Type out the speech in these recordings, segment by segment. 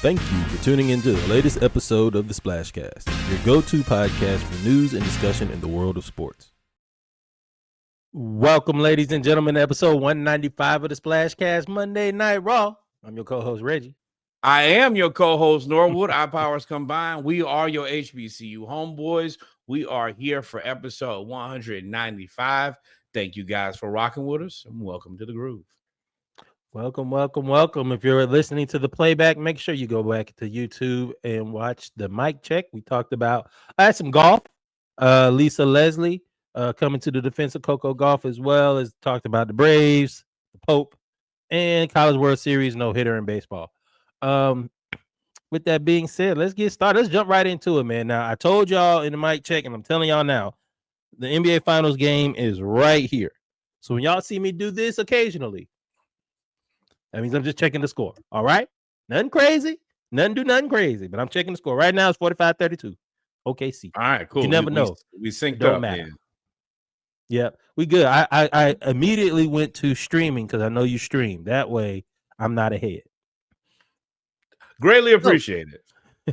Thank you for tuning into the latest episode of the Splashcast, your go-to podcast for news and discussion in the world of sports. Welcome, ladies and gentlemen, to episode 195 of the Splashcast Monday Night Raw. I'm your co-host, Reggie. I am your co-host, Norwood. Our powers combined. We are your HBCU homeboys. We are here for episode 195. Thank you guys for rocking with us, and welcome to the groove. Welcome, welcome, welcome. If you're listening to the playback, make sure you go back to YouTube and watch the mic check. We talked about, I had some golf. Lisa Leslie coming to the defense of Coco Golf, as well as talked about the Braves, the Pope, and College World Series no-hitter in baseball. With that being said, let's get started. Let's jump right into it, man. Now, I told y'all in the mic check, and I'm telling y'all now, the NBA Finals game is right here. So when y'all see me do this occasionally, that means I'm just checking the score. All right? Nothing crazy. Nothing crazy. But I'm checking the score. Right now, it's 45-32. OKC. All right, cool. You never know. We synced Don't up, matter. man. Yeah, we good. I immediately went to streaming because I know you stream. That way, I'm not ahead. Greatly appreciate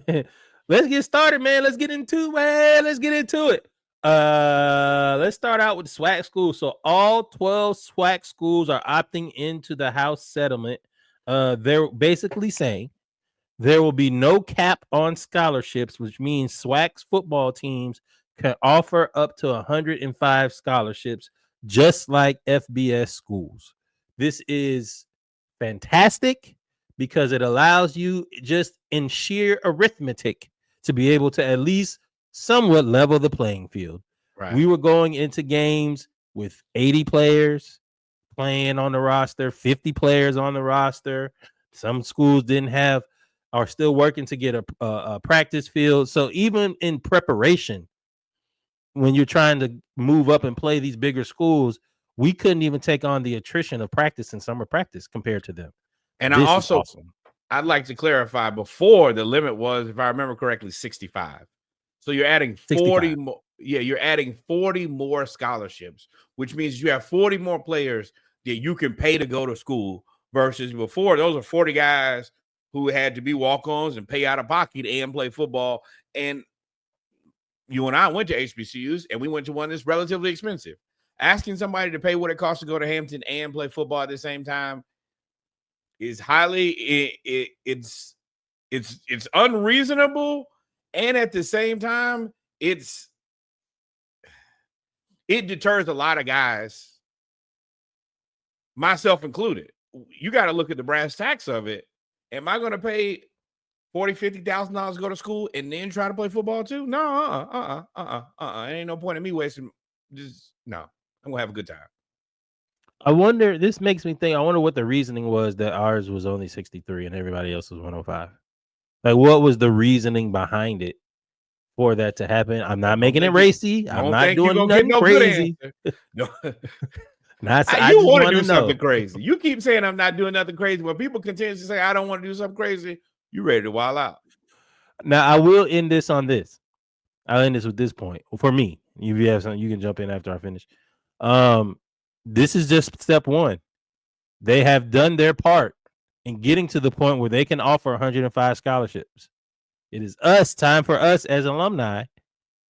it. Let's get started, man. Let's get into it. Let's start out with SWAC schools. So all 12 SWAC schools are opting into the House settlement. They're basically saying there will be no cap on scholarships, which means SWAC's football teams can offer up to 105 scholarships, just like FBS schools. This is fantastic because it allows you just in sheer arithmetic to be able to at least somewhat level the playing field. Right. We were going into games with 80 players playing on the roster, 50 players on the roster. Some schools are still working to get a practice field. So even in preparation, when you're trying to move up and play these bigger schools, we couldn't even take on the attrition of practice and summer practice compared to them. And I'd like to clarify, before the limit was, if I remember correctly, 65. So you're adding 40 more. Yeah, you're adding 40 more scholarships, which means you have 40 more players that you can pay to go to school versus before. Those are 40 guys who had to be walk-ons and pay out of pocket and play football. And you and I went to HBCUs, and we went to one that's relatively expensive. Asking somebody to pay what it costs to go to Hampton and play football at the same time is it's unreasonable, and at the same time, it deters a lot of guys, myself included. You got to look at the brass tacks of it. Am I going to pay $40,000-$50,000 to go to school and then try to play football too? No, It ain't no point in me wasting. No, I'm gonna have a good time. I wonder. This makes me think. I wonder what the reasoning was that ours was only 63 and everybody else was 105. Like, what was the reasoning behind it for that to happen? I'm not making it racy. I'm not doing nothing crazy. No. You want to do something crazy. You keep saying I'm not doing nothing crazy. When people continue to say I don't want to do something crazy, you ready to wild out. Now I will end this on this. I'll end this with this point. For me, if you have something, you can jump in after I finish. This is just step one. They have done their part in getting to the point where they can offer 105 scholarships. It is time for us as alumni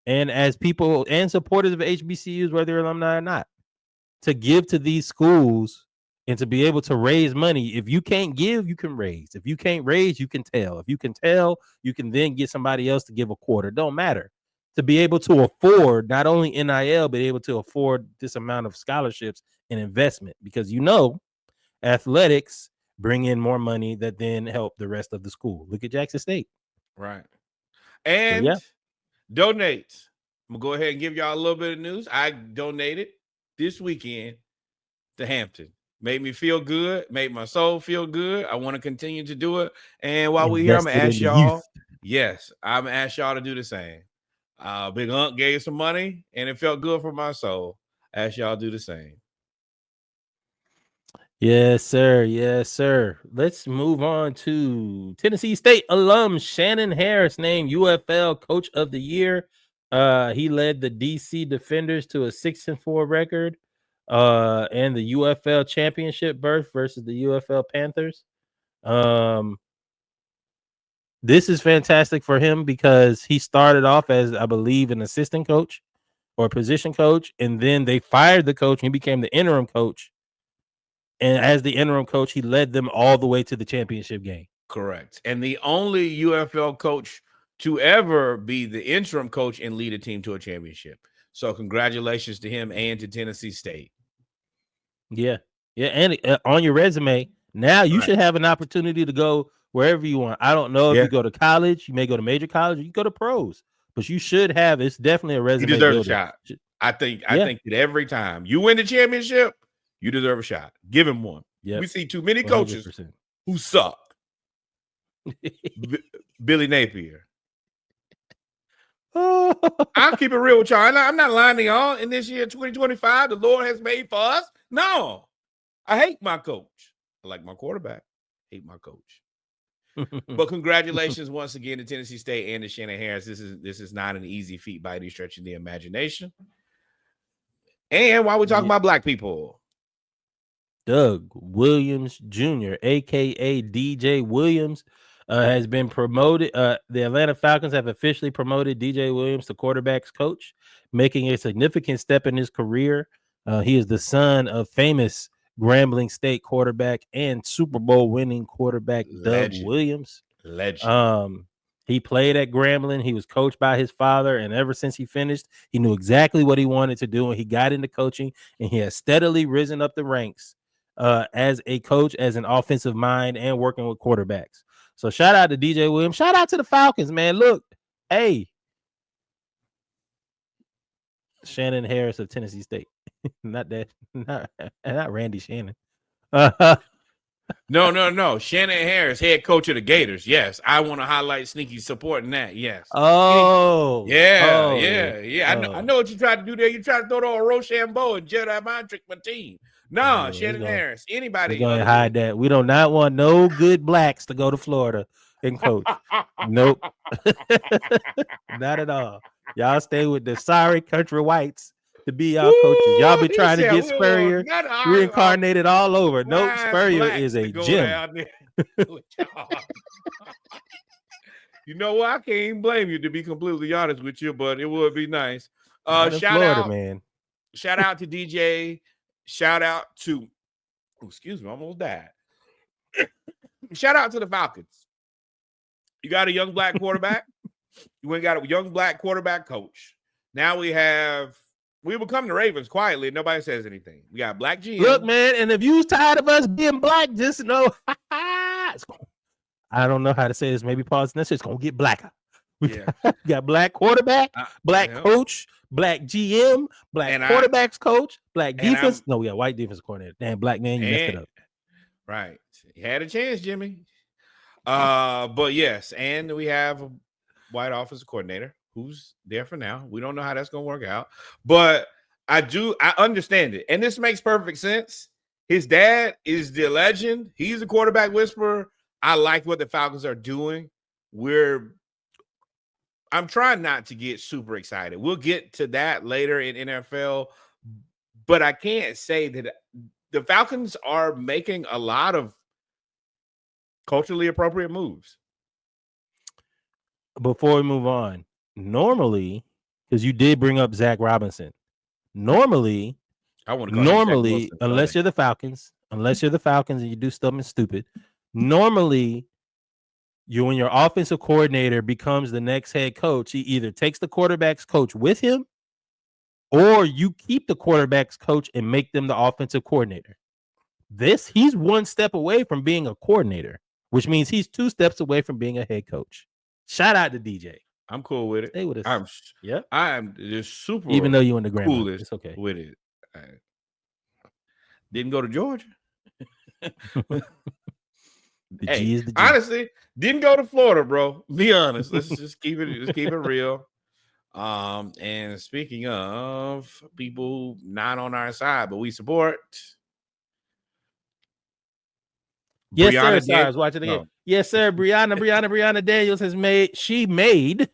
and as people and supporters of HBCUs, whether they're alumni or not, to give to these schools and to be able to raise money. If you can't give, you can raise. If you can't raise, you can tell. If you can tell, you can then get somebody else to give a quarter. Don't matter. To be able to afford not only NIL, but able to afford this amount of scholarships and investment, because athletics bring in more money that then help the rest of the school. Look at Jackson State. Right. And donate. I'm going to go ahead and give y'all a little bit of news. I donated this weekend to Hampton. Made me feel good. Made my soul feel good. I want to continue to do it. And while we're here, I'm going to ask y'all. Yes, I'm going to ask y'all to do the same. Big Unc gave some money, and it felt good for my soul. Ask y'all do the same. Yes, sir. Yes, sir. Let's move on to Tennessee State alum Shannon Harris, named UFL Coach of the Year. He led the DC Defenders to a 6-4 record and the UFL championship berth versus the UFL Panthers. This is fantastic for him because he started off as, I believe, an assistant coach or position coach, and then they fired the coach and he became the interim coach. And as the interim coach, he led them all the way to the championship game. Correct. And the only UFL coach to ever be the interim coach and lead a team to a championship. So congratulations to him and to Tennessee State. Yeah. Yeah. And on your resume, now you should have an opportunity to go wherever you want. I don't know if you go to college, you may go to major college, or you go to pros, but you should have. It's definitely a resume. You deserve a shot. I think that every time you win the championship, you deserve a shot. Give him one. Yep. We see too many coaches 100%. Who suck. Billy Napier. I'll keep it real with y'all. I'm not lying to y'all. In this year, 2025, the Lord has made for us. No, I hate my coach. I like my quarterback. Hate my coach. But congratulations once again to Tennessee State and to Shannon Harris. This is not an easy feat by any stretch of the imagination. And while we're talking about black people, Doug Williams Jr., aka DJ Williams, has been promoted. The Atlanta Falcons have officially promoted DJ Williams to quarterbacks coach, making a significant step in his career. He is the son of famous Grambling State quarterback and Super Bowl winning quarterback Doug Williams. Legend. He played at Grambling. He was coached by his father, and ever since he finished, he knew exactly what he wanted to do, and he got into coaching, and he has steadily risen up the ranks as a coach, as an offensive mind, and working with quarterbacks. So shout out to DJ Williams. Shout out to the Falcons, man. Look, hey, Shannon Harris of Tennessee State. not Randy Shannon. No. Shannon Harris, head coach of the Gators. Yes, I want to highlight Sneaky supporting that. Yes. Oh, yeah. I know what you tried to do there. You tried to throw on Rochambeau and Jedi mind trick my team. No, Shannon Harris. Anybody? We're gonna hide that. We do not want no good blacks to go to Florida and coach. Nope. Not at all. Y'all stay with the sorry country whites to be y'all coaches. Y'all be trying to get Spurrier reincarnated all over. Nope, Spurrier is a gem. You know what? I can't even blame you, to be completely honest with you, but it would be nice. Shout Florida, man. Shout out to DJ. Shout out to, excuse me, I almost died. Shout out to the Falcons. You got a young black quarterback. You ain't got a young black quarterback coach. Now we become the Ravens quietly. Nobody says anything. We got black GM. Look, man, and if you're tired of us being black, just know, I don't know how to say this. Maybe pause. It's going to get blacker. We got black quarterback, black coach, black GM, black quarterbacks coach, black defense. No, we got white defense coordinator. Damn, black man, you messed it up. Right. You had a chance, Jimmy. But yes, and we have a white offensive coordinator who's there for now. We don't know how that's going to work out, but I understand it. And this makes perfect sense. His dad is the legend. He's a quarterback whisperer. I like what the Falcons are doing. I'm trying not to get super excited. We'll get to that later in NFL, but I can't say that the Falcons are making a lot of culturally appropriate moves. Before we move on, normally, because you did bring up Zach Robinson, normally, unless you're the Falcons and you do something stupid, normally, when your offensive coordinator becomes the next head coach, he either takes the quarterback's coach with him, or you keep the quarterback's coach and make them the offensive coordinator. He's one step away from being a coordinator, which means he's 2 steps away from being a head coach. Shout out to DJ. I'm cool with it. Stay with us. I am just super. Even though you in the Grand coolest, it's okay with it. Didn't go to Georgia. Honestly, didn't go to Florida, bro. Be honest. Let's just keep it real. And speaking of people not on our side, but we support. Yes, sir. Sorry, I was watching again. No. Yes, sir. Brianna Daniels made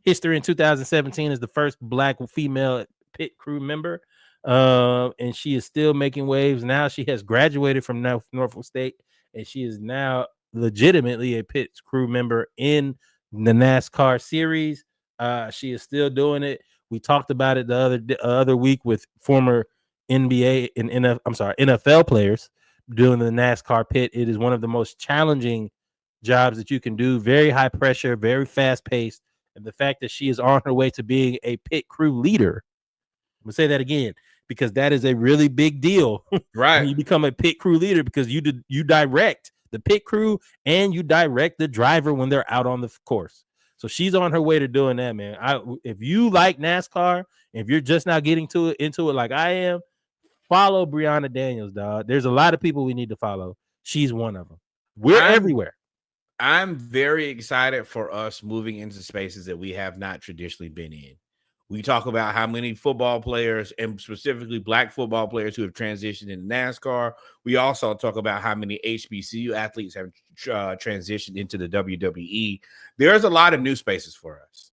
history in 2017 as the first black female pit crew member. And she is still making waves. Now she has graduated from Norfolk State, and she is now legitimately a pit crew member in the NASCAR series. She is still doing it. We talked about it the other week with former NBA and NFL players doing the NASCAR pit. It is one of the most challenging jobs that you can do. Very high pressure, very fast paced. And the fact that she is on her way to being a pit crew leader, I'm gonna say that again, because that is a really big deal. Right. When you become a pit crew leader, because you direct the pit crew and you direct the driver when they're out on the course. So she's on her way to doing that, man. If you like NASCAR, if you're just now getting into it like I am, follow Brianna Daniels, dog. There's a lot of people we need to follow. She's one of them. We're everywhere. I'm very excited for us moving into spaces that we have not traditionally been in. We talk about how many football players, and specifically Black football players, who have transitioned into NASCAR. We also talk about how many HBCU athletes have transitioned into the WWE. There's a lot of new spaces for us.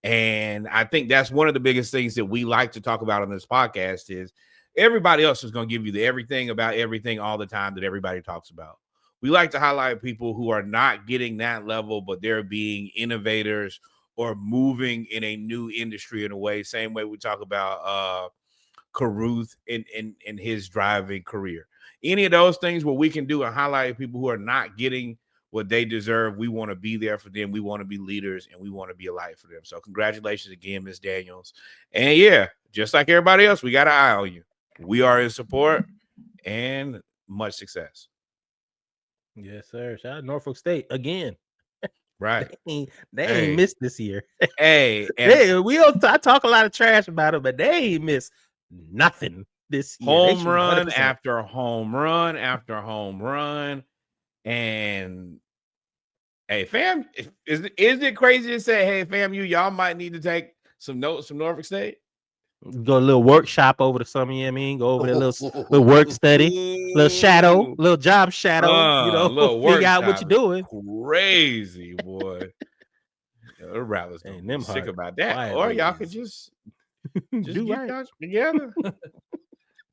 And I think that's one of the biggest things that we like to talk about on this podcast is everybody else is going to give you the everything about everything all the time that everybody talks about. We like to highlight people who are not getting that level, but they're being innovators or moving in a new industry in a way. Same way we talk about Caruth in his driving career. Any of those things where we can do and highlight people who are not getting what they deserve. We want to be there for them. We want to be leaders, and we want to be a light for them. So congratulations again, Ms. Daniels. And yeah, just like everybody else, we got an eye on you. We are in support, and much success. Yes, sir. Shout out Norfolk State again. Right. They ain't missed this year. Hey, I talk a lot of trash about it, but they ain't missed nothing this year. Home run after home run after home run. And hey, fam, is it crazy to say, hey, fam, y'all might need to take some notes from Norfolk State? Go a little workshop over the summer, you know what I mean? Go over there, little work study, little job shadow, little figure out what you're doing. Crazy, boy. The Rattlers don't be sick about that. Or y'all could just get y'all together. But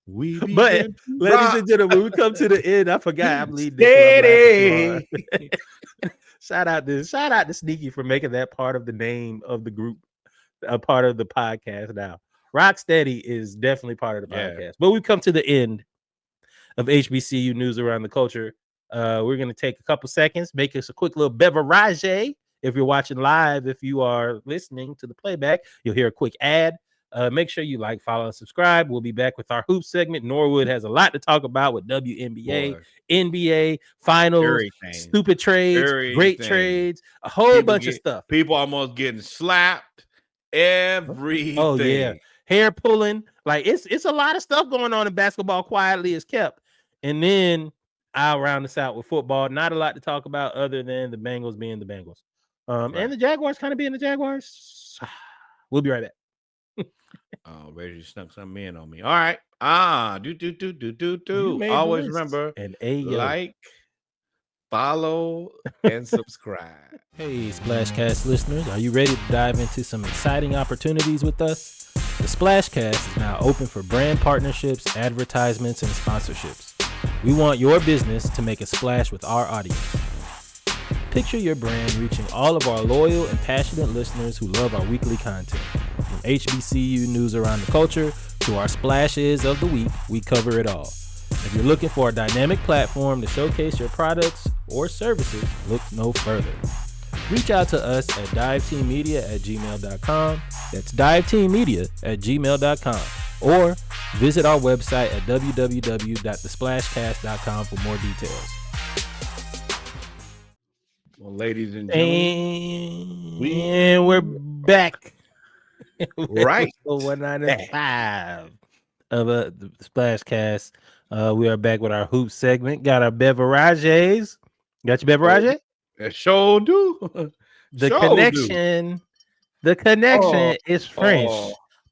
ladies and gentlemen, we come to the end. I forgot. I'm leading this. Shout out to Sneaky for making that part of the name of the group, a part of the podcast now. Rocksteady is definitely part of the podcast. But we've come to the end of HBCU news around the culture. We're going to take a couple seconds, make us a quick little beverage. If you're watching live, if you are listening to the playback, you'll hear a quick ad. Make sure you like, follow, and subscribe. We'll be back with our hoop segment. Norwood has a lot to talk about with WNBA, NBA, finals, stupid trades, great trades, a whole bunch of stuff. People almost getting slapped. Everything. Oh, yeah. Hair pulling. Like, it's a lot of stuff going on in basketball quietly as kept. And then I'll round this out with football. Not a lot to talk about other than the Bengals being the Bengals. And the Jaguars kind of being the Jaguars. We'll be right back. Oh, Reggie snuck something in on me. All right. Always remember, like, follow, and subscribe. Hey, Splashcast listeners, are you ready to dive into some exciting opportunities with us? The Splashcast is now open for brand partnerships, advertisements, and sponsorships. We want your business to make a splash with our audience. Picture your brand reaching all of our loyal and passionate listeners who love our weekly content. From HBCU news around the culture to our splashes of the week, we cover it all. If you're looking for a dynamic platform to showcase your products or services, look no further. Reach out to us at diveteammedia@gmail.com. That's diveteammedia@gmail.com. Or visit our website at www.thesplashcast.com for more details. Well, ladies and gentlemen, we're back. Right. 195 of the Splashcast. We are back with our hoop segment. Got our beverages. Got your beverage? Sure do. The connection is French.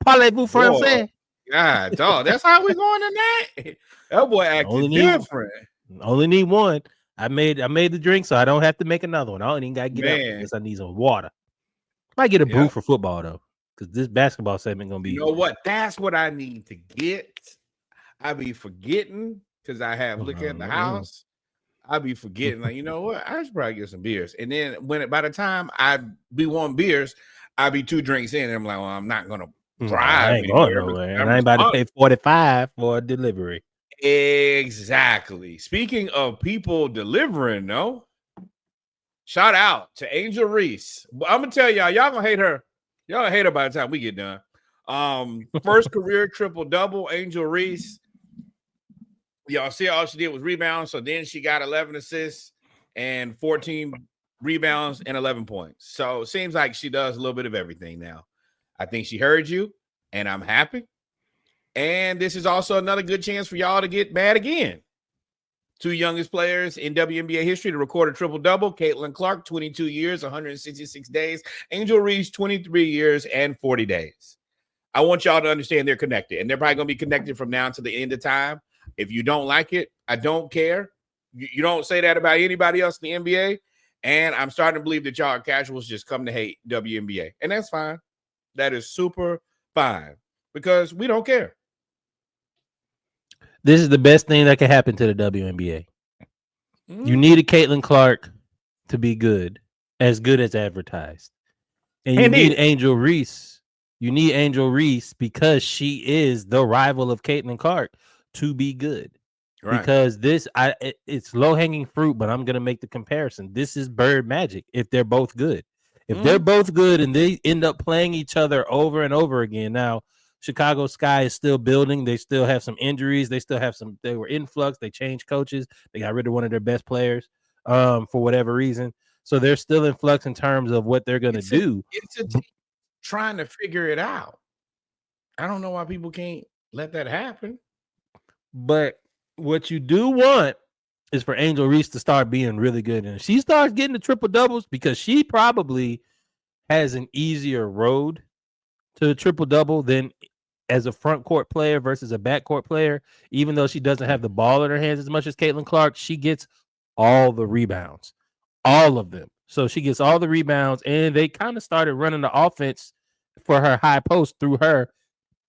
Parlez-vous français? God, dog, that's how we going tonight. That boy acting different. Only need one. I made the drink, so I don't have to make another one. I don't even gotta get up because I need some water. Might get a brew for football though, because this basketball segment gonna be. You know what? That's what I need to get. I be forgetting because I have liquor in the house. I'd be forgetting, like, you know what? I should probably get some beers. And then by the time I'd be wanting beers, I'd be 2 drinks in, and I'm like, well, I'm not gonna drive I ain't going nowhere, and I ain't about to pay $45 for a delivery. Exactly. Speaking of people delivering, though, shout out to Angel Reese. I'm gonna tell y'all gonna hate her. Y'all gonna hate her by the time we get done. First career triple-double, Angel Reese. Y'all see all she did was rebounds. So then she got 11 assists and 14 rebounds and 11 points. So it seems like she does a little bit of everything now. I think she heard you, and I'm happy. And this is also another good chance for y'all to get mad again. 2 youngest players in WNBA history to record a triple-double. Caitlin Clark, 22 years, 166 days. Angel Reese, 23 years and 40 days. I want y'all to understand they're connected, and they're probably going to be connected from now to the end of time. If you don't like it, I don't care. You don't say that about anybody else in the NBA. And I'm starting to believe that y'all casuals just come to hate WNBA. And that's fine. That is super fine because we don't care. This is the best thing that could happen to the WNBA. You needed Caitlin Clark to be good as advertised. And you need Angel Reese. You need Angel Reese because she is the rival of Caitlin Clark to be good. Right. Because it's low-hanging fruit, but I'm going to make the comparison. This is bird magic if they're both good. If they're both good and they end up playing each other over and over again. Now, Chicago Sky is still building. They still have some injuries. They were influx. They changed coaches. They got rid of one of their best players for whatever reason. So they're still in flux in terms of what they're going to do. It's a team trying to figure it out. I don't know why people can't let that happen. But what you do want is for Angel Reese to start being really good. And if she starts getting the triple doubles, because she probably has an easier road to the triple double than as a front court player versus a back court player, even though she doesn't have the ball in her hands as much as Caitlin Clark, she gets all the rebounds, all of them. So she gets all the rebounds, and they kind of started running the offense for her high post through her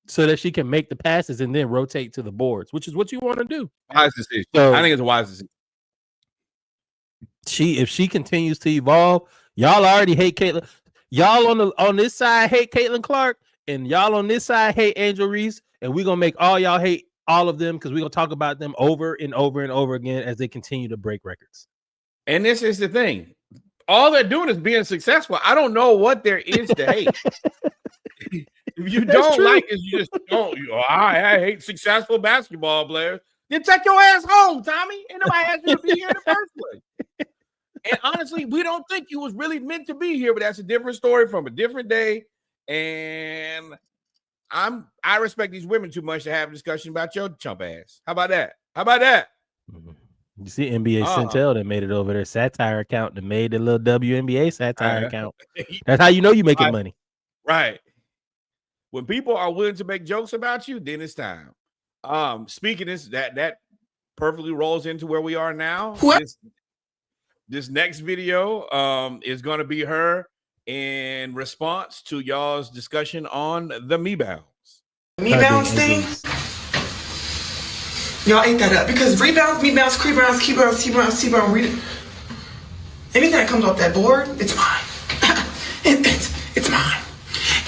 so that she can make the passes and then rotate to the boards, which is what you want to do. Wise decision. So, I think it's a wise decision. If she continues to evolve, y'all already hate Caitlin. Y'all on this side hate Caitlin Clark, and y'all on this side hate Angel Reese, and we're gonna make all y'all hate all of them because we're gonna talk about them over and over and over again as they continue to break records. And this is the thing. All they're doing is being successful. I don't know what there is to hate. If you don't like it, you just don't. I hate successful basketball players. Then take your ass home, Tommy. Ain't nobody asked you to be here in the first place. And honestly, we don't think you was really meant to be here, but that's a different story from a different day. And I respect these women too much to have a discussion about your chump ass. How about that? You see NBA Centel that made it over their satire account that made the little WNBA satire account. That's how you know you making money. Right. When people are willing to make jokes about you, then it's time. Speaking of this, that perfectly rolls into where we are now. This next video is going to be her in response to y'all's discussion on the Mebounds. Mebounds thing? Y'all ate that up because rebounds, Mebounds, rebounds, keybounds, T-bounds, T-bound, anything that comes off that board, it's mine. it's mine.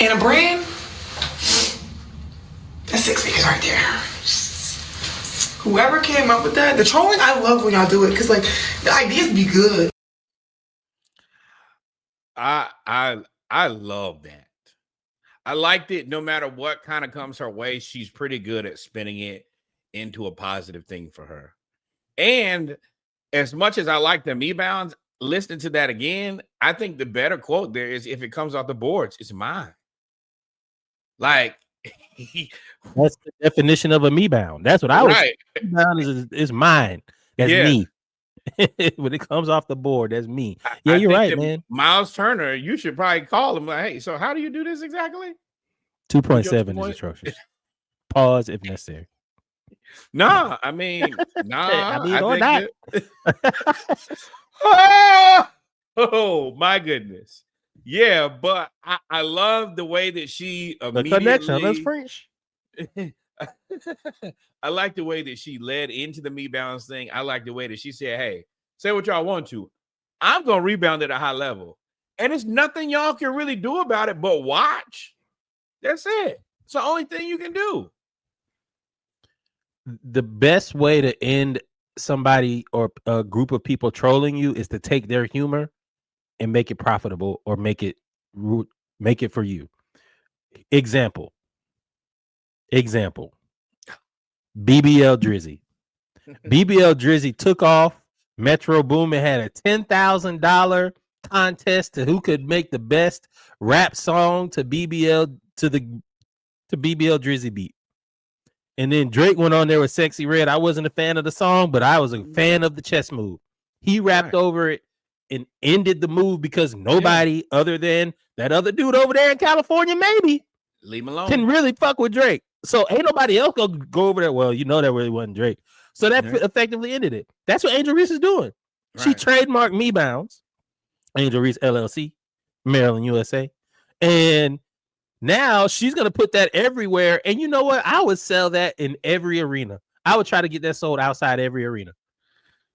And a brand, that's 6 figures right there. Whoever came up with that, the trolling, I love when y'all do it because like the ideas be good. I love that. I liked it. No matter what kind of comes her way, she's pretty good at spinning it into a positive thing for her. And as much as I like the Mebounds, listening to that again, I think the better quote there is, if it comes off the boards, it's mine. Like, that's the definition of a Mebound. That's what I was saying. Mebound is mine. That's me. When it comes off the board, that's me. Yeah, you're right, man. Miles Turner, you should probably call him like, hey, so how do you do this exactly? 2.7 is atrocious. Pause if necessary. Nah, I mean, I think oh my goodness. Yeah, but I love the way that she immediately... The connection, that's French. I like the way that she led into the Mebounds thing. I like the way that she said, hey, say what y'all want to. I'm going to rebound at a high level. And it's nothing y'all can really do about it but watch. That's it. It's the only thing you can do. The best way to end somebody or a group of people trolling you is to take their humor and make it profitable or make it for you. Example. BBL Drizzy. BBL Drizzy took off. Metro Boomin had a $10,000 contest to who could make the best rap song to BBL Drizzy beat. And then Drake went on there with Sexy Red. I wasn't a fan of the song, but I was a fan of the chess move. He rapped over it and ended the move because nobody other than that other dude over there in California, maybe, leave him alone, can really fuck with Drake. So ain't nobody else gonna go over there. Well, you know that really wasn't Drake. So that effectively ended it. That's what Angel Reese is doing. Right. She trademarked Mebounds, Angel Reese LLC, Maryland, USA. And now she's going to put that everywhere. And you know what? I would sell that in every arena. I would try to get that sold outside every arena.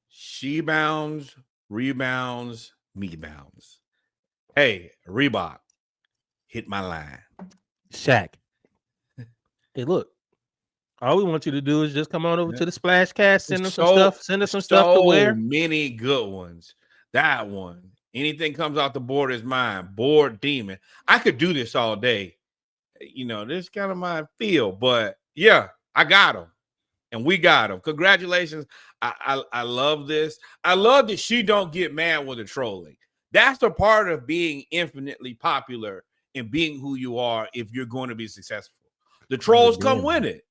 She bounds, rebounds, Mebounds. Hey, Reebok, hit my line. Shaq. Hey, look. All we want you to do is just come on over to the Splash Cast, send us some stuff, send us some stuff to wear. Many good ones. That one. Anything comes out the board is mine. Board Demon. I could do this all day. You know, this is kind of my feel, but yeah, I got them. And we got them. Congratulations. I love this. I love that she don't get mad with the trolling. That's the part of being infinitely popular and being who you are if you're going to be successful. The trolls come with it.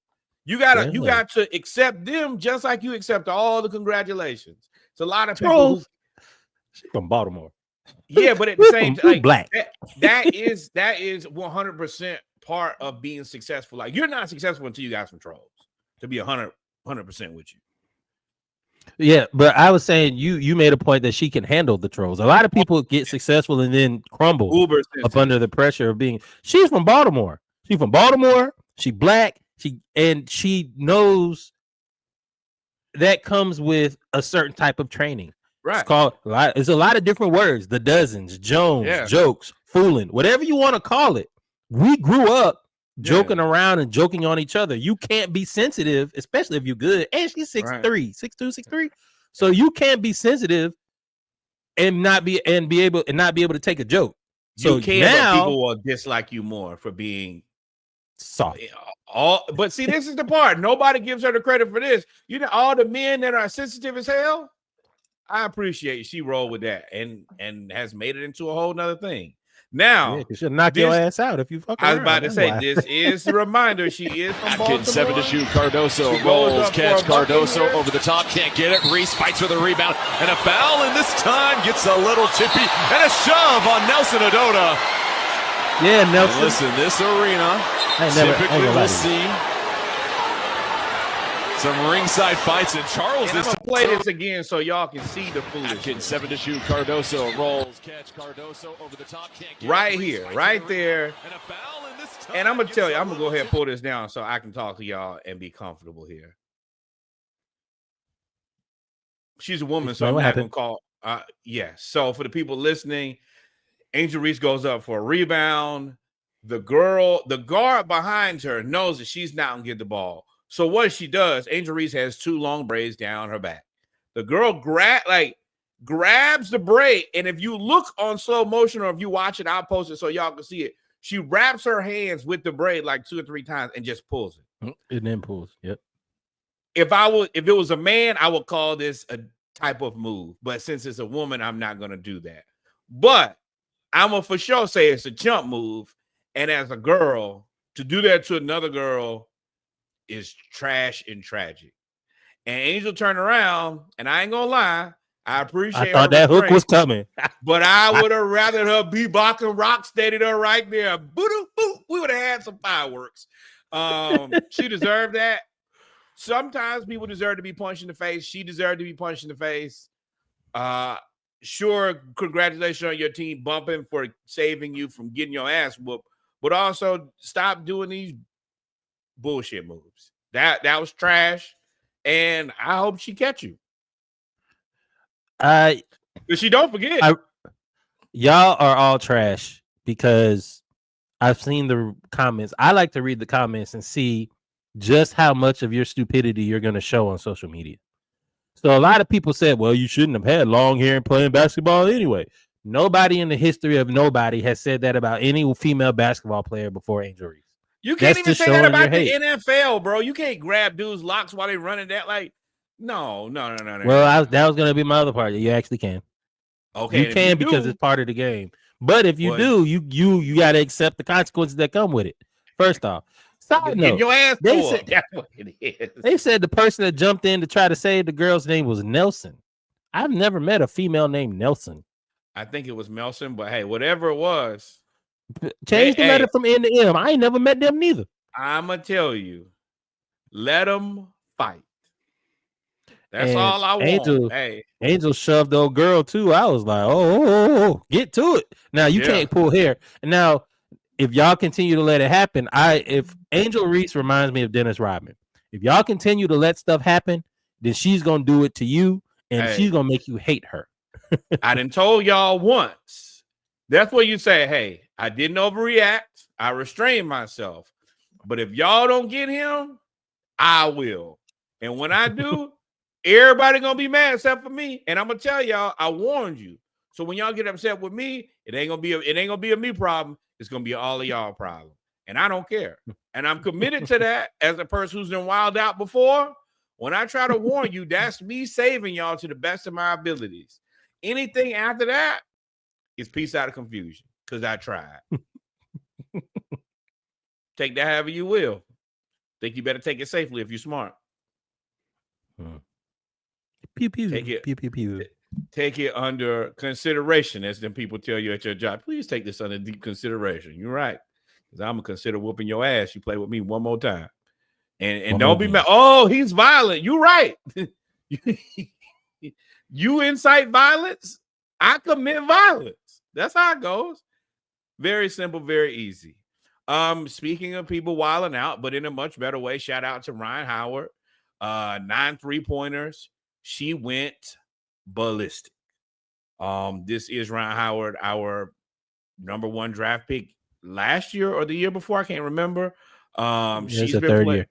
You got to accept them just like you accept all the congratulations. It's a lot of people She's from Baltimore. Yeah, but at the same time, black. that is 100% part of being successful. Like, you're not successful until you got some trolls, to be 100% with you. Yeah, but I was saying you made a point that she can handle the trolls. A lot of people get successful and then crumble up under the pressure of being. She's from Baltimore. She's from Baltimore. She black. She knows that comes with a certain type of training. Right. It's a lot of different words. The dozens, Jones, jokes, fooling, whatever you want to call it. We grew up joking around and joking on each other. You can't be sensitive, especially if you're good. And she's 6'3", 6'2", 6'3". So you can't be sensitive and not be able to take a joke. So you can, now but people will dislike you more for being soft. But see, this is the part. Nobody gives her the credit for this. You know, all the men that are sensitive as hell, I appreciate she rolled with that and has made it into a whole nother thing. Now, she'll knock your ass out if you fuck I was about to say, this is a reminder. She is from Baltimore. 7 to shoot. Cardoso rolls, catch. Cardoso over the top, can't get it. Reese fights for the rebound and a foul, and this time gets a little chippy and a shove on Nelson Adota. Yeah, Nelson. And listen, this arena, typically we'll see some ringside fights, and Charles this time. Play this again so y'all can see the foolishness. 7 to shoot. Cardoso rolls, catch. Cardoso over the top, can't get right here, right there. And I'm gonna tell you, I'm gonna go ahead and pull this down so I can talk to y'all and be comfortable here. She's a woman, so I'm not gonna call. Yes. So for the people listening, Angel Reese goes up for a rebound. The guard behind her knows that she's not gonna get the ball. So what she does, Angel Reese has 2 long braids down her back. The girl grabs the braid, and if you look on slow motion or if you watch it, I'll post it so y'all can see it. She wraps her hands with the braid like 2 or 3 times and just pulls it. And then pulls. Yep. If it was a man, I would call this a type of move. But since it's a woman, I'm not going to do that. But I'm going to for sure say it's a chump move. And as a girl, to do that to another girl is trash and tragic. And Angel turned around, and I ain't gonna lie, I appreciate. I thought that hook was coming, but I would have rather her bebop and rock steadied her right there. Boo-doo-boo. We would have had some fireworks. She deserved that. Sometimes people deserve to be punched in the face. She deserved to be punched in the face. Sure, congratulations on your team bumping for saving you from getting your ass whooped, but also stop doing these bullshit moves. That was trash, and I hope she catch you. But she don't forget. Y'all are all trash because I've seen the comments. I like to read the comments and see just how much of your stupidity you're going to show on social media. So a lot of people said, well, you shouldn't have had long hair and playing basketball anyway. Nobody in the history of nobody has said that about any female basketball player before Angel Reese. You can't even say that about the NFL, bro. You can't grab dudes' locks while they running that. Like, no. Well, that was going to be my other part. You actually can. Okay, you can because it's part of the game. But if you do, you got to accept the consequences that come with it. First off, side note, your ass they said, that's what it is. They said the person that jumped in to try to save the girl's name was Nelson. I've never met a female named Nelson. I think it was Melson, but hey, whatever it was, change the letter from N to M. I ain't never met them neither. I'm gonna tell you, let them fight. That's all I want. Angel shoved the old girl too. I was like, oh, get to it. Now you can't pull hair. And now, if y'all continue to let it happen, if Angel Reese reminds me of Dennis Rodman. If y'all continue to let stuff happen, then she's gonna do it to you, and she's gonna make you hate her. I done told y'all once. That's what you say. Hey, I didn't overreact. I restrained myself. But if y'all don't get him, I will. And when I do, everybody gonna be mad except for me. And I'm gonna tell y'all, I warned you. So when y'all get upset with me, it ain't gonna be a me problem. It's gonna be all of y'all problem. And I don't care. And I'm committed to that as a person who's been wild out before. When I try to warn you, that's me saving y'all to the best of my abilities. Anything after that is peace out of confusion because I tried. Take that however you will. Think you better take it safely if you're smart. Pew pew. Take it, pew pew pew. Take it under consideration, as them people tell you at your job. Please take this under deep consideration. You're right, because I'm gonna consider whooping your ass. You play with me one more time, and don't be mad. Oh, he's violent. You're right. You incite violence, I commit violence. That's how it goes. Very simple, very easy. Speaking of people wilding out, but in a much better way, shout out to Rhyne Howard. 9 3-pointers. She went ballistic. This is Rhyne Howard, our number 1 draft pick last year or the year before. I can't remember. She's been third year.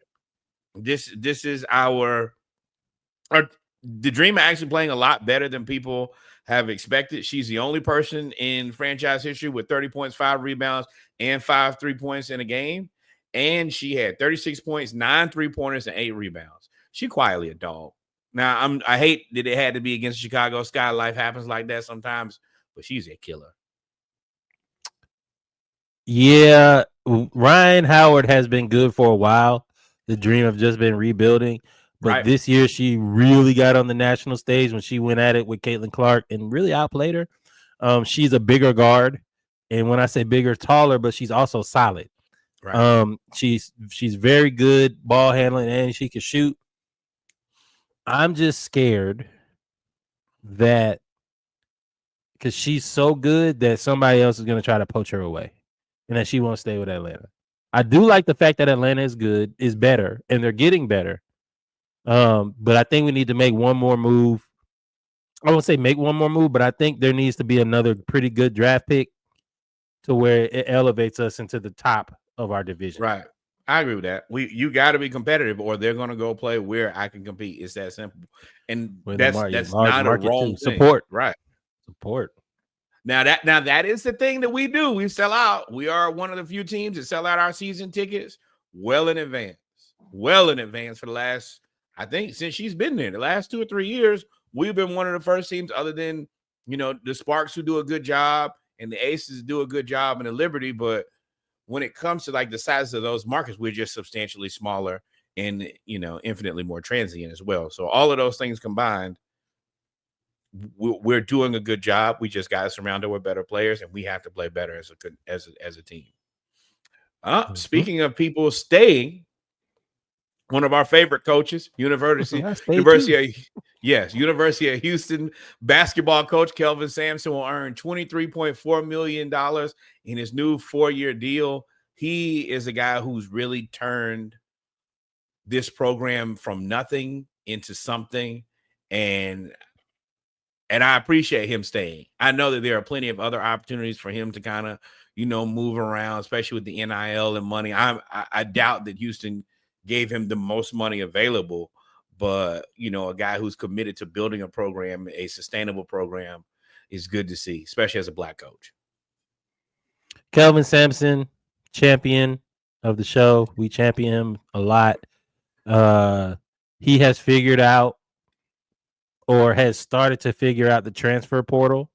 This is the Dream actually playing a lot better than people have expected. She's the only person in franchise history with 30 points, 5 rebounds, and 5 3-points in a game. And she had 36 points, 9 3-pointers, and 8 rebounds. She quietly a dog. Now, I hate that it had to be against Chicago Sky. Life happens like that sometimes, but she's a killer. Yeah, Rhyne Howard has been good for a while. The Dream have just been rebuilding. But this year, she really got on the national stage when she went at it with Caitlin Clark and really outplayed her. She's a bigger guard. And when I say bigger, taller, but she's also solid. Right. She's very good ball handling and she can shoot. I'm just scared that because she's so good that somebody else is going to try to poach her away and that she won't stay with Atlanta. I do like the fact that Atlanta is better and they're getting better. But I think we need to make one more move. I won't say make one more move, but I think there needs to be another pretty good draft pick to where it elevates us into the top of our division. Right. I agree with that. You got to be competitive or they're going to go play where I can compete. It's that simple. And that's not a wrong thing. Support. Right. Support. Now that is the thing that we do. We sell out. We are one of the few teams that sell out our season tickets well in advance. Well in advance for the last, I think, since she's been there, the last 2 or 3 years, we've been one of the first teams other than, the Sparks who do a good job and the Aces do a good job and the Liberty. But when it comes to like the size of those markets, we're just substantially smaller and, infinitely more transient as well. So all of those things combined, we're doing a good job. We just got to surround it with better players and we have to play better as a team. Speaking of people staying, one of our favorite coaches, University of Houston basketball coach Kelvin Sampson will earn $23.4 million in his new 4-year deal. He is a guy who's really turned this program from nothing into something. And And I appreciate him staying. I know that there are plenty of other opportunities for him to kind of, move around, especially with the NIL and money. I doubt that Houston gave him the most money available, but, a guy who's committed to building a program, a sustainable program, is good to see, especially as a Black coach. Kelvin Sampson, champion of the show. We champion him a lot. He has figured out or has started to figure out the transfer portal.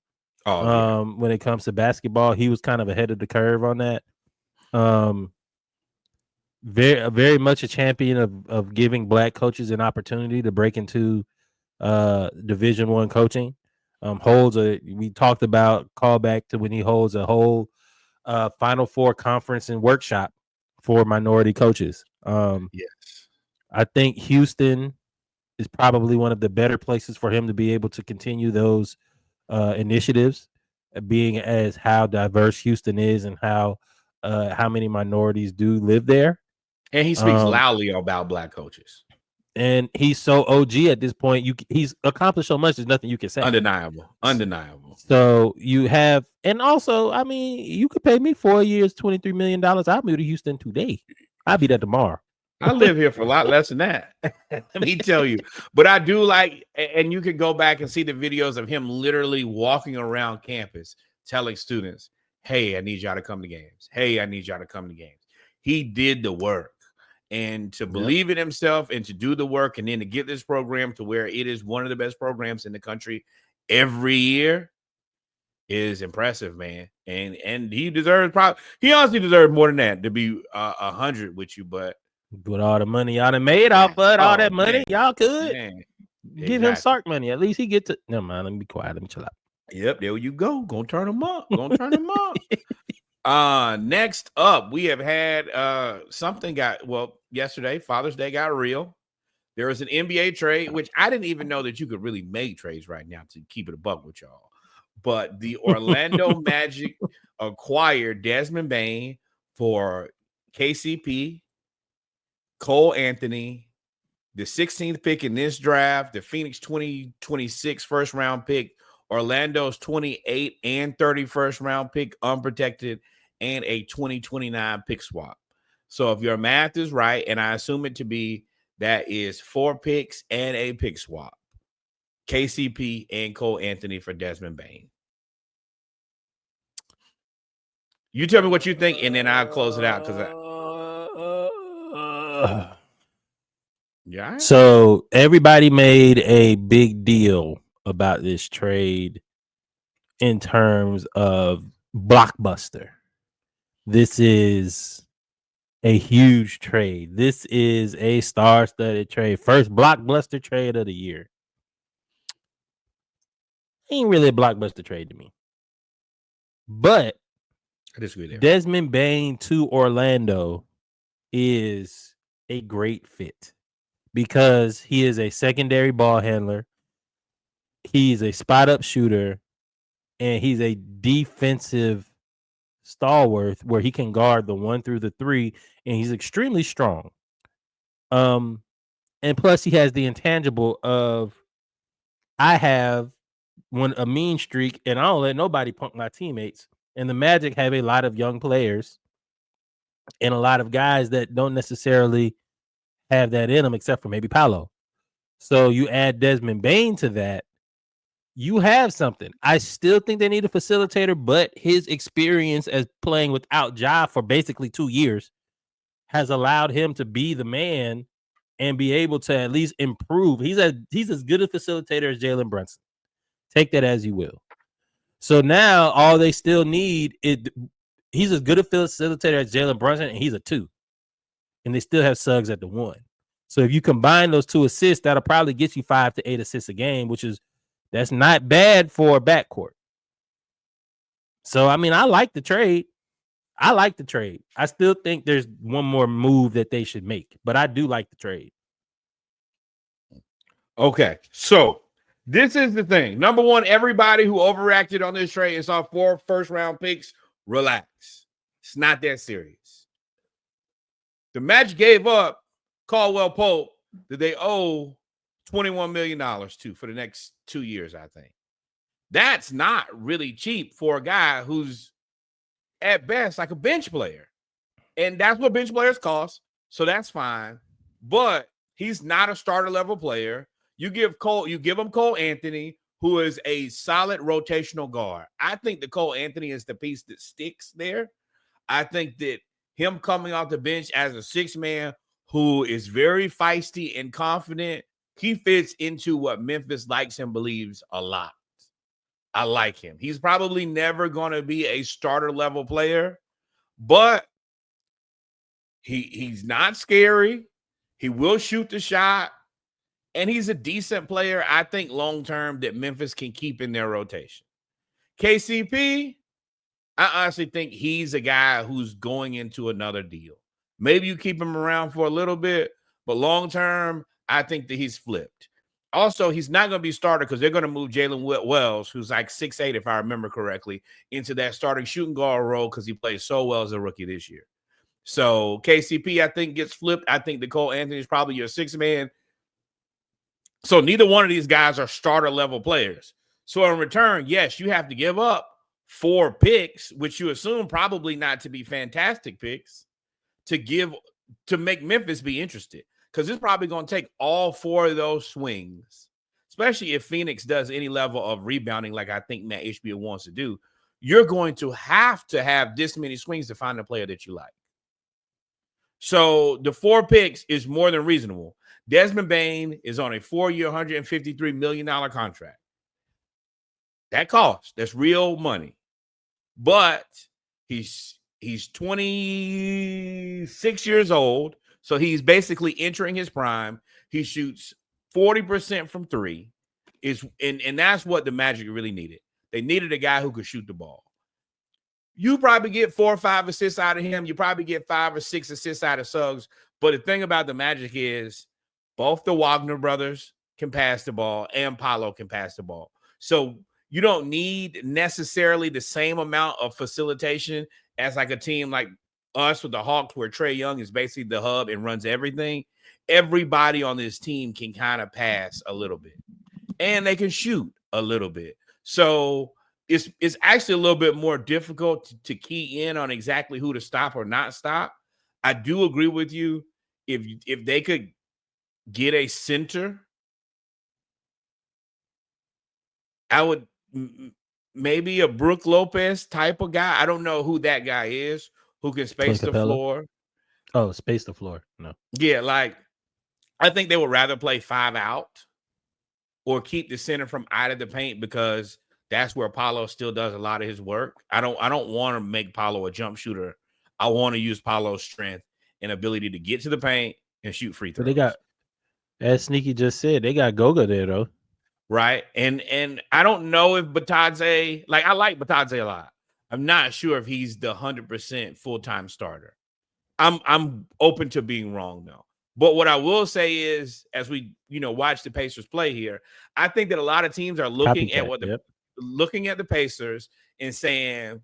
When it comes to basketball, he was kind of ahead of the curve on that. Very much a champion of giving Black coaches an opportunity to break into Division I coaching. We talked about callback to when he holds a whole Final Four conference and workshop for minority coaches. Yes, I think Houston is probably one of the better places for him to be able to continue those initiatives, being as how diverse Houston is and how many minorities do live there. And he speaks loudly about Black coaches. And he's so OG at this point. He's accomplished so much. There's nothing you can say. Undeniable. So you have, and also, I mean, you could pay me 4 years, $23 million. I'll move to Houston today. I'll be there tomorrow. I live here for a lot less than that. Let me tell you. But I do like, and you can go back and see the videos of him literally walking around campus telling students, hey, I need y'all to come to games. Hey, I need y'all to come to games. He did the work. And to believe in himself and to do the work and then to get this program to where it is one of the best programs in the country every year is impressive, man. And he deserves he honestly deserves more than that to be 100 with you, but with all the money y'all done made off all that money, y'all could give him Sark money. At least he get to. Never mind. Let me be quiet. Let me chill out. Yep, there you go. Gonna turn him up. Next up, we have had yesterday, Father's Day got real. There was an NBA trade, which I didn't even know that you could really make trades right now, to keep it a buck with y'all. But the Orlando Magic acquired Desmond Bane for KCP, Cole Anthony, the 16th pick in this draft, the Phoenix 2026 first round pick, Orlando's 28 and 31st round pick unprotected, and a 2029 pick swap. So if your math is right, and I assume it to be, that is 4 picks and a pick swap. KCP and Cole Anthony for Desmond Bane. You tell me what you think, and then I'll close it out. Yeah. So everybody made a big deal about this trade in terms of blockbuster. This is a huge trade. This is a star-studded trade. First blockbuster trade of the year. Ain't really a blockbuster trade to me. But I disagree there. Desmond Bane to Orlando is a great fit because he is a secondary ball handler. He's a spot-up shooter, and he's a defensive stalwart where he can guard the 1 through the 3, and he's extremely strong. And plus he has the intangible of, I have a mean streak, and I don't let nobody punk my teammates. And the Magic have a lot of young players and a lot of guys that don't necessarily have that in them, except for maybe Paolo. So you add Desmond Bane to that, you have something. I still think they need a facilitator, but his experience as playing without Ja for basically 2 years has allowed him to be the man and be able to at least improve. He's as good a facilitator as Jalen Brunson. Take that as you will. So now all they still need is, he's as good a facilitator as Jalen Brunson, and he's a 2. And they still have Suggs at the 1. So if you combine those 2 assists, that'll probably get you 5 to 8 assists a game, that's not bad for a backcourt. So, I mean, I like the trade. I still think there's one more move that they should make, but I do like the trade. Okay, so this is the thing. Number one, everybody who overreacted on this trade and saw 4 first-round picks, relax. It's not that serious. The Magic gave up Caldwell Pope that they owe $21 million to for the next 2 years, I think. That's not really cheap for a guy who's at best like a bench player. And that's what bench players cost. So that's fine. But he's not a starter level player. You give him Cole Anthony, who is a solid rotational guard. I think that Cole Anthony is the piece that sticks there. I think that him coming off the bench as a sixth man who is very feisty and confident, he fits into what Memphis likes and believes a lot. I like him. He's probably never going to be a starter level player, but he's not scary. He will shoot the shot, and he's a decent player, I think, long-term that Memphis can keep in their rotation. KCP, I honestly think he's a guy who's going into another deal. Maybe you keep him around for a little bit, but long-term, I think that he's flipped. Also, he's not going to be starter because they're going to move Jalen Wells, who's like 6'8", if I remember correctly, into that starting shooting guard role because he played so well as a rookie this year. So KCP, I think, gets flipped. I think Cole Anthony is probably your sixth man. So neither one of these guys are starter level players. So in return, yes, you have to give up 4 picks, which you assume probably not to be fantastic picks, to make Memphis be interested. Because it's probably going to take all 4 of those swings, especially if Phoenix does any level of rebounding like I think Matt Ishbia wants to do. You're going to have this many swings to find a player that you like. So the 4 picks is more than reasonable. Desmond Bane is on a 4-year, $153 million contract. That costs. That's real money. But he's 26 years old. So he's basically entering his prime. He shoots 40% from 3. And that's what the Magic really needed. They needed a guy who could shoot the ball. You probably get 4 or 5 assists out of him. You probably get 5 or 6 assists out of Suggs. But the thing about the Magic is both the Wagner brothers can pass the ball and Paolo can pass the ball. So you don't need necessarily the same amount of facilitation as like a team like us with the Hawks, where Trae Young is basically the hub and runs everything. Everybody on this team can kind of pass a little bit, and they can shoot a little bit. So it's actually a little bit more difficult to key in on exactly who to stop or not stop. I do agree with you. If they could get a center, I would maybe a Brook Lopez type of guy. I don't know who that guy is. Who can space the floor? Oh, space the floor. No. Yeah, like I think they would rather play 5 out or keep the center from out of the paint because that's where Paolo still does a lot of his work. I don't want to make Paolo a jump shooter. I want to use Paolo's strength and ability to get to the paint and shoot free throws. But they got, as Sneaky just said, they got Goga there though. Right. And I don't know if Batadze, like I like Batadze a lot. I'm not sure if he's the 100% full-time starter. I'm open to being wrong though. But what I will say is, as we watch the Pacers play here, I think that a lot of teams are looking at looking at the Pacers and saying,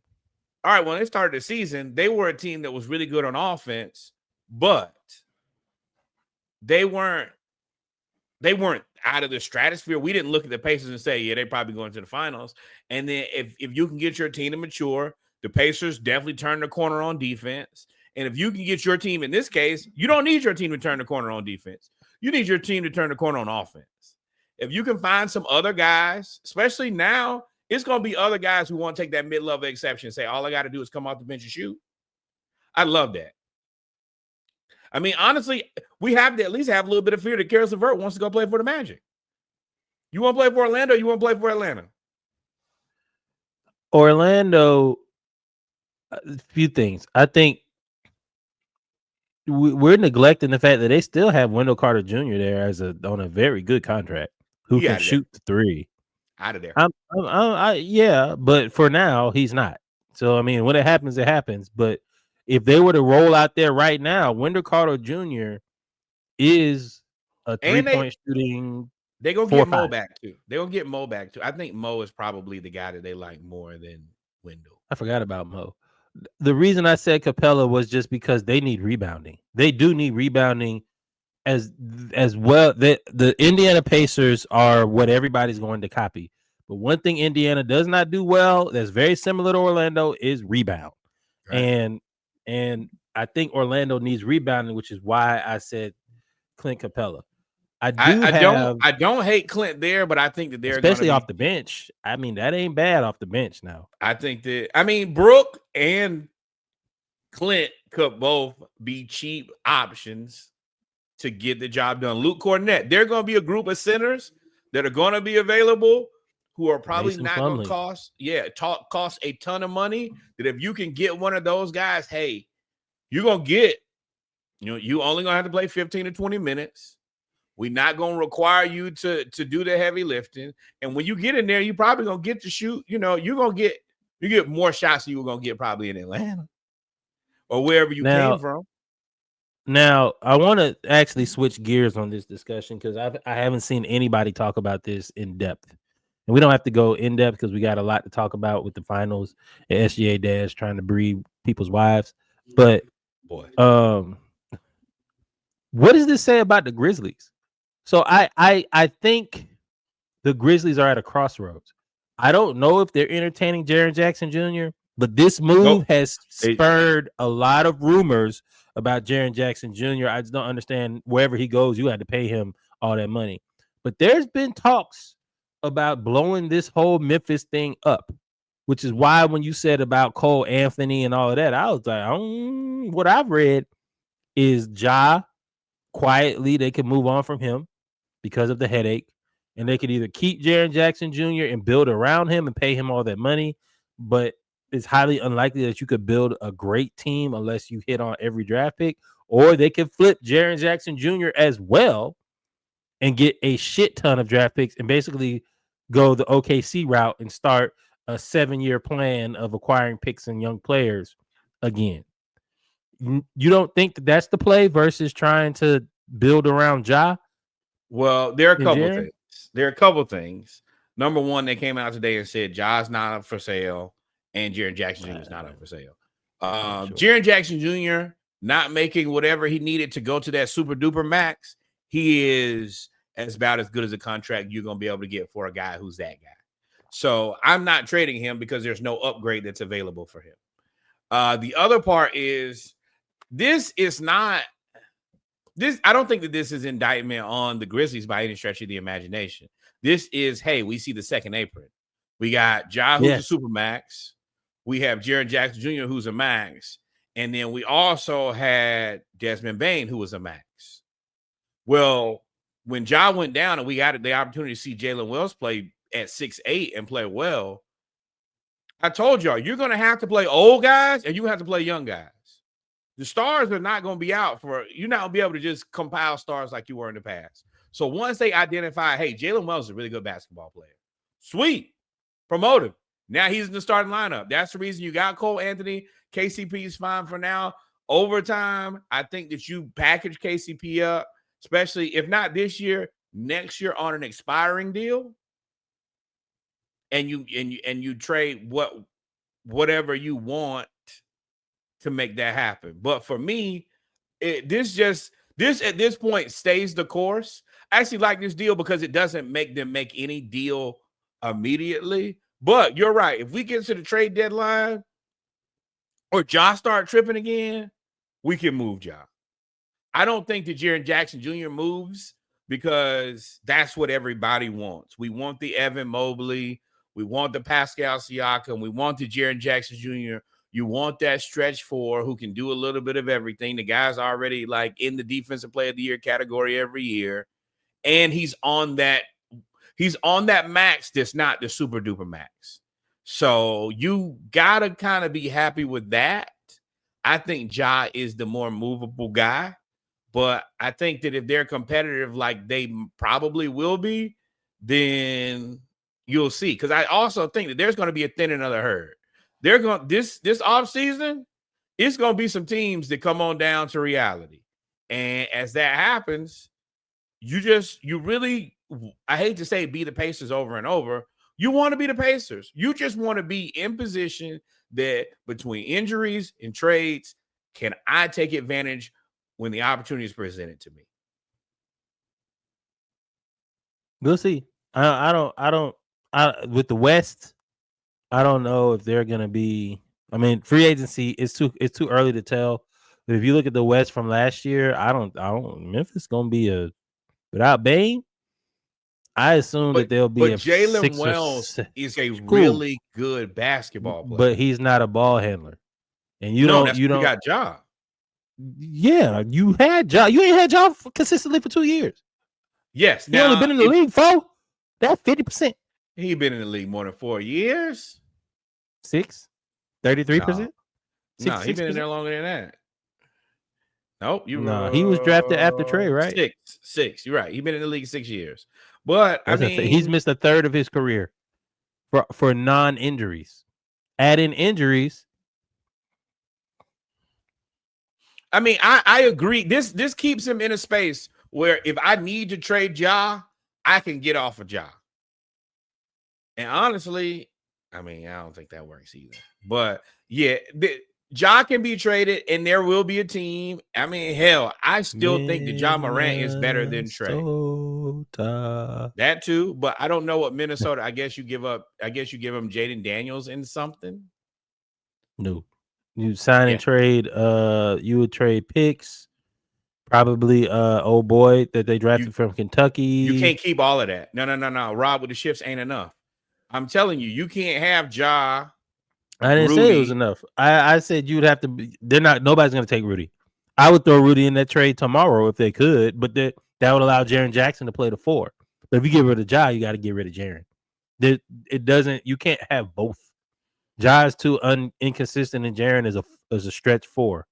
all right, when they started the season, they were a team that was really good on offense, but they weren't out of the stratosphere. We didn't look at the Pacers and say, yeah, they're probably going to the finals. And then if you can get your team to mature, the Pacers definitely turn the corner on defense. And if you can get your team, in this case, you don't need your team to turn the corner on defense. You need your team to turn the corner on offense. If you can find some other guys, especially now, it's going to be other guys who want to take that mid-level exception and say, all I got to do is come off the bench and shoot. I love that. I mean, honestly, we have to at least have a little bit of fear that Karis LeVert wants to go play for the Magic. You want to play for Orlando? Or you want to play for Atlanta? Orlando, a few things. I think we're neglecting the fact that they still have Wendell Carter Jr. there on a very good contract who can shoot the 3. Out of there. Yeah, but for now, he's not. So, I mean, when it happens, it happens. But if they were to roll out there right now, Wendell Carter Jr. is a 3-point shooting. They're going to get Mo back, too. They're going to get Mo back, too. I think Mo is probably the guy that they like more than Wendell. I forgot about Mo. The reason I said Capella was just because they need rebounding. They do need rebounding as well. The Indiana Pacers are what everybody's going to copy. But one thing Indiana does not do well, that's very similar to Orlando, is rebound. Right. And I think Orlando needs rebounding, which is why I said Clint Capella. I don't hate Clint there, but I think that they're especially off the bench. I mean, that ain't bad off the bench now. I think that Brooke and Clint could both be cheap options to get the job done. Luke Cornett, they're going to be a group of centers that are going to be available who are probably not going to cost a ton of money. That if you can get one of those guys, hey, you're going to get, you only going to have to play 15 to 20 minutes. We're not going to require you to do the heavy lifting. And when you get in there, you're probably going to get to shoot. You're going to get more shots than you were going to get probably in Atlanta or wherever you came from. Now, I want to actually switch gears on this discussion because I haven't seen anybody talk about this in depth. And we don't have to go in depth because we got a lot to talk about with the finals at SGA Dash trying to breed people's wives. But what does this say about the Grizzlies? So I think the Grizzlies are at a crossroads. I don't know if they're entertaining Jaren Jackson Jr., but this move has spurred a lot of rumors about Jaren Jackson Jr. I just don't understand. Wherever he goes, you had to pay him all that money. But there's been talks about blowing this whole Memphis thing up, which is why when you said about Cole Anthony and all of that, I was like, what I've read is Ja quietly they could move on from him because of the headache, and they could either keep Jaren Jackson Jr. and build around him and pay him all that money, but it's highly unlikely that you could build a great team unless you hit on every draft pick, or they could flip Jaren Jackson Jr. as well and get a shit ton of draft picks and basically go the OKC route and start a 7-year plan of acquiring picks and young players again. You don't think that that's the play versus trying to build around Ja? Well, there are a couple things. Number one, they came out today and said Ja's not up for sale and Jaren Jackson Jr. is not up for sale. Jaren Jackson Jr. not making whatever he needed to go to that super duper max. He is about as good as a contract you're going to be able to get for a guy who's that guy. So I'm not trading him because there's no upgrade that's available for him. The other part is I don't think that this is indictment on the Grizzlies by any stretch of the imagination. This is, hey, we see the second apron. We got Ja, who's a super max. We have Jaren Jackson Jr., who's a max. And then we also had Desmond Bane, who was a max. Well, when Ja went down and we got the opportunity to see Jalen Wells play at 6'8" and play well, I told y'all, you're going to have to play old guys and you have to play young guys. The stars are not going to be out you're not going to be able to just compile stars like you were in the past. So once they identify, hey, Jalen Wells is a really good basketball player. Sweet. Promote him. Now he's in the starting lineup. That's the reason you got Cole Anthony. KCP is fine for now. Over time, I think that you package KCP up, especially if not this year, next year on an expiring deal. And you trade whatever you want to make that happen. But for me, this at this point stays the course. I actually like this deal because it doesn't make them make any deal immediately. But you're right. If we get to the trade deadline or Ja start tripping again, we can move Ja. I don't think that Jaren Jackson Jr. moves because that's what everybody wants. We want the Evan Mobley. We want the Pascal Siakam. We want the Jaren Jackson Jr. You want that stretch four who can do a little bit of everything. The guy's already like in the defensive player of the year category every year. And he's on that max that's not the super duper max. So you got to kind of be happy with that. I think Ja is the more movable guy. But I think that if they're competitive like they probably will be, then you'll see. Because I also think that there's going to be a thinning of the herd. They're going this offseason, it's going to be some teams that come on down to reality. And as that happens, you really, I hate to say be the Pacers over and over. You want to be the Pacers. You just want to be in position that between injuries and trades, can I take advantage when the opportunity is presented to me? We'll see. I don't with the West, I don't know if they're gonna be. I mean, free agency is too early to tell. But if you look at the West from last year, I don't. Memphis gonna be without Bane. I assume that they'll be but a Jalen Wells is a really good basketball player, but he's not a ball handler. And you don't. got Ja. Yeah, you had Ja. You ain't had Ja consistently for 2 years. Yes, he only been in the league for that's 50%. He been in the league more than 4 years. 33%. No, he been in there longer than that. Nope, he was drafted after Trey, right? Six. You're right. He been in the league 6 years, but he's missed a third of his career for non-injuries. Add in injuries. I mean, I agree. This keeps him in a space where if I need to trade Ja, I can get off of Ja. And honestly, I mean, I don't think that works either. But yeah, Ja can be traded, and there will be a team. I mean, hell, I still think that Ja Morant is better than Trey. That too, but I don't know what Minnesota. I guess you give him Jaden Daniels in something. No, you sign and trade. You would trade picks. Probably old boy that they drafted from Kentucky. You can't keep all of that. No. Rob with the shifts ain't enough. I'm telling you, you can't have Ja. I didn't say it was enough. I said you'd have to be. Nobody's going to take Rudy. I would throw Rudy in that trade tomorrow if they could, but that would allow Jaren Jackson to play the 4. But if you get rid of Ja, you got to get rid of Jaren. It doesn't. You can't have both. Ja is too inconsistent, and Jaren is a stretch 4.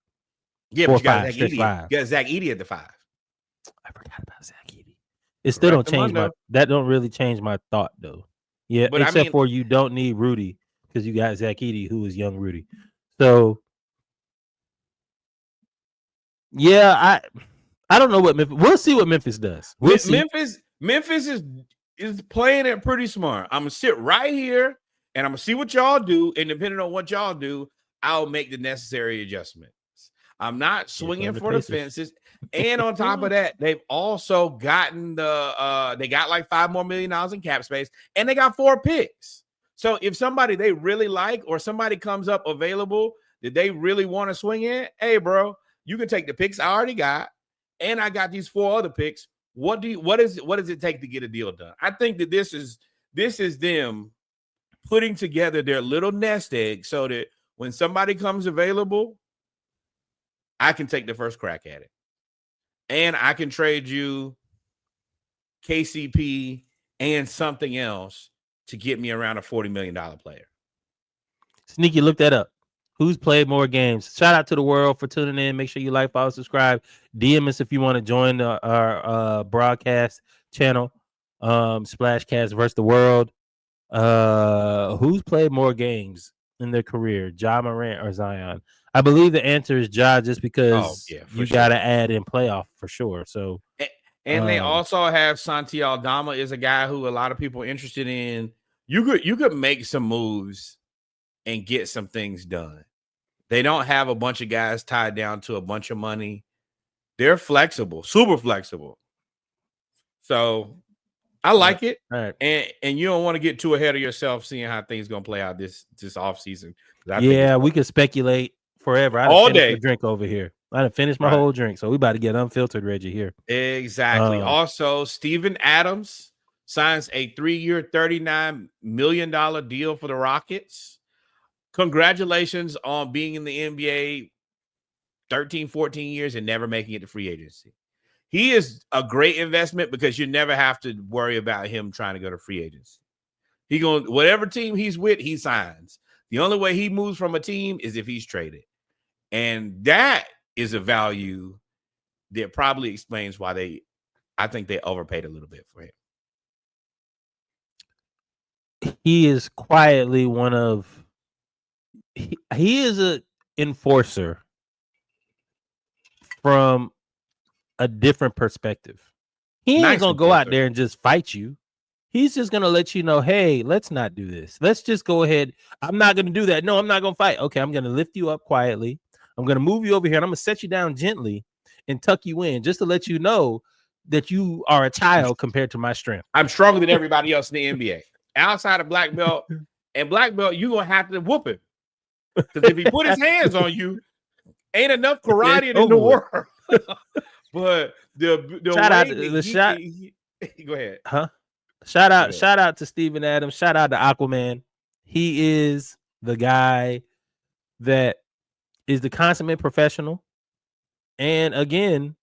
Yeah, but you got Zach Edey. You got Zach Edey at the 5. I forgot about Zach Edey. It still don't change that don't really change my thought though. Yeah, but except for you don't need Rudy because you got Zach Edey, who is young Rudy. So yeah, I don't know what Memphis. We'll see what Memphis does. Memphis is playing it pretty smart. I'm gonna sit right here and I'm gonna see what y'all do, and depending on what y'all do, I'll make the necessary adjustments. I'm not swinging for the fences. And on top of that, they've also gotten they got like $5 more million in cap space, and they got 4 picks. So if somebody they really like or somebody comes up available that they really want to swing in, hey, bro, you can take the picks I already got, and I got these 4 other picks. What does it take to get a deal done? I think that this is them putting together their little nest egg so that when somebody comes available, I can take the first crack at it. And I can trade you KCP and something else to get me around a $40 million player. Sneaky, look that up. Who's played more games? Shout out to the world for tuning in. Make sure you like, follow, subscribe. DM us if you want to join our broadcast channel. Splashcast versus the world. Who's played more games in their career? Ja Morant or Zion? I believe the answer is Ja, just because you got to add in playoff for sure. So, and they also have Santi Aldama is a guy who a lot of people are interested in. You could make some moves and get some things done. They don't have a bunch of guys tied down to a bunch of money. They're flexible, super flexible. So I like it. Right. And you don't want to get too ahead of yourself seeing how things going to play out this offseason. Yeah, we could speculate forever. All day. Drink over here. I done finished my whole drink, so we about to get unfiltered Reggie here. Exactly. Also, Steven Adams signs a 3-year, $39 million deal for the Rockets. Congratulations on being in the NBA 13, 14 years and never making it to free agency. He is a great investment because you never have to worry about him trying to go to free agency. Whatever team he's with, he signs. The only way he moves from a team is if he's traded. And that is a value that probably explains why I think they overpaid a little bit for him. He is quietly he is an enforcer from a different perspective. He ain't gonna go out there and just fight you. He's just gonna let you know, hey, let's not do this. Let's just go ahead. I'm not gonna do that. No, I'm not gonna fight. Okay, I'm gonna lift you up quietly. I'm gonna move you over here, and I'm gonna set you down gently and tuck you in, just to let you know that you are a child compared to my strength. I'm stronger than everybody else in the NBA. outside of black belt, and black belt, you're gonna have to whoop him. Because if he put his hands on you, ain't enough karate in the world. But the shout out way to that the shot. Go ahead. Huh? Shout out to Steven Adams. Shout out to Aquaman. He is the guy that is the consummate professional. And again,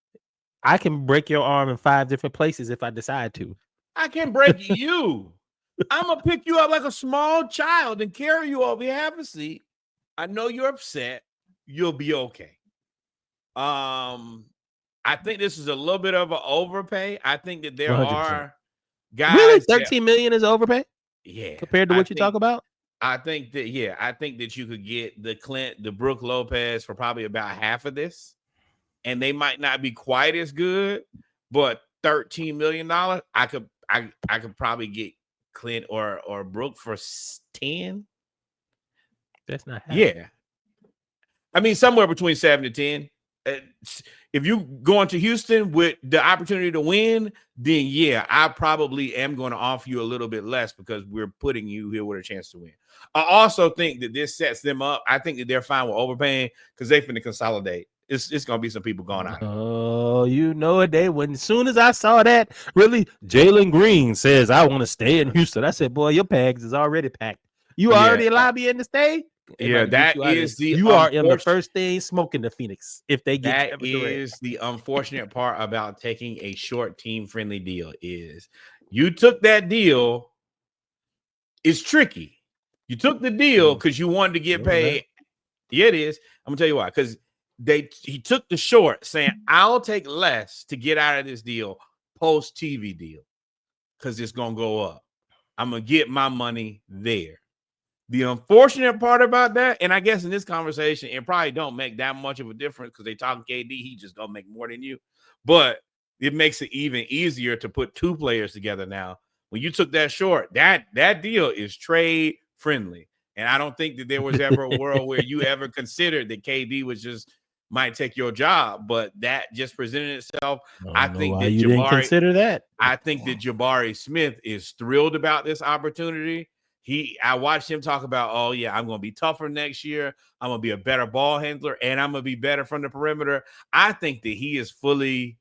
I can break your arm in 5 different places if I decide to. I can break you. I'm gonna pick you up like a small child and carry you over. Have a seat. I know you're upset. You'll be okay. I think this is a little bit of an overpay. I think that there 100%. are guys. Really, 13 million is overpay? Yeah, compared to what you talk about. I think that you could get the Brooke Lopez for probably about half of this, and they might not be quite as good, but $13 million, I could probably get Clint or Brooke for 10. That's not half. Yeah. I mean, somewhere between 7 to 10. If you going to Houston with the opportunity to win, then yeah, I probably am going to offer you a little bit less because we're putting you here with a chance to win. I also think that this sets them up. I think that they're fine with overpaying because they finna consolidate. It's going to be some people going out. Oh, you know it. As soon as I saw that, really, Jalen Green says, I want to stay in Houston. I said, boy, your bags is already packed. You already lobbying to stay? Yeah, that is you are in the first thing smoking the Phoenix if they get that is the unfortunate part about taking a short team-friendly deal is you took that deal. It's tricky. You took the deal because you wanted to get paid. Yeah, it is. I'm gonna tell you why. Because he took the short, saying I'll take less to get out of this deal post TV deal because it's gonna go up. I'm gonna get my money there. The unfortunate part about that, and I guess in this conversation, it probably don't make that much of a difference because they talking KD, he just gonna make more than you. But it makes it even easier to put 2 players together now. When you took that short, that deal is trade friendly. And I don't think that there was ever a world where you ever considered that KD was just might take your job, but that just presented itself. I think that you didn't consider that. I think that Jabari Smith is thrilled about this opportunity. I watched him talk about, oh yeah, I'm going to be tougher next year. I'm going to be a better ball handler, and I'm going to be better from the perimeter. I think that he is fully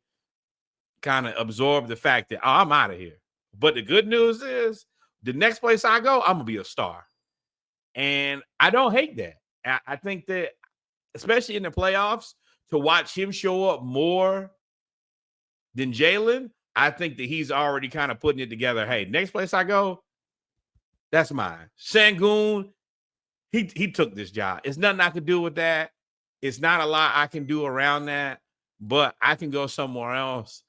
kind of absorbed the fact that I'm out of here. But the good news is the next place I go, I'm going to be a star. And I don't hate that. I think that, especially in the playoffs, to watch him show up more than Jalen, I think that he's already kind of putting it together. Hey, next place I go, that's mine. Sengun, he took this job. It's nothing I can do with that. It's not a lot I can do around that, but I can go somewhere else.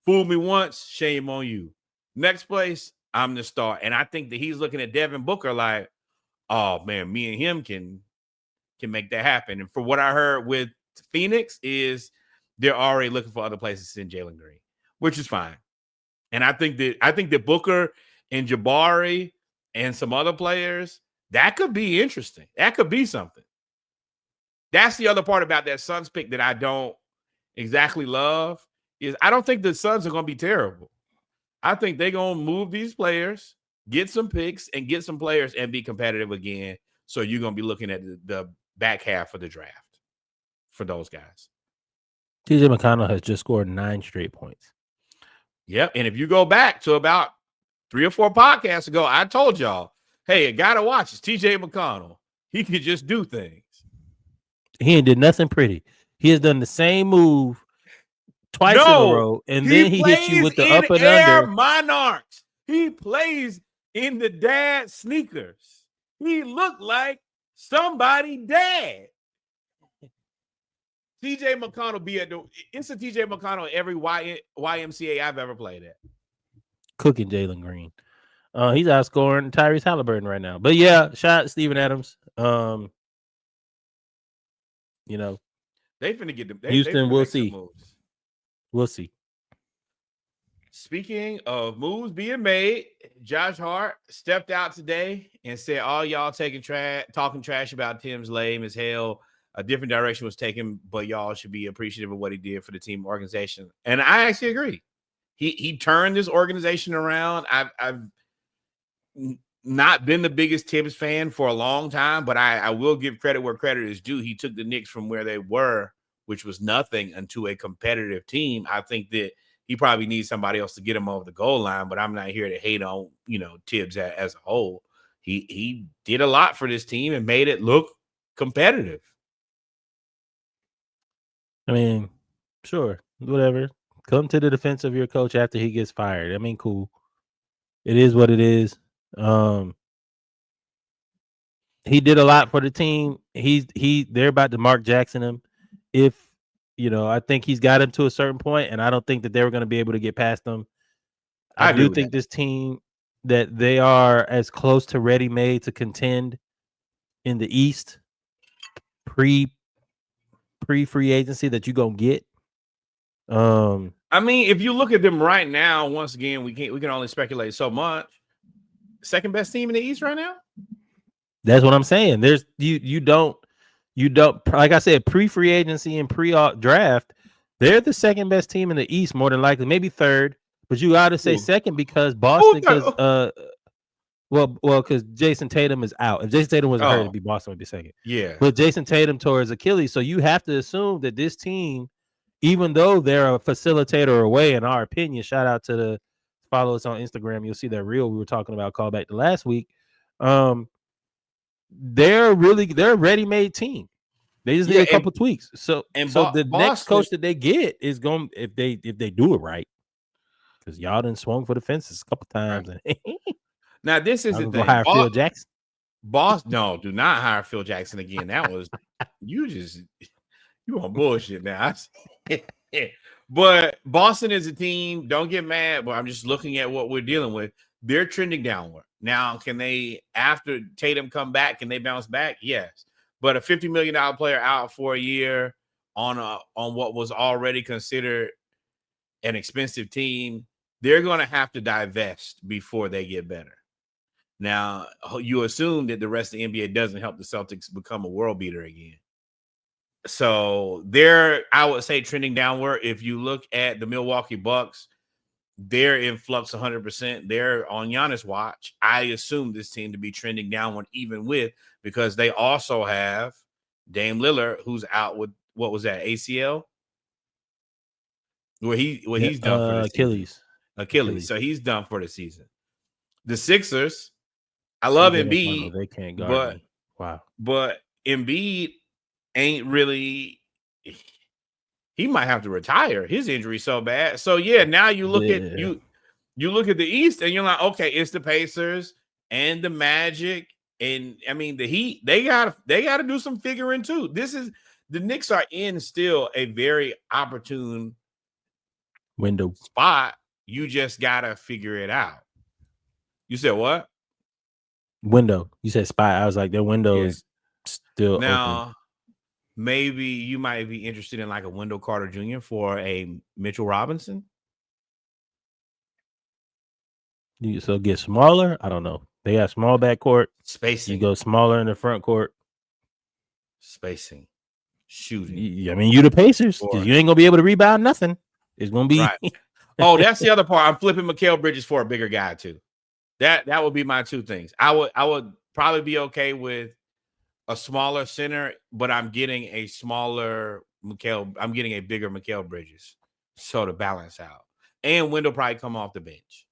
Fool me once, shame on you. Next place, I'm the star. And I think that he's looking at Devin Booker like, oh man, me and him can make that happen. And for what I heard with Phoenix is they're already looking for other places in Jalen Green, which is fine. And I think that Booker and Jabari and some other players, that could be interesting. That could be something. That's the other part about that Suns pick that I don't exactly love is I don't think the Suns are going to be terrible. I think they're going to move these players, get some picks, and get some players and be competitive again. So you're going to be looking at the back half of the draft for those guys. TJ McConnell has just scored 9 straight points. Yep. And if you go back to about 3 or 4 podcasts ago, I told y'all, hey, a guy to watch is TJ McConnell. He can just do things. He ain't did nothing pretty. He has done the same move twice in a row, and then he hits you with the up and under. Monarchs. He plays in the dad sneakers. He looked like somebody dad. TJ McConnell it's a TJ McConnell every YMCA I've ever played at. Cooking Jalen Green. He's outscoring Tyrese Halliburton right now. But yeah, shout out Steven Adams. You know, they finna get them. Houston, we'll see. We'll see. Speaking of moves being made, Josh Hart stepped out today and said, all y'all talking trash about Tim's lame as hell. A different direction was taken, but y'all should be appreciative of what he did for the team organization. And I actually agree. He turned this organization around. not been the biggest Thibs fan for a long time, but I will give credit where credit is due. He took the Knicks from where they were, which was nothing, into a competitive team. I think that he probably needs somebody else to get him over the goal line, but I'm not here to hate on, Thibs as a whole. He did a lot for this team and made it look competitive. I mean, sure, whatever. Come to the defense of your coach after he gets fired. I mean, cool. It is what it is. He did a lot for the team. They're about to Mark Jackson him. If I think he's got him to a certain point, and I don't think that they were going to be able to get past him. I do think this team that they are as close to ready made to contend in the East pre free agency that you gonna get. I mean, if you look at them right now, once again, we can only speculate so much. Second best team in the East right now. That's what I'm saying. There's you don't like I said, pre-free agency and pre-draft, they're the second best team in the East, more than likely, maybe third, but you got to say second because Boston, because Jason Tatum is out. If Jason Tatum wasn't hurt, it'd be Boston would be second. Yeah, but Jason Tatum tore his Achilles, so you have to assume that this team, even though they're a facilitator away, in our opinion, shout out to the follow us on Instagram. You'll see that reel we were talking about, call back to last week. They're a ready-made team. They just need a couple tweaks. So the next coach that they get is going, if they do it right, because y'all done swung for the fences a couple times. Right. Now this is the thing. Hire Phil Jackson. No, do not hire Phil Jackson again. That was you on bullshit now. But Boston is a team. Don't get mad, but I'm just looking at what we're dealing with. They're trending downward. Now, can they, after Tatum come back, can they bounce back? Yes. But a $50 million player out for a year on what was already considered an expensive team, they're going to have to divest before they get better. Now, you assume that the rest of the NBA doesn't help the Celtics become a world beater again. So they're, I would say, trending downward. If you look at the Milwaukee Bucks, they're in flux 100%. They're on Giannis' watch. I assume this team to be trending downward, even with, because they also have Dame Lillard, who's out with, what was that, ACL? He's done for the Achilles. So he's done for the season. The Sixers, I love Embiid. They can't guard me. Wow. But Embiid ain't really. He might have to retire. His injury's so bad. So yeah, now you look at you look at the East and you're like, okay, it's the Pacers and the Magic, and I mean the Heat. They gotta do some figuring too. The Knicks are in still a very opportune window spot. You just gotta figure it out. You said what? Window. You said spot. I was like, their window is still now. Open. Maybe you might be interested in like a Wendell Carter Jr. for a Mitchell Robinson. So get smaller? I don't know. They got small backcourt. Spacing. You go smaller in the front court. Spacing. Shooting. I mean, you the Pacers. Because you ain't going to be able to rebound nothing. It's going to be. Right. Oh, that's the other part. I'm flipping Mikal Bridges for a bigger guy too. That would be my two things. I would probably be okay with a smaller center, but I'm getting a smaller I'm getting a bigger Mikal Bridges, so to balance out. And Wendell probably come off the bench.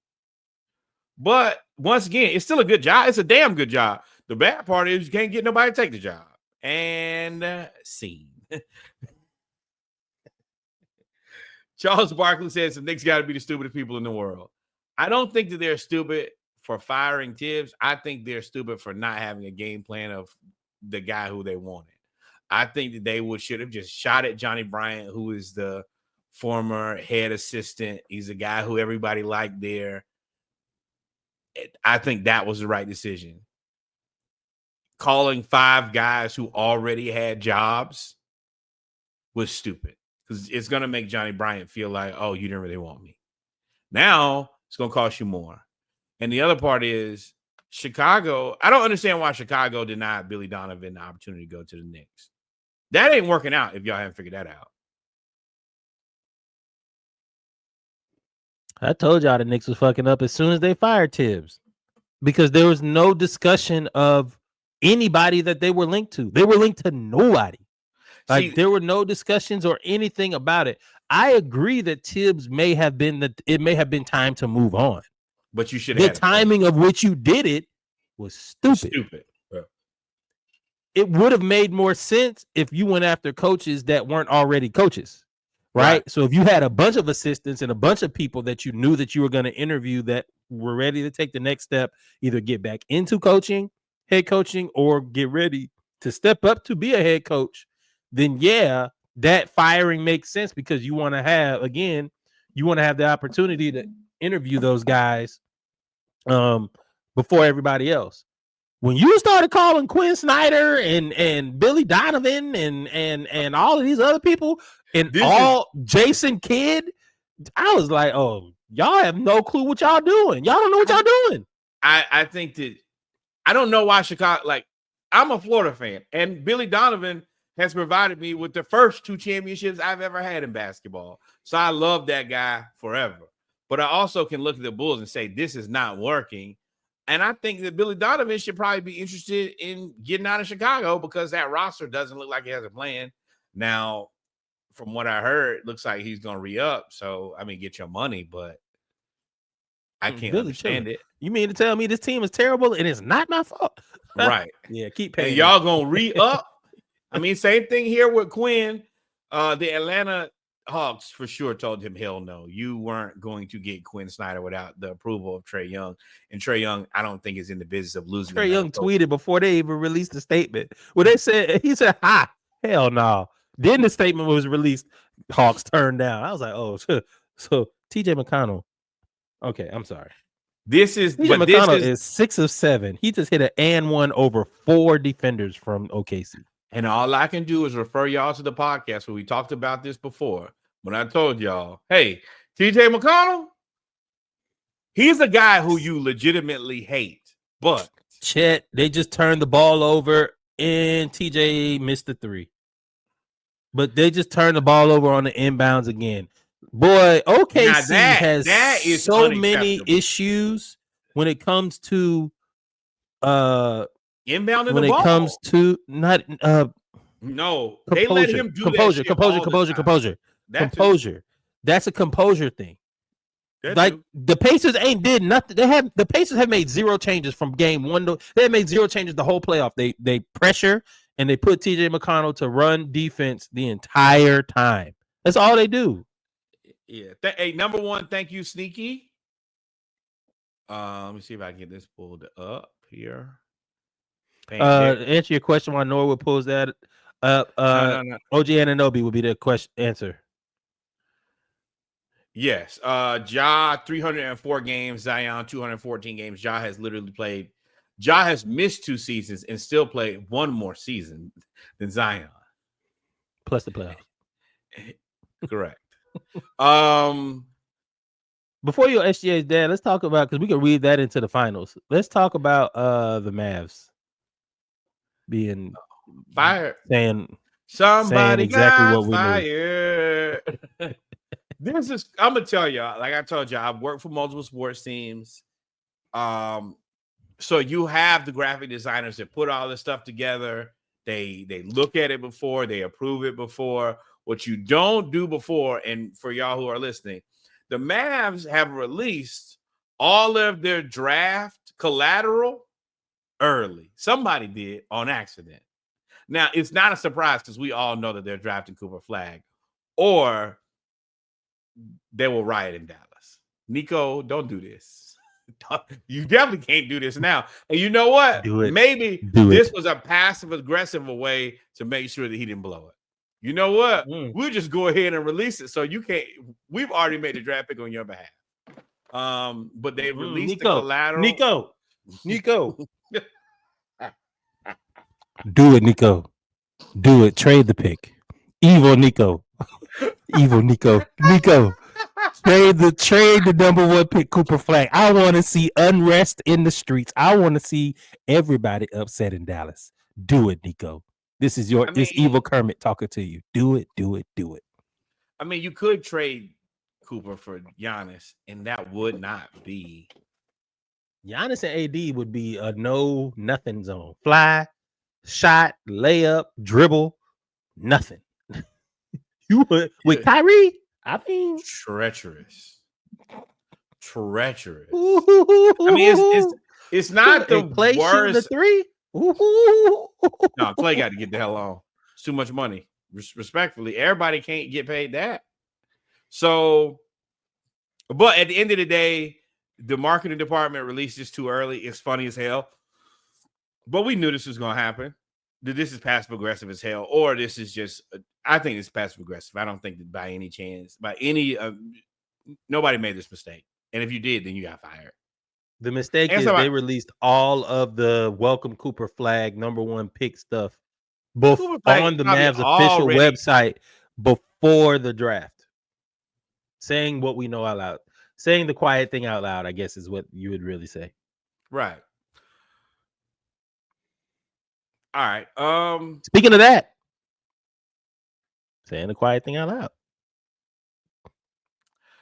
But once again, it's still a good job. It's a damn good job. The bad part is you can't get nobody to take the job. And scene. Charles Barkley says the Knicks got to be the stupidest people in the world. I don't think that they're stupid for firing Thibs. I think they're stupid for not having a game plan of the guy who they wanted. I think that they should have just shot at Johnny Bryant, who is the former head assistant. He's a guy who everybody liked there. I think that was the right decision. Calling 5 guys who already had jobs was stupid because it's going to make Johnny Bryant feel like, oh, you didn't really want me. Now it's going to cost you more. And the other part is, Chicago, I don't understand why Chicago denied Billy Donovan the opportunity to go to the Knicks. That ain't working out if y'all haven't figured that out. I told y'all the Knicks was fucking up as soon as they fired Thibs. because there was no discussion of anybody that they were linked to. They were linked to nobody. Like, there were no discussions or anything about it. I agree that Thibs may have been time to move on. But you should have. The timing of which you did it was stupid. Yeah. It would have made more sense if you went after coaches that weren't already coaches. Right? So if you had a bunch of assistants and a bunch of people that you knew that you were going to interview that were ready to take the next step, either get back into coaching, head coaching, or get ready to step up to be a head coach, then yeah, that firing makes sense, because you want to have the opportunity to interview those guys before everybody else. When you started calling Quin Snyder and Billy Donovan and all of these other people and Jason Kidd, I was like, oh, y'all have no clue what y'all doing. Y'all don't know what y'all doing. I think that I don't know why Chicago, like, I'm a Florida fan, and Billy Donovan has provided me with the first 2 championships I've ever had in basketball. So I love that guy forever. But I also can look at the Bulls and say, this is not working. And I think that Billy Donovan should probably be interested in getting out of Chicago, because that roster doesn't look like it has a plan. Now, from what I heard, it looks like he's going to re-up. So, I mean, get your money, but I can't understand it. You mean to tell me this team is terrible and it's not my fault? Right. Yeah, keep paying. And y'all going to re-up? I mean, same thing here with Quinn. The Atlanta Hawks for sure told him, hell no, you weren't going to get Quin Snyder without the approval of Trae Young. And Trae Young, I don't think, is in the business of losing. Trae Young tweeted before they even released the statement. Well, he said, hell no. Then the statement was released. Hawks turned down. I was like, oh, so TJ McConnell. Okay, I'm sorry. TJ McConnell is 6 of 7. He just hit an and one over 4 defenders from OKC. And all I can do is refer y'all to the podcast where we talked about this before. When I told y'all, hey, TJ McConnell, he's a guy who you legitimately hate. But Chet, they just turned the ball over and TJ missed the 3. But they just turned the ball over on the inbounds again. Boy, OKC has so many issues when it comes to inbounding when the it ball. Comes to not no, composure, they let him do composure. That's a composure thing. Like the Pacers ain't did nothing. The Pacers have made 0 changes from game 1 they have made 0 changes the whole playoff. They pressure and they put TJ McConnell to run defense the entire time. That's all they do. Yeah. Hey, number 1, thank you, Sneaky. Let me see if I can get this pulled up here. Answer your question while Norwood pulls that up. No. OG Anunoby will be the answer. Yes. Ja 304 games, Zion 214 games. Ja has missed 2 seasons and still played 1 more season than Zion. Plus the playoffs. Correct. Before your SGA's dad, let's talk about, because we can read that into the finals. Let's talk about the Mavs being fired. Saying somebody exactly got what fired. I'm gonna tell y'all, like I told you, I've worked for multiple sports teams. So you have the graphic designers that put all this stuff together. They look at it before, they approve it before. What you don't do before, and for y'all who are listening, the Mavs have released all of their draft collateral early. Somebody did on accident. Now, it's not a surprise because we all know that they're drafting Cooper Flag, or they will riot in Dallas. Nico, don't do this. You definitely can't do this now. And you know what? Maybe this was a passive-aggressive way to make sure that he didn't blow it. You know what? We'll just go ahead and release it so you can't. We've already made the draft pick on your behalf. But they released the collateral. Nico. Do it, Nico. Do it. Trade the pick. Evil Nico. Trade the number 1 pick, Cooper Flag. I want to see unrest in the streets. I want to see everybody upset in Dallas. Do it, Nico. This is this evil Kermit talking to you. Do it. I mean, you could trade Cooper for Giannis, and that would not be Giannis and AD would be a nothing zone. Fly, shot, layup, dribble, nothing. You would with Kyrie? I mean, treacherous. I mean, it's not the Clay shooting the worst. three. No, Clay got to get the hell on. It's too much money. Respectfully, everybody can't get paid that. So, but at the end of the day, the marketing department released this too early. It's funny as hell. But we knew this was going to happen. That this is passive aggressive as hell, or this is just. I think it's passive aggressive. I don't think that by any chance, nobody made this mistake. And if you did, then you got fired. The mistake is they released all of the welcome Cooper flag #1 pick stuff both on the Mavs official website before the draft. Saying what we know out loud. Saying the quiet thing out loud, I guess, is what you would really say. Right. All right. Speaking of that, saying the quiet thing out loud.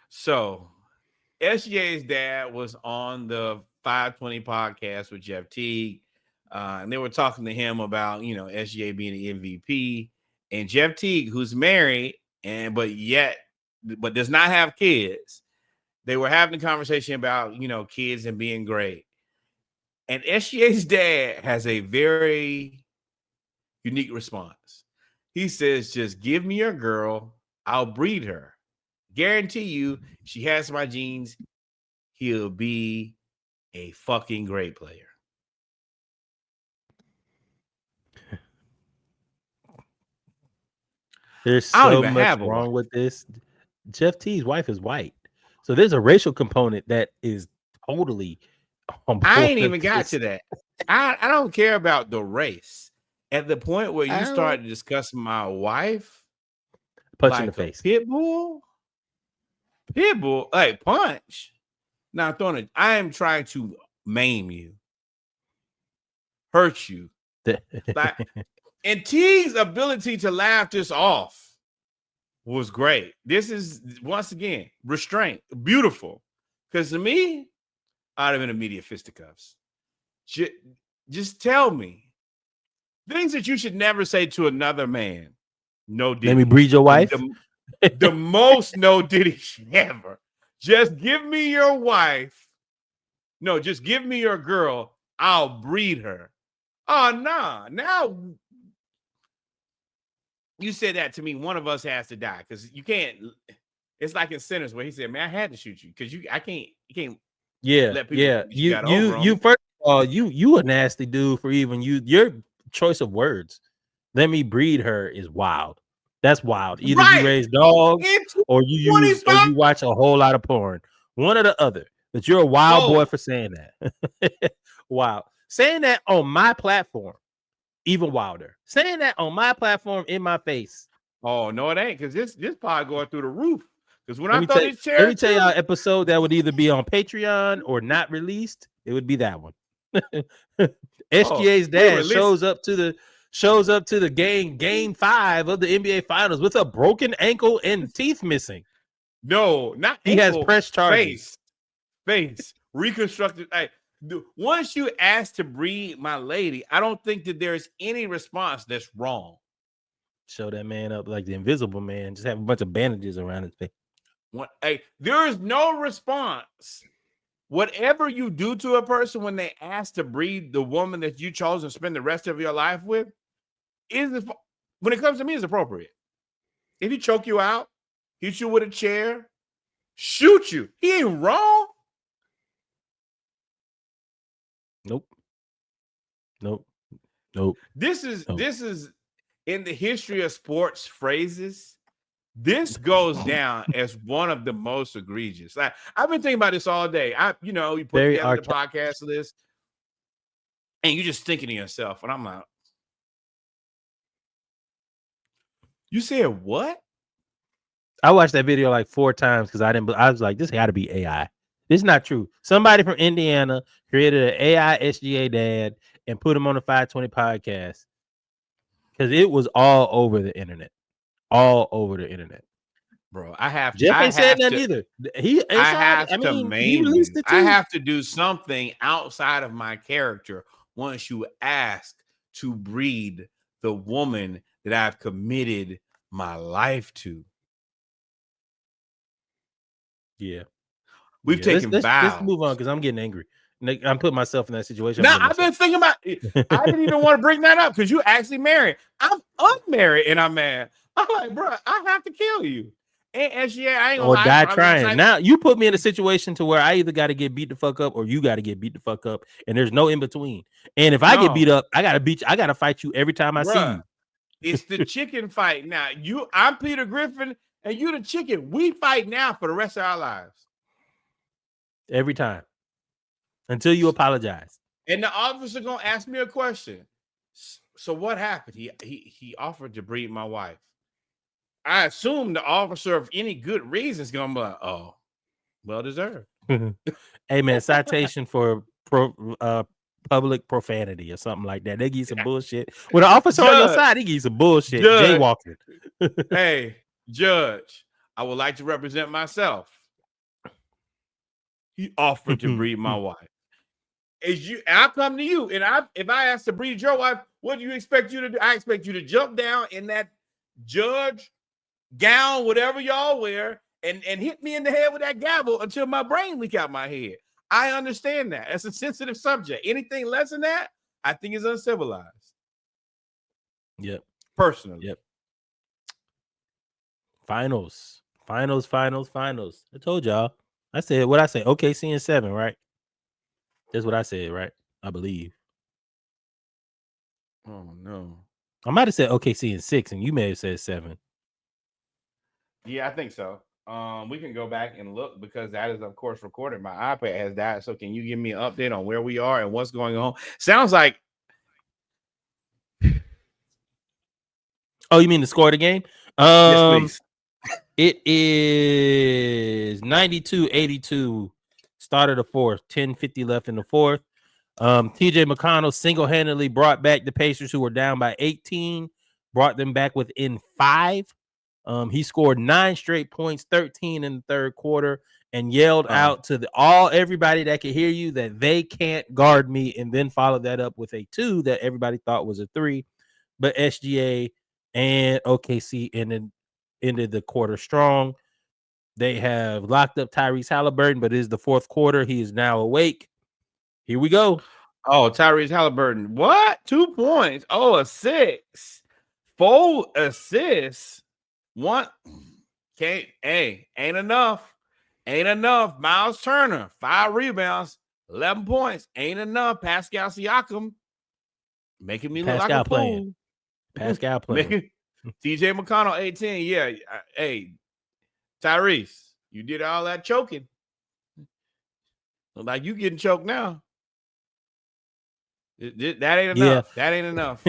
So, SGA's dad was on the 520 podcast with Jeff Teague, and they were talking to him about, SGA being an MVP, and Jeff Teague, who's married but does not have kids. They were having a conversation about, kids and being great. And SGA's dad has a very unique response. He says, just give me your girl. I'll breed her. Guarantee you, she has my genes. He'll be a fucking great player. There's so much wrong with this. Jeff T's wife is white. So there's a racial component that is totally on board. I ain't even got to that. I don't care about the race. At the point where you start discussing my wife, punch in the face. Pitbull, hey, punch. Now, I am trying to maim you, hurt you. And T's ability to laugh this off was great. This is, once again, restraint. Beautiful. Because to me, I'd have been immediate fisticuffs. Just tell me things that you should never say to another man. No diddy. Let me breed your wife. The most no diddy ever. Just give me your wife. No, just give me your girl. I'll breed her. Oh, nah. Now you said that to me. One of us has to die because you can't. It's like in Sinners where he said, "Man, I had to shoot you because you can't." Yeah, let people, yeah. You first of all, you a nasty dude for even your choice of words. Let me breed her is wild. That's wild. Either you raise dogs or you watch a whole lot of porn. One or the other. But you're a wild boy for saying that. Wow. Saying that on my platform, even wilder. Saying that on my platform in my face. Oh, no, it ain't, because this pod going through the roof. Because when let me tell y'all an episode that would either be on Patreon or not released, it would be that one. SGA's dad shows up to the game 5 of the NBA Finals with a broken ankle and teeth missing. No, not he ankle, has press charges. Face reconstructed. Once you ask to breed my lady, I don't think that there's any response that's wrong. Show that man up like the Invisible Man. Just have a bunch of bandages around his face. There is no response. Whatever you do to a person when they ask to breed the woman that you chose and spend the rest of your life with, when it comes to me, is appropriate. If he choke you out, hit you with a chair, shoot you, he ain't wrong. Nope. This is in the history of sports phrases. This goes down as one of the most egregious. I've been thinking about this all day. You put together the podcast list, and you're just thinking to yourself, and I'm like, you said what? I watched that video like 4 times because I was like, this got to be AI. This is not true. Somebody from Indiana created an AI SGA dad and put him on the 520 podcast because it was all over the internet. Bro, I have Jeff I ain't said have nothing to, either. He I inside. have I to mean, he main released this. it I too. have to do something outside of my character once you ask to breed the woman that I've committed my life to. Yeah. We've taken let's vows. move on because I'm getting angry. I'm putting myself in that situation. Now I've been thinking about it. I didn't even want to bring that up because you actually married. I'm unmarried and I'm mad. I'm like, bro, I have to kill you. And yeah, I ain't gonna or lie, die probably trying. Now you put me in a situation to where I either got to get beat the fuck up or you got to get beat the fuck up, and there's no in between. And if I get beat up, I gotta fight you every time I see you. It's the chicken fight now. I'm Peter Griffin, and you the chicken. We fight now for the rest of our lives. Every time. Until you apologize. And the officer gonna ask me a question. So what happened? He offered to breed my wife. I assume the officer of any good reason is gonna be like, oh, well deserved. Hey man, citation for public profanity or something like that. They give you some bullshit. With an officer on your side, they give you some bullshit. Jaywalking. Hey, Judge, I would like to represent myself. He offered to breed my wife. I come to you, and if I ask to breed your wife, what do you expect you to do? I expect you to jump down in that judge gown, whatever y'all wear, and hit me in the head with that gavel until my brain leak out my head. I understand that. It's a sensitive subject. Anything less than that, I think is uncivilized. Yep. Personally. Yep. Finals. I told y'all. I said what I said. OKC in 7, right? That's what I said, right? I believe. Oh no. I might have said OKC in 6, and you may have said 7. Yeah, I think so. We can go back and look because that is, of course, recorded. My iPad has that. So can you give me an update on where we are and what's going on? Sounds like. Oh, you mean the score of the game? Yes, please. It is 92-82. Start of the fourth. 10:50 left in the fourth. TJ McConnell single-handedly brought back the Pacers, who were down by 18, brought them back within 5. He scored 9 straight points, 13 in the third quarter, and yelled out to everybody that could hear you that they can't guard me, and then followed that up with a 2 that everybody thought was a 3. But SGA and OKC ended the quarter strong. They have locked up Tyrese Halliburton, but it is the fourth quarter. He is now awake. Here we go. Oh, Tyrese Halliburton. What? 2 points. Oh, a 6. 4 assists. 1. Ain't enough. Ain't enough. Miles Turner, 5 rebounds, 11 points. Ain't enough. Pascal Siakam making me look like a fool. Pascal playing. TJ McConnell, 18. Yeah. Hey, Tyrese, you did all that choking. Look like you getting choked now. That ain't enough. Yeah. That ain't enough.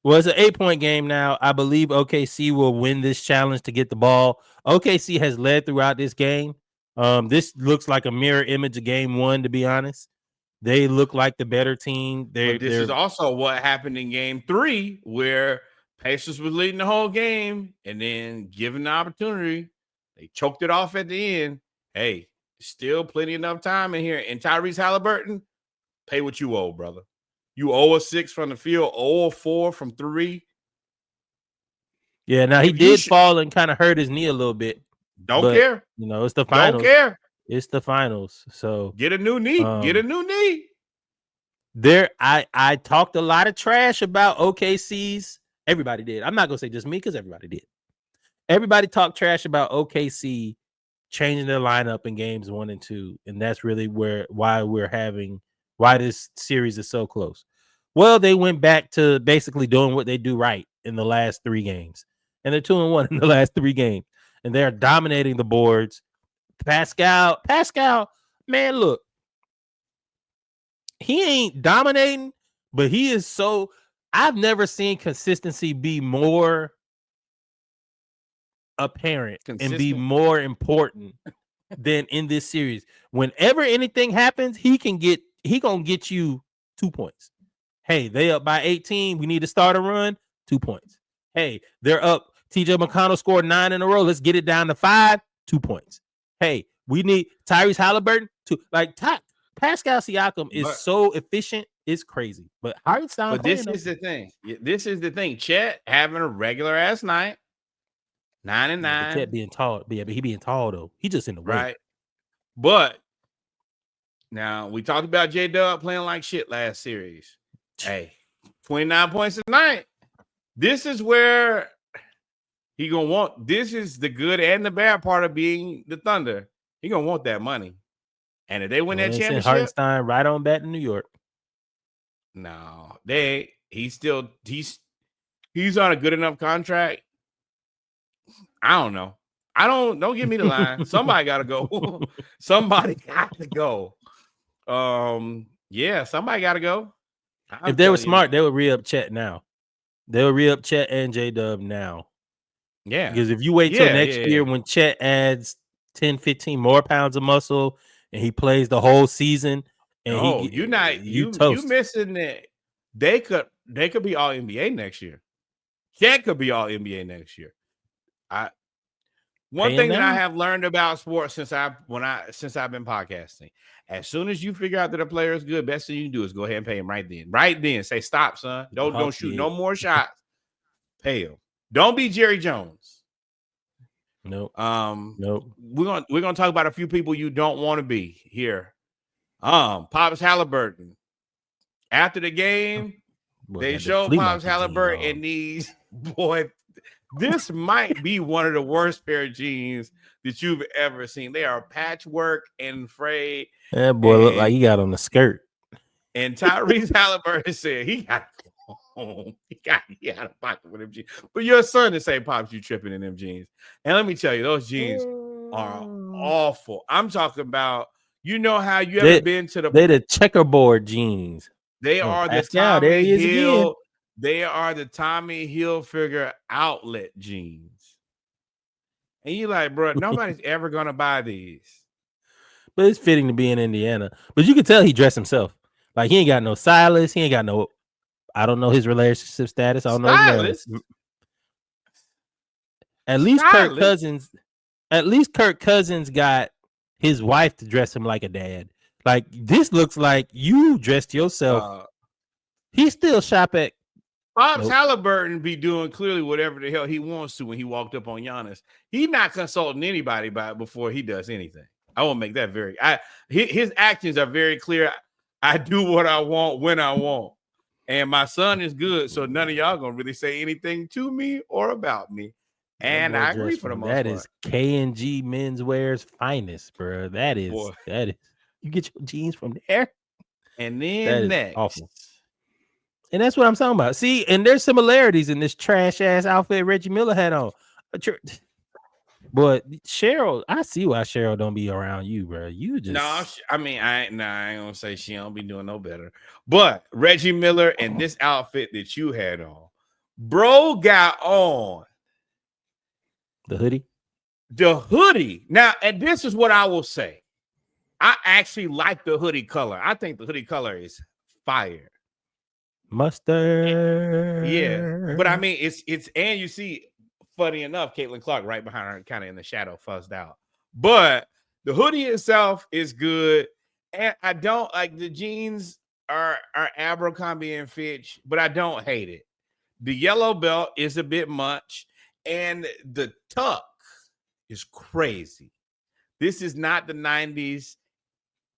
Well, it's an 8-point game now. I believe OKC will win this challenge to get the ball. OKC has led throughout this game. This looks like a mirror image of game 1, to be honest. They look like the better team. This is also what happened in game 3, where Pacers was leading the whole game, and then given the opportunity, they choked it off at the end. Hey, still plenty enough time in here. And Tyrese Halliburton, pay what you owe, brother. You owe a 6 from the field, owe a 4 from 3. Yeah, now he did fall and kind of hurt his knee a little bit. Don't care. You know, it's the finals. Don't care. It's the finals. So get a new knee. Get a new knee. I talked a lot of trash about OKC's. Everybody did. I'm not gonna say just me because everybody did. Everybody talked trash about OKC changing their lineup in games 1 and 2, and that's really why this series is so close. Well, they went back to basically doing what they do right in the last 3 games, and they're 2-1 in the last 3 games, and they're dominating the boards. Pascal, man, look, he ain't dominating, but he is so. I've never seen consistency be more apparent and be more important than in this series. Whenever anything happens, he gonna get you 2 points. Hey, they up by 18. We need to start a run. 2 points. Hey, they're up TJ McConnell scored 9 in a row. Let's get it down to 5, 2 points. Hey, we need Tyrese Halliburton to Pascal Siakam is so efficient, it's crazy. But Hart's not. But this is the thing. This is the thing. Chet having a regular ass night, 9 and 9. Chet being tall, but he being tall though. He just in the way. Right. But now we talked about J-Dub playing like shit last series. Hey, 29 points a night. This is where he gonna want. This is the good and the bad part of being the Thunder. He gonna want that money. And if they win that championship, Hartenstein right on back to New York. No, he's on a good enough contract. I don't know. Don't give me the line. Somebody gotta go. Somebody got to go. Yeah, somebody gotta go. If they were smart, they would re-up Chet now. They would re-up Chet and J-Dub now. Yeah. Because if you wait till next year when Chet adds 10, 15 more pounds of muscle and he plays the whole season, and you missing it. They could be all NBA next year. Chet could be all NBA next year. One thing that I have learned about sports since I've been podcasting, as soon as you figure out that a player is good, best thing you can do is go ahead and pay him right then. Right then, say stop, son. Don't shoot no more shots. Pay him. Don't be Jerry Jones. Nope. Nope. We're gonna talk about a few people you don't want to be here. Pops Halliburton. After the game, they showed Pops Halliburton in these boy. This might be one of the worst pair of jeans that you've ever seen. They are patchwork and frayed. That boy look like he got on the skirt. And Tyrese Halliburton said he got to go home. He out of pocket with them jeans. But your son to say, Pops, you tripping in them jeans. And let me tell you, those jeans are awful. I'm talking about, you know how you ever been to they're the checkerboard jeans. They are the Tommy Hill. They are the Tommy Hilfiger outlet jeans. And you like, bro, nobody's ever going to buy these. But it's fitting to be in Indiana. But you can tell he dressed himself. Like, he ain't got no stylist. He ain't got no, I don't know his relationship status. I don't know his name. At least Kirk Cousins got his wife to dress him like a dad. Like, this looks like you dressed yourself. He still shop at Pops Halliburton be doing clearly whatever the hell he wants to when he walked up on Giannis. He's not consulting anybody before he does anything. I won't make that very. His actions are very clear. I do what I want when I want, and my son is good, so none of y'all gonna really say anything to me or about me. And I agree for the most part. That is K&G Menswear's finest, bro. That is. You get your jeans from there, and then next. Awful. And that's what I'm talking about. See, and there's similarities in this trash ass outfit Reggie Miller had on. But Cheryl, I see why Cheryl don't be around you, bro. You just I ain't gonna say she don't be doing no better. But Reggie Miller and this outfit that you had on, bro, got on the hoodie. The hoodie. Now, and this is what I will say. I actually like the hoodie color. I think the hoodie color is fire. Mustard. Yeah, but I mean, it's and you see, funny enough, Caitlin Clark right behind her, kind of in the shadow, fuzzed out. But the hoodie itself is good, and I don't like the jeans are Abercrombie and Fitch, but I don't hate it. The yellow belt is a bit much, and the tuck is crazy. This is not the 90s,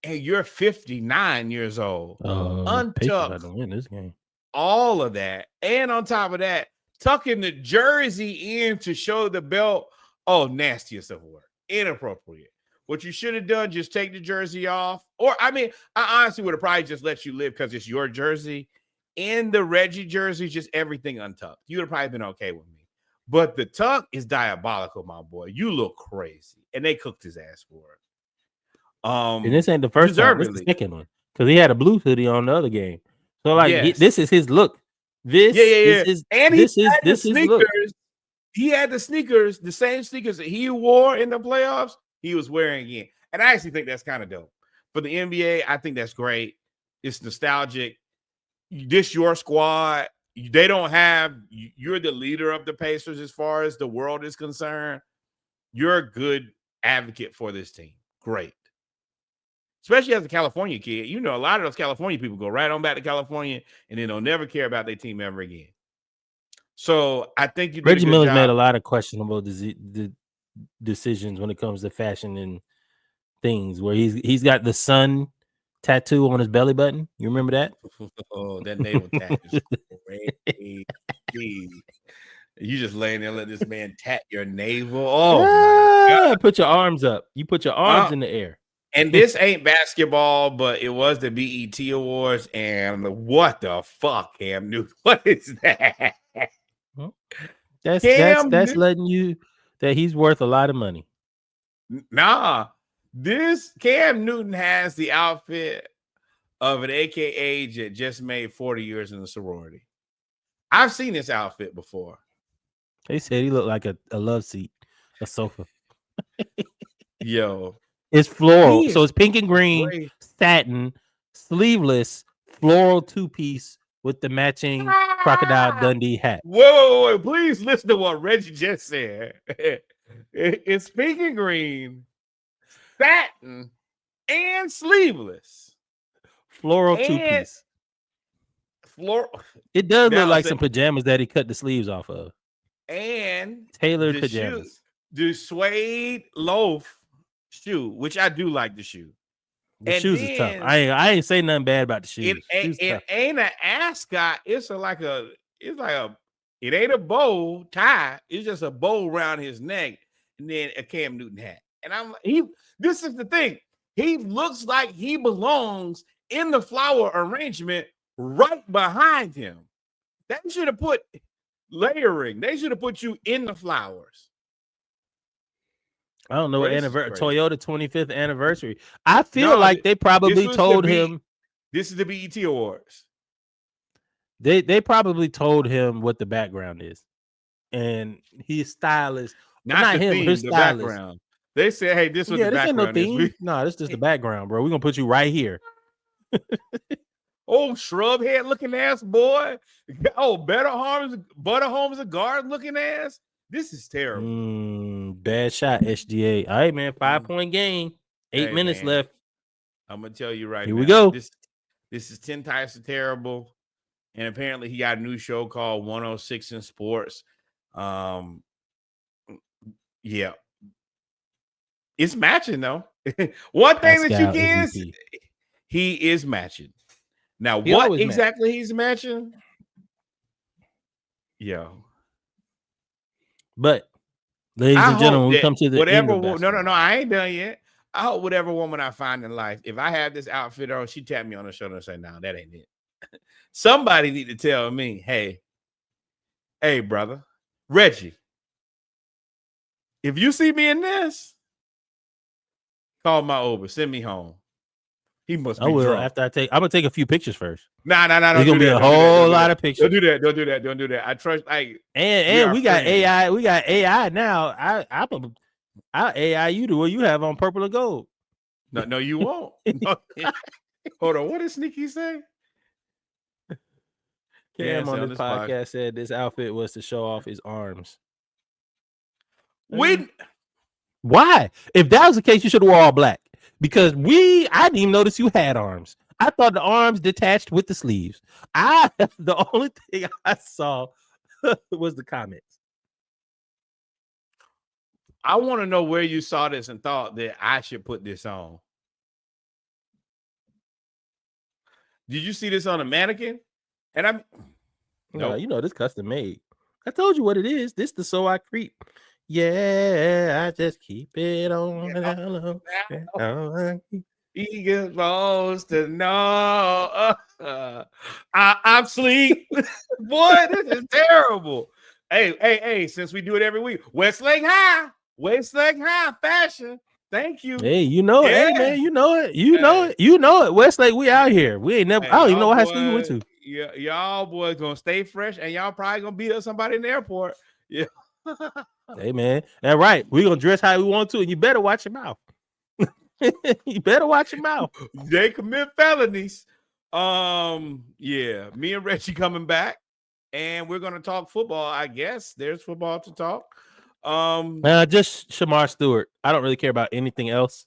and you're 59 years old. Untucked. Win this game. All of that, and on top of that, tucking the jersey in to show the belt. Oh, nastiest of work. Inappropriate. What you should have done, just take the jersey off. Or, I mean, I honestly would have probably just let you live because it's your jersey. In the Reggie jersey, just everything untucked. You would have probably been okay with me. But the tuck is diabolical, my boy. You look crazy. And they cooked his ass for it. And this ain't the first time. This is the second one. Because he had a blue hoodie on the other game. So, like, this is his look. This is his look. He had the sneakers, the same sneakers that he wore in the playoffs, he was wearing again. And I actually think that's kind of dope. For the NBA, I think that's great. It's nostalgic. This your squad. they don't have. You're the leader of the Pacers as far as the world is concerned. You're a good advocate for this team. Great. Especially as a California kid. You know, a lot of those California people go right on back to California and then they'll never care about their team ever again. So I think you did Reggie a good Miller's job. made a lot of questionable decisions when it comes to fashion and things, where he's got the sun tattoo on his belly button. You remember that? Oh, that navel tat is crazy. You just laying there, let this man tat your navel. Oh, my God. Put your arms up. You put your arms in the air. And this ain't basketball, but it was the BET Awards. And what the fuck, Cam Newton? What is that? That's letting you that he's worth a lot of money. Nah, this Cam Newton has the outfit of an AKA that just made 40 years in the sorority. I've seen this outfit before. They said he looked like a love seat, a sofa. Yo. It's floral. So it's pink and green, satin, sleeveless, floral two-piece with the matching Crocodile Dundee hat. Whoa, please listen to what Reggie just said. It's pink and green, satin, and sleeveless. Floral two-piece. It does look like some pajamas that he cut the sleeves off of. And tailored pajamas. The suede loaf shoe, which I do like the shoe. The shoes is tough. I ain't say nothing bad about the shoes. It ain't an ascot. It ain't a bow tie. It's just a bow around his neck, and then a Cam Newton hat. And this is the thing. He looks like he belongs in the flower arrangement right behind him. They should have put layering. They should have put you in the flowers. I don't know what Toyota 25th anniversary. I feel like they probably told him. This is the BET Awards. They probably told him what the background is, and his stylist, not him, theme, his the stylist. Background. They said, "Hey, this was the background." No theme. No, this is just the background, bro. We're gonna put you right here. Oh, shrub head looking ass boy. Oh, Better Homes a guard looking ass. This is terrible. Bad shot, SGA. All right, man. 5-point game. 8 minutes left. I'm gonna tell you right here now. We go. This is 10 types of terrible. And apparently he got a new show called 106 in Sports. Yeah. It's matching though. One thing that you can see, he is matching. Now, what exactly he's matching? Yo. But, ladies and gentlemen, we come to the end of No, I ain't done yet. I hope whatever woman I find in life, if I have this outfit on, she tap me on the shoulder and say, "No, that ain't it." Somebody need to tell me, hey, brother, Reggie, if you see me in this, call my Uber, send me home. He must be drunk. After I'm gonna take a few pictures first. Nah. There's gonna be a whole lot of pictures. Don't do that. I trust. And we got AI. We got AI now. I'll AI you to what you have on purple and gold. No, you won't. No. Hold on. What did Sneaky say? Cam on this podcast said this outfit was to show off his arms. Why? If that was the case, you should have worn all black. Because I didn't even notice you had arms. I thought the arms detached with the sleeves. The only thing I saw was the comments. I want to know where you saw this and thought that I should put this on. Did you see this on a mannequin? And no, you know this custom made. I told you what it is. This the So I Creep. Yeah, I just keep it on. He gets supposed to know. I'm sleep. Boy, this is terrible. Hey, since we do it every week, Westlake High fashion. Thank you. Hey, you know it. Hey, man, you know it. You know it. Westlake, we out here. We ain't never. I don't even know what high school you went to. Yeah, y'all boys gonna stay fresh, and y'all probably gonna beat up somebody in the airport. Yeah. Hey, man. That's right. We're gonna dress how we want to, and you better watch your mouth. You better watch your mouth. They commit felonies. Yeah, me and Reggie coming back, and we're going to talk football. I guess there's football to talk. Just Shemar Stewart. I don't really care about anything else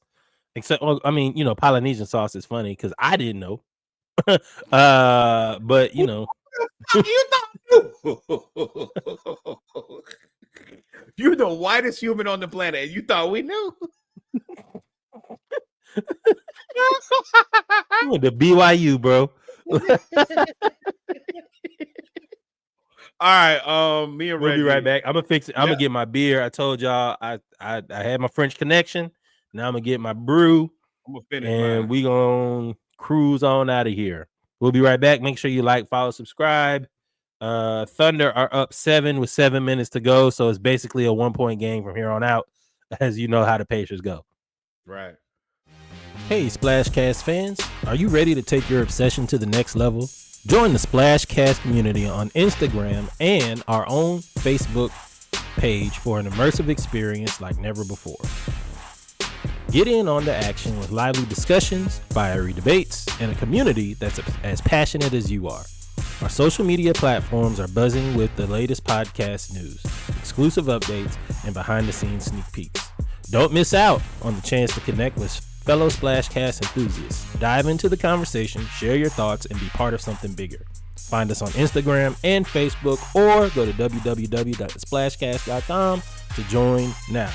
except, I mean, Polynesian sauce is funny because I didn't know. But you thought you're the whitest human on the planet, and you thought we knew. You went to BYU, bro. All right, me and we'll Reggie. be right back. I'm gonna fix it. I'm gonna get my beer. I told y'all I had my French connection. Now I'm gonna get my brew. I'm gonna finish and mine. we gonna cruise on out of here. We'll be right back. Make sure you like, follow, subscribe. Thunder are up 7 with 7 minutes to go, so it's basically a 1-point game from here on out, as you know how the Pacers go. Right. Hey, Splashcast fans, are you ready to take your obsession to the next level? Join the Splashcast community on Instagram and our own Facebook page for an immersive experience like never before. Get in on the action with lively discussions, fiery debates, and a community that's as passionate as you are. Our social media platforms are buzzing with the latest podcast news, exclusive updates, and behind-the-scenes sneak peeks. Don't miss out on the chance to connect with fellow Splashcast enthusiasts. Dive into the conversation, share your thoughts, and be part of something bigger. Find us on Instagram and Facebook, or go to www.splashcast.com to join now.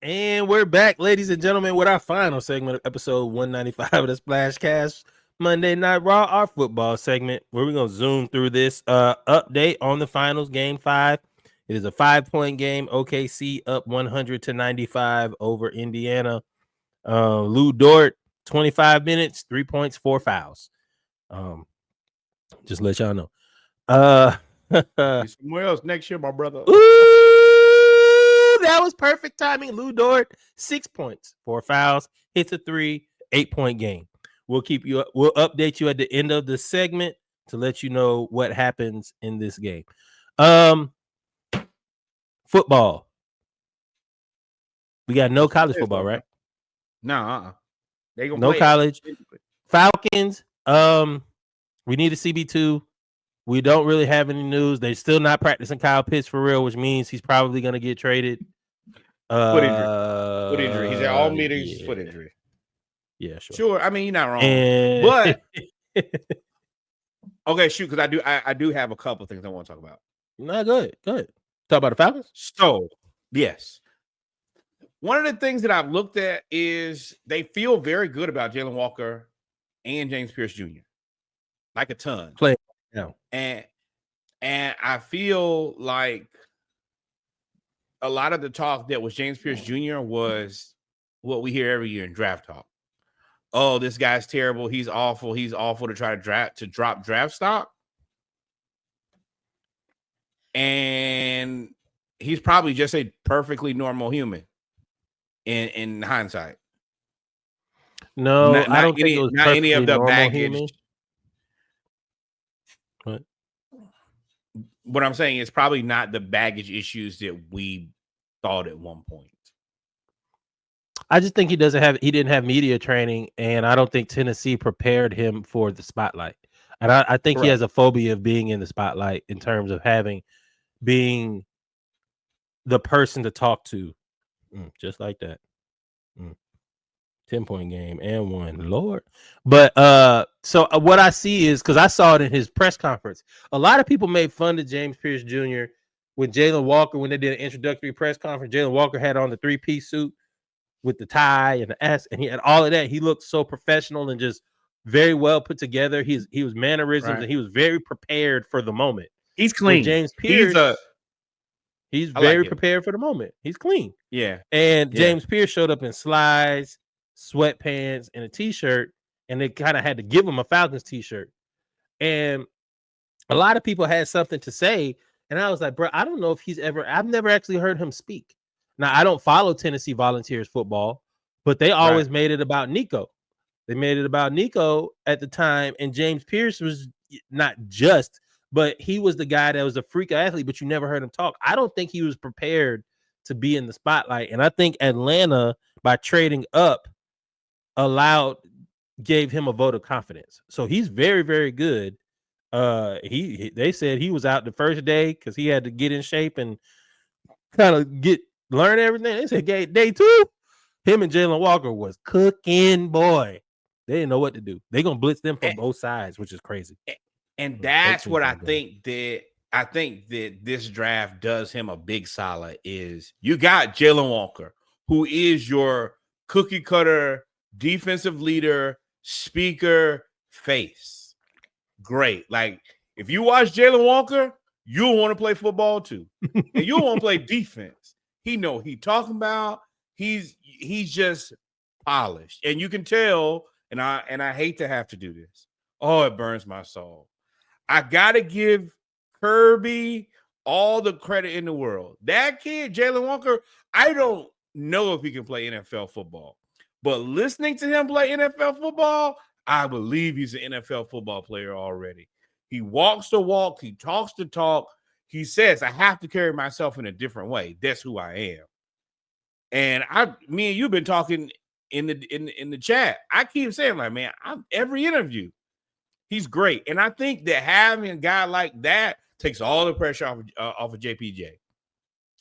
And we're back, ladies and gentlemen, with our final segment of episode 195 of the Splashcast Monday Night Raw, our football segment, where we're going to zoom through this update on the finals, game 5. It is a 5-point game. OKC up 100-95 over Indiana. Lou Dort, 25 minutes, 3 points, 4 fouls. Just let y'all know. Somewhere else next year, my brother. Ooh, that was perfect timing. Lou Dort, 6 points, 4 fouls, hits a 3, 8-point game. We'll update you at the end of the segment to let you know what happens in this game. Football. We got no college football, right? No, they gonna no play college. Falcons. We need a CB2. We don't really have any news. They're still not practicing Kyle Pitts for real, which means he's probably gonna get traded. Foot injury. He's at all meetings. Yeah. Foot injury. Yeah, sure. Sure. I mean, you're not wrong. But okay, shoot, because I do have a couple things I want to talk about. No, good. Talk about the Falcons? So, yes. One of the things that I've looked at is they feel very good about Jalen Walker and James Pierce Jr. Like a ton. Play now. And I feel like a lot of the talk that was James Pierce Jr. was what we hear every year in draft talk. Oh, this guy's terrible. He's awful. He's awful to try to drop draft stock. And he's probably just a perfectly normal human in hindsight. No, I don't think it was not any of the baggage. What I'm saying is probably not the baggage issues that we thought at one point. I just think he didn't have media training, and I don't think Tennessee prepared him for the spotlight. And I think he has a phobia of being in the spotlight in terms of being the person to talk to. Just like that. 10-point game and 1, Lord. But so what I see is, because I saw it in his press conference, a lot of people made fun of James Pierce Jr. with Jalen Walker when they did an introductory press conference. Jalen Walker had on the 3-piece suit with the tie and the S, and he had all of that. He looked so professional and just very well put together. He was mannerisms, and he was very prepared for the moment. He's clean. With James Pierce, he's very prepared for the moment. He's clean. Yeah. And James Pierce showed up in slides, sweatpants, and a t-shirt, and they kind of had to give him a Falcons t-shirt. And a lot of people had something to say, and I was like, bro, I don't know if I've never actually heard him speak. Now, I don't follow Tennessee Volunteers football, but they always made it about Nico. They made it about Nico at the time, and James Pierce was not just, but he was the guy that was a freak athlete, but you never heard him talk. I don't think he was prepared to be in the spotlight, and I think Atlanta, by trading up, gave him a vote of confidence. So he's very, very good. They said he was out the first day because he had to get in shape and kind of learn everything. They said day 2, him and Jalen Walker was cooking, boy. They didn't know what to do. They're gonna blitz them from both sides, which is crazy. And that's what I think that this draft does him a big solid is you got Jalen Walker, who is your cookie cutter defensive leader, speaker, face. Great. Like if you watch Jalen Walker, you'll want to play football too. And you'll want to play defense. He know he talking about. He's just polished. And you can tell, and I hate to have to do this. Oh, it burns my soul. I gotta give Kirby all the credit in the world. That kid, Jalen Walker, I don't know if he can play NFL football. But listening to him play NFL football, I believe he's an NFL football player already. He walks the walk. He talks the talk. He says, I have to carry myself in a different way. That's who I am. And me and you've been talking in the chat. I keep saying, like, man, every interview, he's great. And I think that having a guy like that takes all the pressure off of JPJ.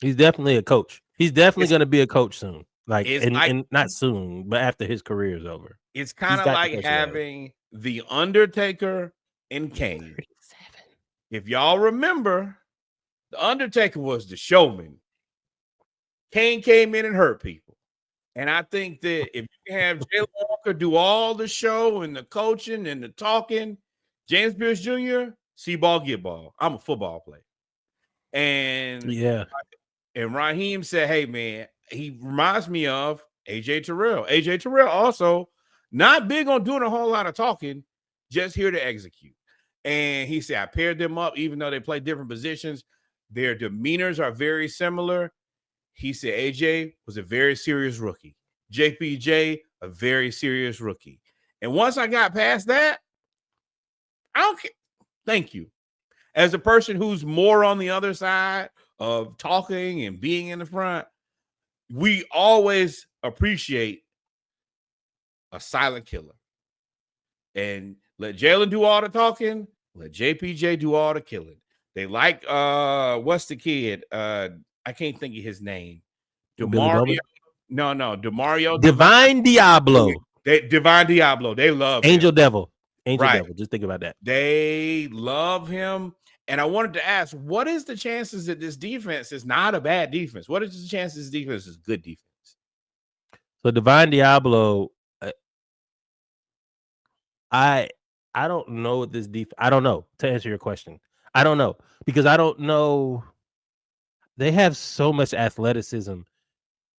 He's definitely a coach. He's definitely going to be a coach soon. And not soon, but after his career is over. It's kind of like having The Undertaker and Kane. 37. If y'all remember, The Undertaker was the showman. Kane came in and hurt people. And I think that if you can have Jalen Walker do all the show and the coaching and the talking, James Pierce Jr., see ball, get ball. I'm a football player. And Raheem said, hey, man, he reminds me of AJ Terrell. AJ Terrell also not big on doing a whole lot of talking, just here to execute. And he said, I paired them up, even though they play different positions. Their demeanors are very similar. He said AJ was a very serious rookie. JPJ, a very serious rookie. And once I got past that, I don't care. Thank you. As a person who's more on the other side of talking and being in the front, we always appreciate a silent killer. And let Jalen do all the talking, let JPJ do all the killing. They like what's the kid? I can't think of his name. DeMario. No, DeMario. Divine Diablo. Divine Diablo. They love Angel him. Devil. Devil. Just think about that. They love him. And I wanted to ask, what is the chances that this defense is not a bad defense? What is the chances this defense is good defense? So Divine Diablo, I don't know what this defense. I don't know, to answer your question. I don't know, because I don't know. They have so much athleticism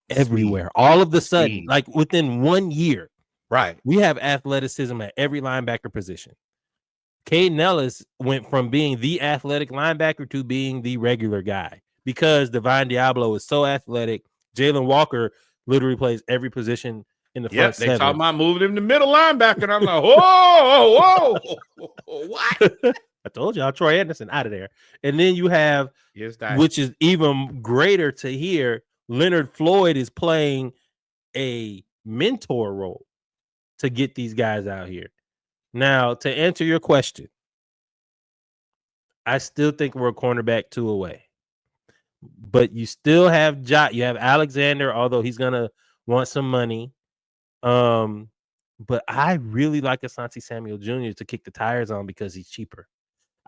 everywhere. All of the sudden, like within 1 year, right? We have athleticism at every linebacker position. Caden Ellis went from being the athletic linebacker to being the regular guy because Divine Diablo is so athletic. Jalen Walker literally plays every position in the front seven. They talking about moving him to middle linebacker, and I'm like, whoa, what? I told y'all, Troy Anderson out of there. And then you have, which is even greater to hear, Leonard Floyd is playing a mentor role to get these guys out here. Now, to answer your question, I still think we're a cornerback 2 away. But you still have you have Alexander, although he's gonna want some money. But I really like Asante Samuel Jr. to kick the tires on because he's cheaper.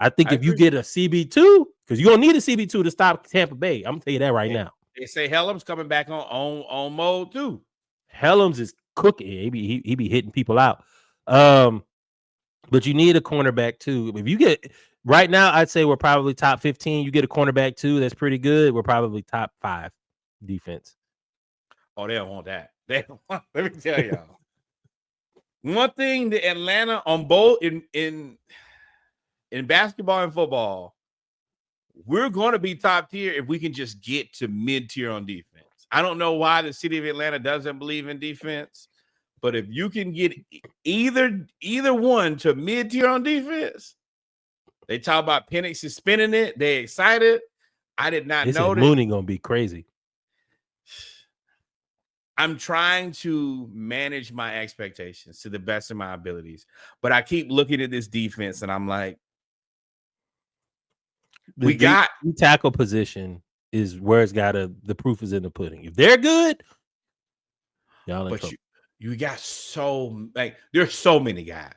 I think if you get a CB2, because you're gonna need a CB2 to stop Tampa Bay. I'm gonna tell you that right now. They say Hellum's coming back on mode too. Hellum's is cooking. He be hitting people out. But you need a cornerback too. If you get right now, I'd say we're probably top 15. You get a cornerback too, that's pretty good. We're probably top 5 defense. Oh, they don't want that. They don't want, let me tell y'all. One thing that Atlanta on both in basketball and football, we're going to be top tier if we can just get to mid-tier on defense. I don't know why the city of Atlanta doesn't believe in defense, but if you can get either one to mid-tier on defense, they talk about Penix is spinning it. They excited. I did not know that. Mooney going to be crazy. I'm trying to manage my expectations to the best of my abilities, but I keep looking at this defense and I'm like, The tackle position is where it's got to. The proof is in the pudding. If they're good, y'all in trouble. You got there's so many guys.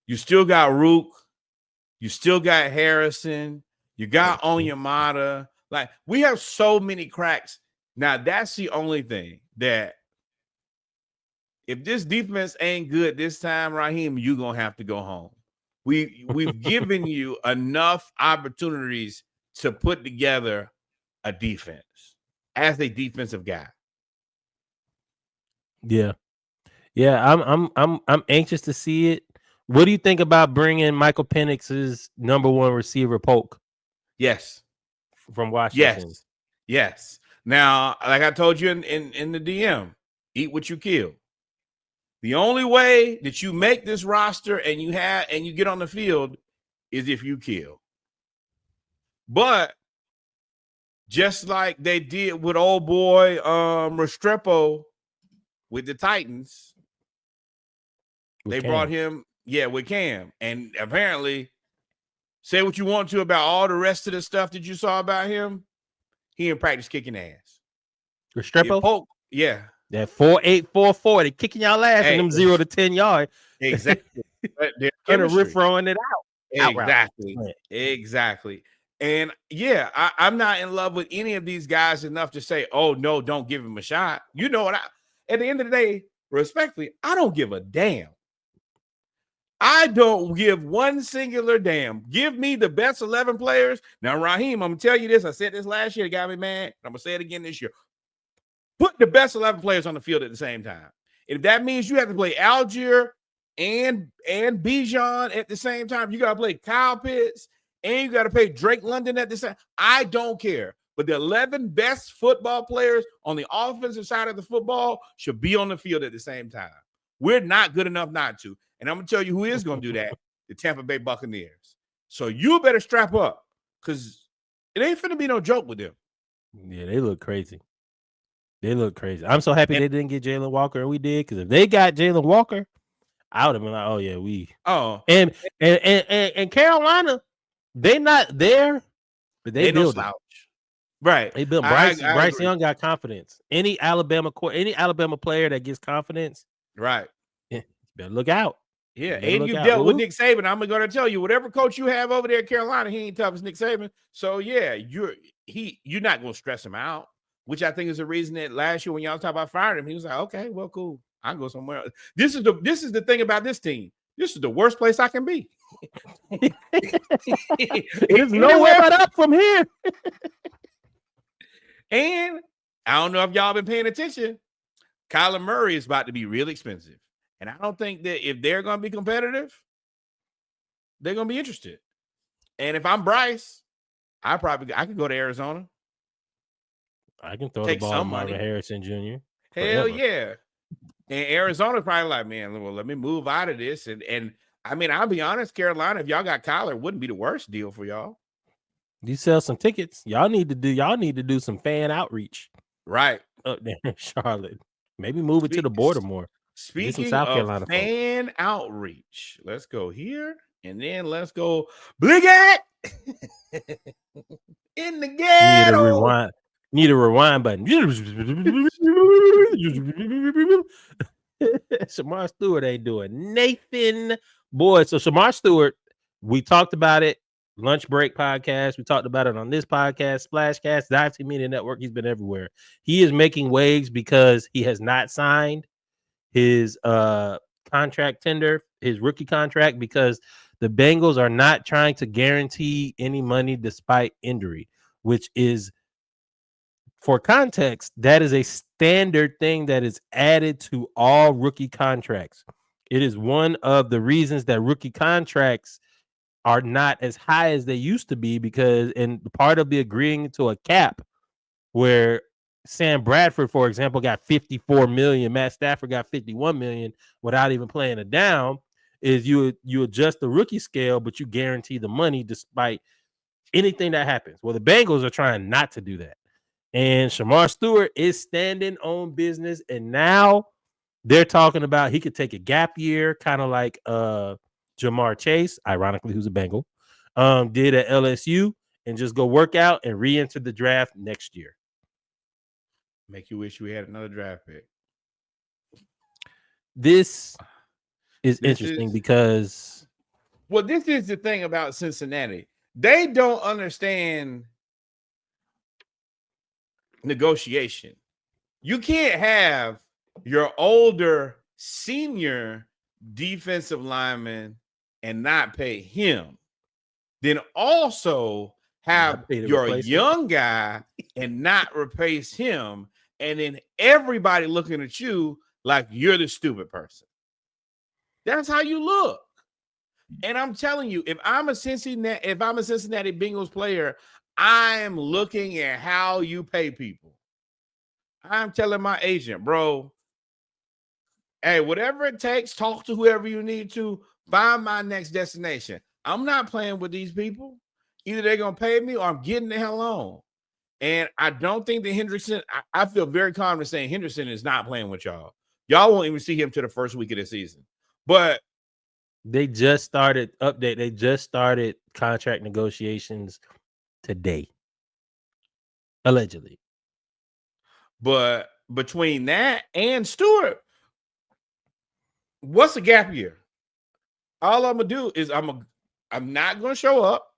You still got Rook. You still got Harrison. You got Onyemata. Like, we have so many cracks. Now, that's the only thing that if this defense ain't good this time, Raheem, you're going to have to go home. We've given you enough opportunities to put together a defense as a defensive guy. Yeah. I'm anxious to see it. What do you think about bringing Michael Penix's number one receiver, Polk? Yes. From Washington. Yes. Now, like I told you in the DM, eat what you kill. The only way that you make this roster and you get on the field is if you kill. But just like they did with old boy Restrepo with the Titans, brought him, with Cam. And apparently, say what you want to about all the rest of the stuff that you saw about him, he in practice kicking ass. Restrepo? Yeah. That 4.8, 4.40, kicking y'all ass in them 0 to 10 yards. Exactly. And a riff throwing it out. Exactly. And yeah, I'm not in love with any of these guys enough to say, oh no, don't give him a shot. You know what? At the end of the day, respectfully, I don't give a damn. I don't give one singular damn. Give me the best 11 players. Now, Raheem, I'm going to tell you this. I said this last year. It got me mad. I'm going to say it again this year. Put the best 11 players on the field at the same time. If that means you have to play Algier and Bijan at the same time, you got to play Kyle Pitts and you got to play Drake London at the same time. I don't care. But the 11 best football players on the offensive side of the football should be on the field at the same time. We're not good enough not to. And I'm going to tell you who is going to do that, the Tampa Bay Buccaneers. So you better strap up because it ain't finna be no joke with them. Yeah, they look crazy. I'm so happy they didn't get Jalen Walker, and we did, because if they got Jalen Walker, I would have been like, oh, yeah, we. Oh. And Carolina, they not there, but they build no slouch. Right. They built Bryce Young got confidence. Any Alabama player that gets confidence, right. Better look out. Yeah, and you dealt with Nick Saban. I'm going to tell you, whatever coach you have over there in Carolina, he ain't tough as Nick Saban. So yeah, you're not going to stress him out, which I think is the reason that last year when y'all talk about firing him, he was like, okay, well, cool, I'll go somewhere else. This is the thing about this team. This is the worst place I can be. There's nowhere but up from here. And I don't know if y'all been paying attention. Kyler Murray is about to be real expensive. And I don't think that if they're going to be competitive, they're going to be interested. And if I'm Bryce, I could go to Arizona. I can throw the ball to Marvin Harrison Jr. Hell yeah. And Arizona's probably like, man, well, let me move out of this. And I mean, I'll be honest, Carolina, if y'all got Kyler, it wouldn't be the worst deal for y'all. You sell some tickets. Y'all need to do some fan outreach. Right. Up there in Charlotte. Maybe move it to the border more. Speaking South Carolina fan outreach, let's go here and then let's go Bligat in the ghetto. Need a rewind button. Shemar Stewart ain't doing Nathan. Boy, so Shemar Stewart, we talked about it. Lunch Break podcast. We talked about it on this podcast, Splashcast, Dive Team Media Network. He's been everywhere. He is making waves because he has not signed his contract tender, his rookie contract, because the Bengals are not trying to guarantee any money despite injury, which is, for context, that is a standard thing that is added to all rookie contracts. It is one of the reasons that rookie contracts are not as high as they used to be, because in part of the agreeing to a cap where Sam Bradford, for example, got $54 million, Matt Stafford got $51 million without even playing it down, is you adjust the rookie scale, but you guarantee the money despite anything that happens. Well, the Bengals are trying not to do that. And Shemar Stewart is standing on business, and now they're talking about he could take a gap year, kind of like Jamar Chase, ironically, who's a Bengal, did at LSU, and just go work out and re-enter the draft next year. Make you wish we had another draft pick. This is interesting because... Well, this is the thing about Cincinnati. They don't understand negotiation. You can't have your older senior defensive lineman and not pay him. Then also have your young guy and not replace him. And then everybody looking at you like you're the stupid person. That's how you look. And I'm telling you, if I'm a Cincinnati Bengals player, I am looking at how you pay people. I'm telling my agent, bro, hey, whatever it takes, talk to whoever you need to, find my next destination. I'm not playing with these people. Either they're going to pay me or I'm getting the hell on. And I don't think that Hendrickson, I feel very confident saying Henderson is not playing with y'all. Y'all won't even see him to the first week of the season. But they just started They just started contract negotiations today, allegedly. But between that and Stewart, what's the gap year? All I'm gonna do is I'm not gonna show up.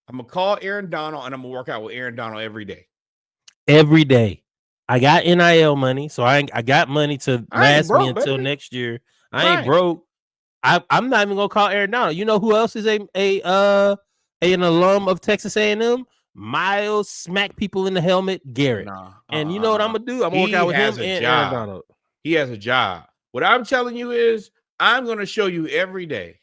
I'm gonna call Aaron Donald and I'm gonna work out with Aaron Donald every day. Every day. I got NIL money, so I got money to last me until next year. I ain't broke. I'm not even gonna call Aaron Donald. You know who else is an alum of Texas A&M? Miles smack people in the helmet, Garrett. And you know what I'm gonna do? I'm gonna work out with him and Aaron Donald. He has a job. What I'm telling you is I'm gonna show you every day.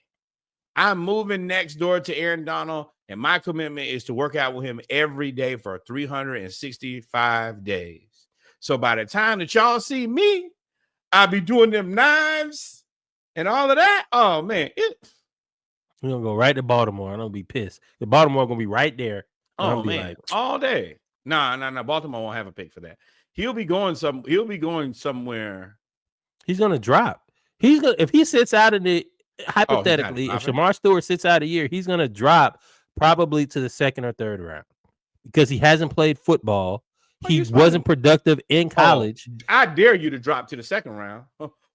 I'm moving next door to Aaron Donald, and my commitment is to work out with him every day for 365 days. So by the time that y'all see me, I'll be doing them knives and all of that. Oh man, we're gonna go right to Baltimore. I'm gonna be pissed. The Baltimore gonna be right there. Oh man, like, all day. Nah. Baltimore won't have a pick for that. He'll be going somewhere. He's gonna drop. If he sits out in the hypothetically, if Shemar Stewart sits out a year, he's gonna drop probably to the second or third round because he hasn't played football. He wasn't productive in college. I dare you to drop to the second round.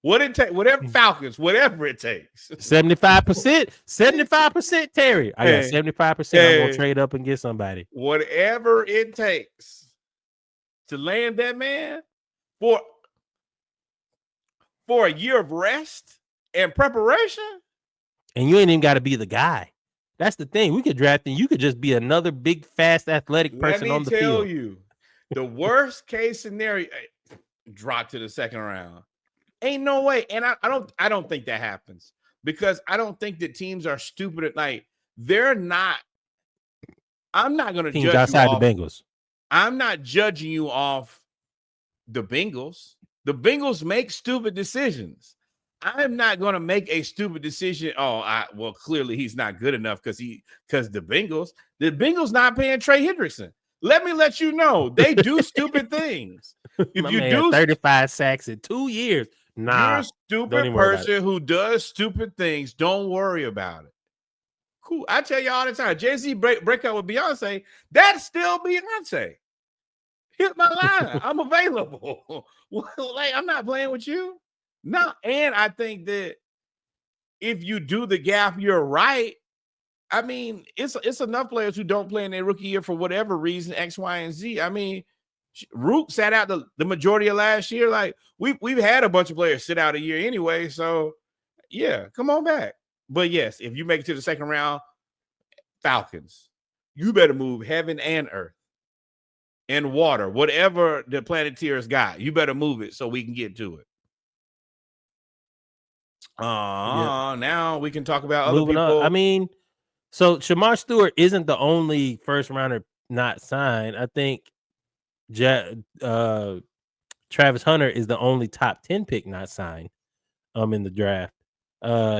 What it take, whatever Falcons, whatever it takes. 75%, Terry. I got 75%. I'm gonna trade up and get somebody. Whatever it takes to land that man for a year of rest and preparation. And you ain't even got to be the guy. That's the thing. We could draft him. You could just be another big, fast, athletic person on the field. Let me tell you, the worst case scenario, drop to the second round. Ain't no way. And I don't think that happens because I don't think that teams are stupid at night. They're not. I'm not going to judge outside the Bengals. I'm not judging you off the Bengals. The Bengals make stupid decisions. I'm not going to make a stupid decision. Well, clearly he's not good enough because the Bengals not paying Trey Hendrickson. Let me let you know they do stupid things. If you do 35 sacks in 2 years, you're a stupid person who does stupid things. Don't worry about it. Cool. I tell you all the time, Jay-Z break up with Beyonce. That's still Beyonce. Hit my line. I'm available. Like, I'm not playing with you. No, and I think that if you do the gap, you're right. I mean, it's enough players who don't play in their rookie year for whatever reason, X, Y, and Z. I mean, Rook sat out the majority of last year. Like we've had a bunch of players sit out a year anyway. So yeah, come on back. But yes, if you make it to the second round, Falcons, you better move heaven and earth and water, whatever the Planeteers got. You better move it so we can get to it. Now we can talk about other people. I mean, so Shemar Stewart isn't the only first rounder not signed. I think Travis Hunter is the only top 10 pick not signed in the draft.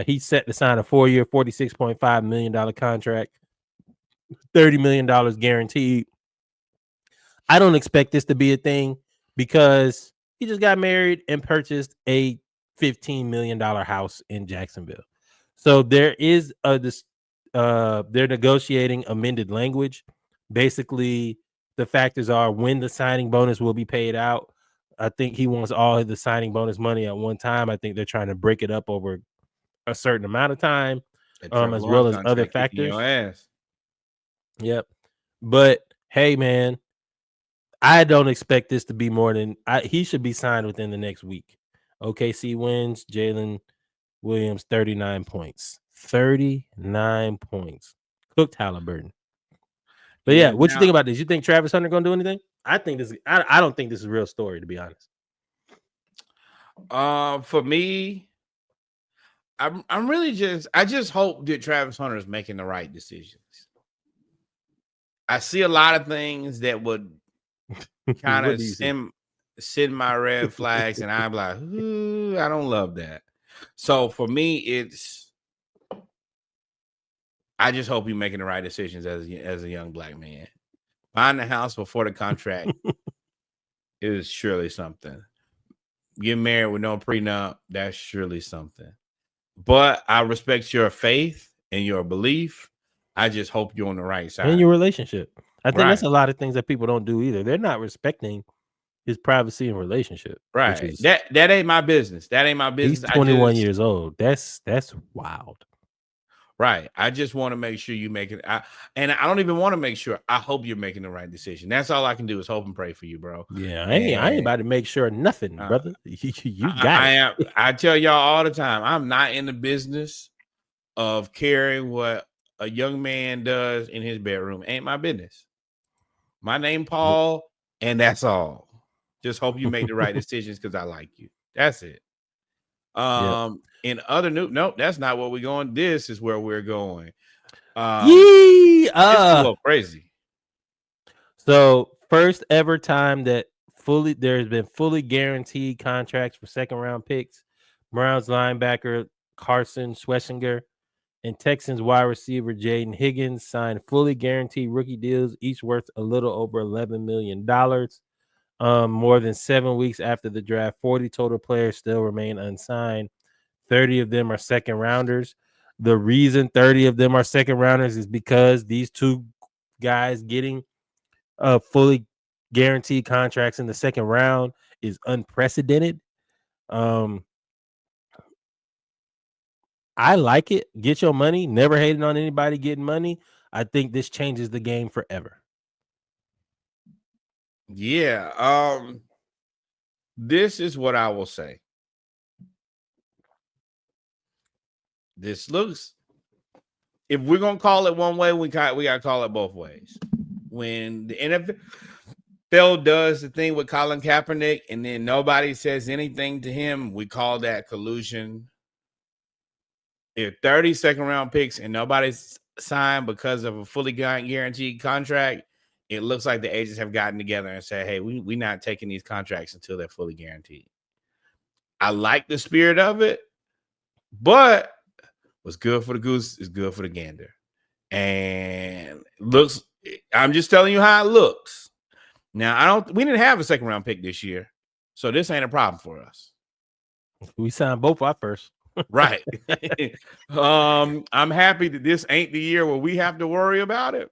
He's set to sign a 4-year, $46.5 million contract, $30 million guaranteed. I don't expect this to be a thing because he just got married and purchased a $15 million house in Jacksonville. So there is they're negotiating amended language. Basically, the factors are when the signing bonus will be paid out. I think he wants all of the signing bonus money at one time. I think they're trying to break it up over a certain amount of time, as well as other factors. Your ass. Yep. But hey, man, I don't expect this to be more than he should be signed within the next week. OKC wins. Jalen Williams, 39 points. 39 points. Cooked Halliburton. But yeah, what you think about this? You think Travis Hunter gonna do anything? I think this. I don't think this is a real story, to be honest. For me, I'm really I just hope that Travis Hunter is making the right decisions. I see a lot of things that would kind of send my red flags, and I'm like, ooh, I don't love that. So for me, I just hope you're making the right decisions as a young black man. Buying the house before the contract is surely something. Getting married with no prenup, that's surely something. But I respect your faith and your belief. I just hope you're on the right side. And your relationship. I think that's a lot of things that people don't do either. They're not respecting his privacy and relationship. Right. That ain't my business. That ain't my business. He's 21 years old. That's wild. Right. I just want to make sure you make it. And I don't even want to make sure. I hope you're making the right decision. That's all I can do is hope and pray for you, bro. Yeah, I ain't about to make sure nothing, brother. You got it. I tell y'all all the time, I'm not in the business of caring what a young man does in his bedroom. Ain't my business. My name Paul, and that's all. Just hope you make the right decisions because I like you. That's it. In other news, nope, that's not where we're going. This is where we're going. It's a little crazy. So first ever time that there's been fully guaranteed contracts for second round picks. Browns linebacker Carson Schwessinger and Texans wide receiver Jaden Higgins signed fully guaranteed rookie deals, each worth a little over $11 million. More than 7 weeks after the draft, 40 total players still remain unsigned. 30 of them are second rounders. The reason 30 of them are second rounders is because these two guys getting fully guaranteed contracts in the second round is unprecedented. I like it. Get your money. Never hating on anybody getting money. I think this changes the game forever. Yeah. This is what I will say. This looks, if we're gonna call it one way, we gotta call it both ways. When the NFL does the thing with Colin Kaepernick and then nobody says anything to him, we call that collusion. If 30 second round picks and nobody's signed because of a fully guaranteed contract, it looks like the agents have gotten together and said, hey, we're not taking these contracts until they're fully guaranteed. I like the spirit of it, but what's good for the goose is good for the gander. And I'm just telling you how it looks. Now, we didn't have a second round pick this year, so this ain't a problem for us. We signed both our first. Right. I'm happy that this ain't the year where we have to worry about it.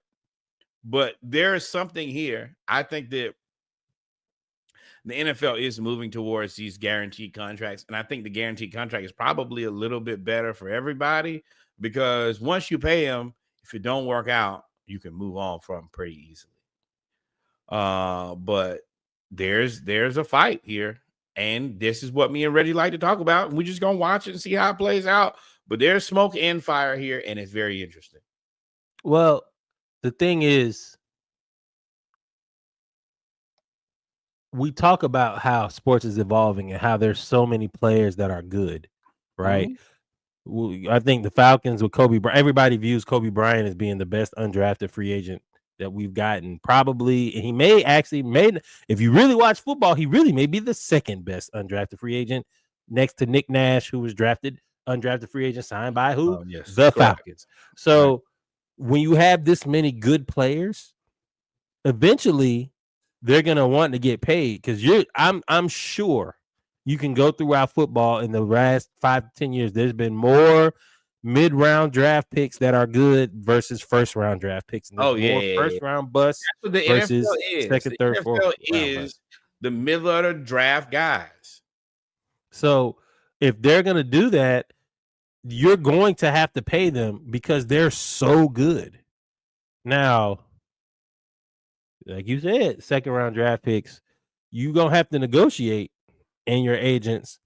But there is something here. I think that the NFL is moving towards these guaranteed contracts. And I think the guaranteed contract is probably a little bit better for everybody because once you pay them, if it don't work out, you can move on from pretty easily. But there's a fight here. And this is what me and Reggie like to talk about. We're just going to watch it and see how it plays out. But there's smoke and fire here, and it's very interesting. Well, the thing is, we talk about how sports is evolving and how there's so many players that are good, right? Mm-hmm. I think the Falcons with Kobe Bryant, everybody views Kobe Bryant as being the best undrafted free agent that we've gotten. Probably, he may actually if you really watch football, he really may be the second best undrafted free agent next to Nick Nash, who was undrafted free agent signed by who? Oh, yes, the Falcons. So when you have this many good players, eventually they're gonna want to get paid because I'm sure you can go throughout football in the last 5 to 10 years. There's been more mid-round draft picks that are good versus first-round draft picks. And Oh yeah, first-round busts that's what the versus NFL is. second, The third, NFL fourth round is busts. the middle of the draft guys. So if they're going to do that, you're going to have to pay them because they're so good. Now, like you said, second-round draft picks, you're going to have to negotiate and your agents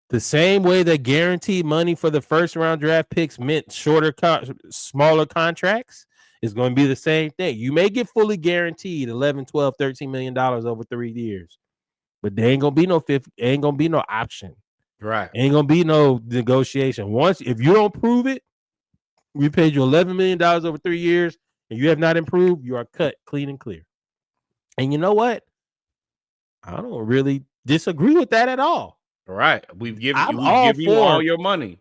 the same way that guaranteed money for the first-round draft picks meant smaller contracts is going to be the same thing. You may get fully guaranteed 11, 12, $13 million over 3 years, but there ain't going to be no fifth, ain't going to be no option. Right. Ain't going to be no negotiation. Once, if you don't prove it, we paid you $11 million over 3 years, and you have not improved, you are cut clean and clear. And you know what? I don't really disagree with that at all. Right. We've given you all your money.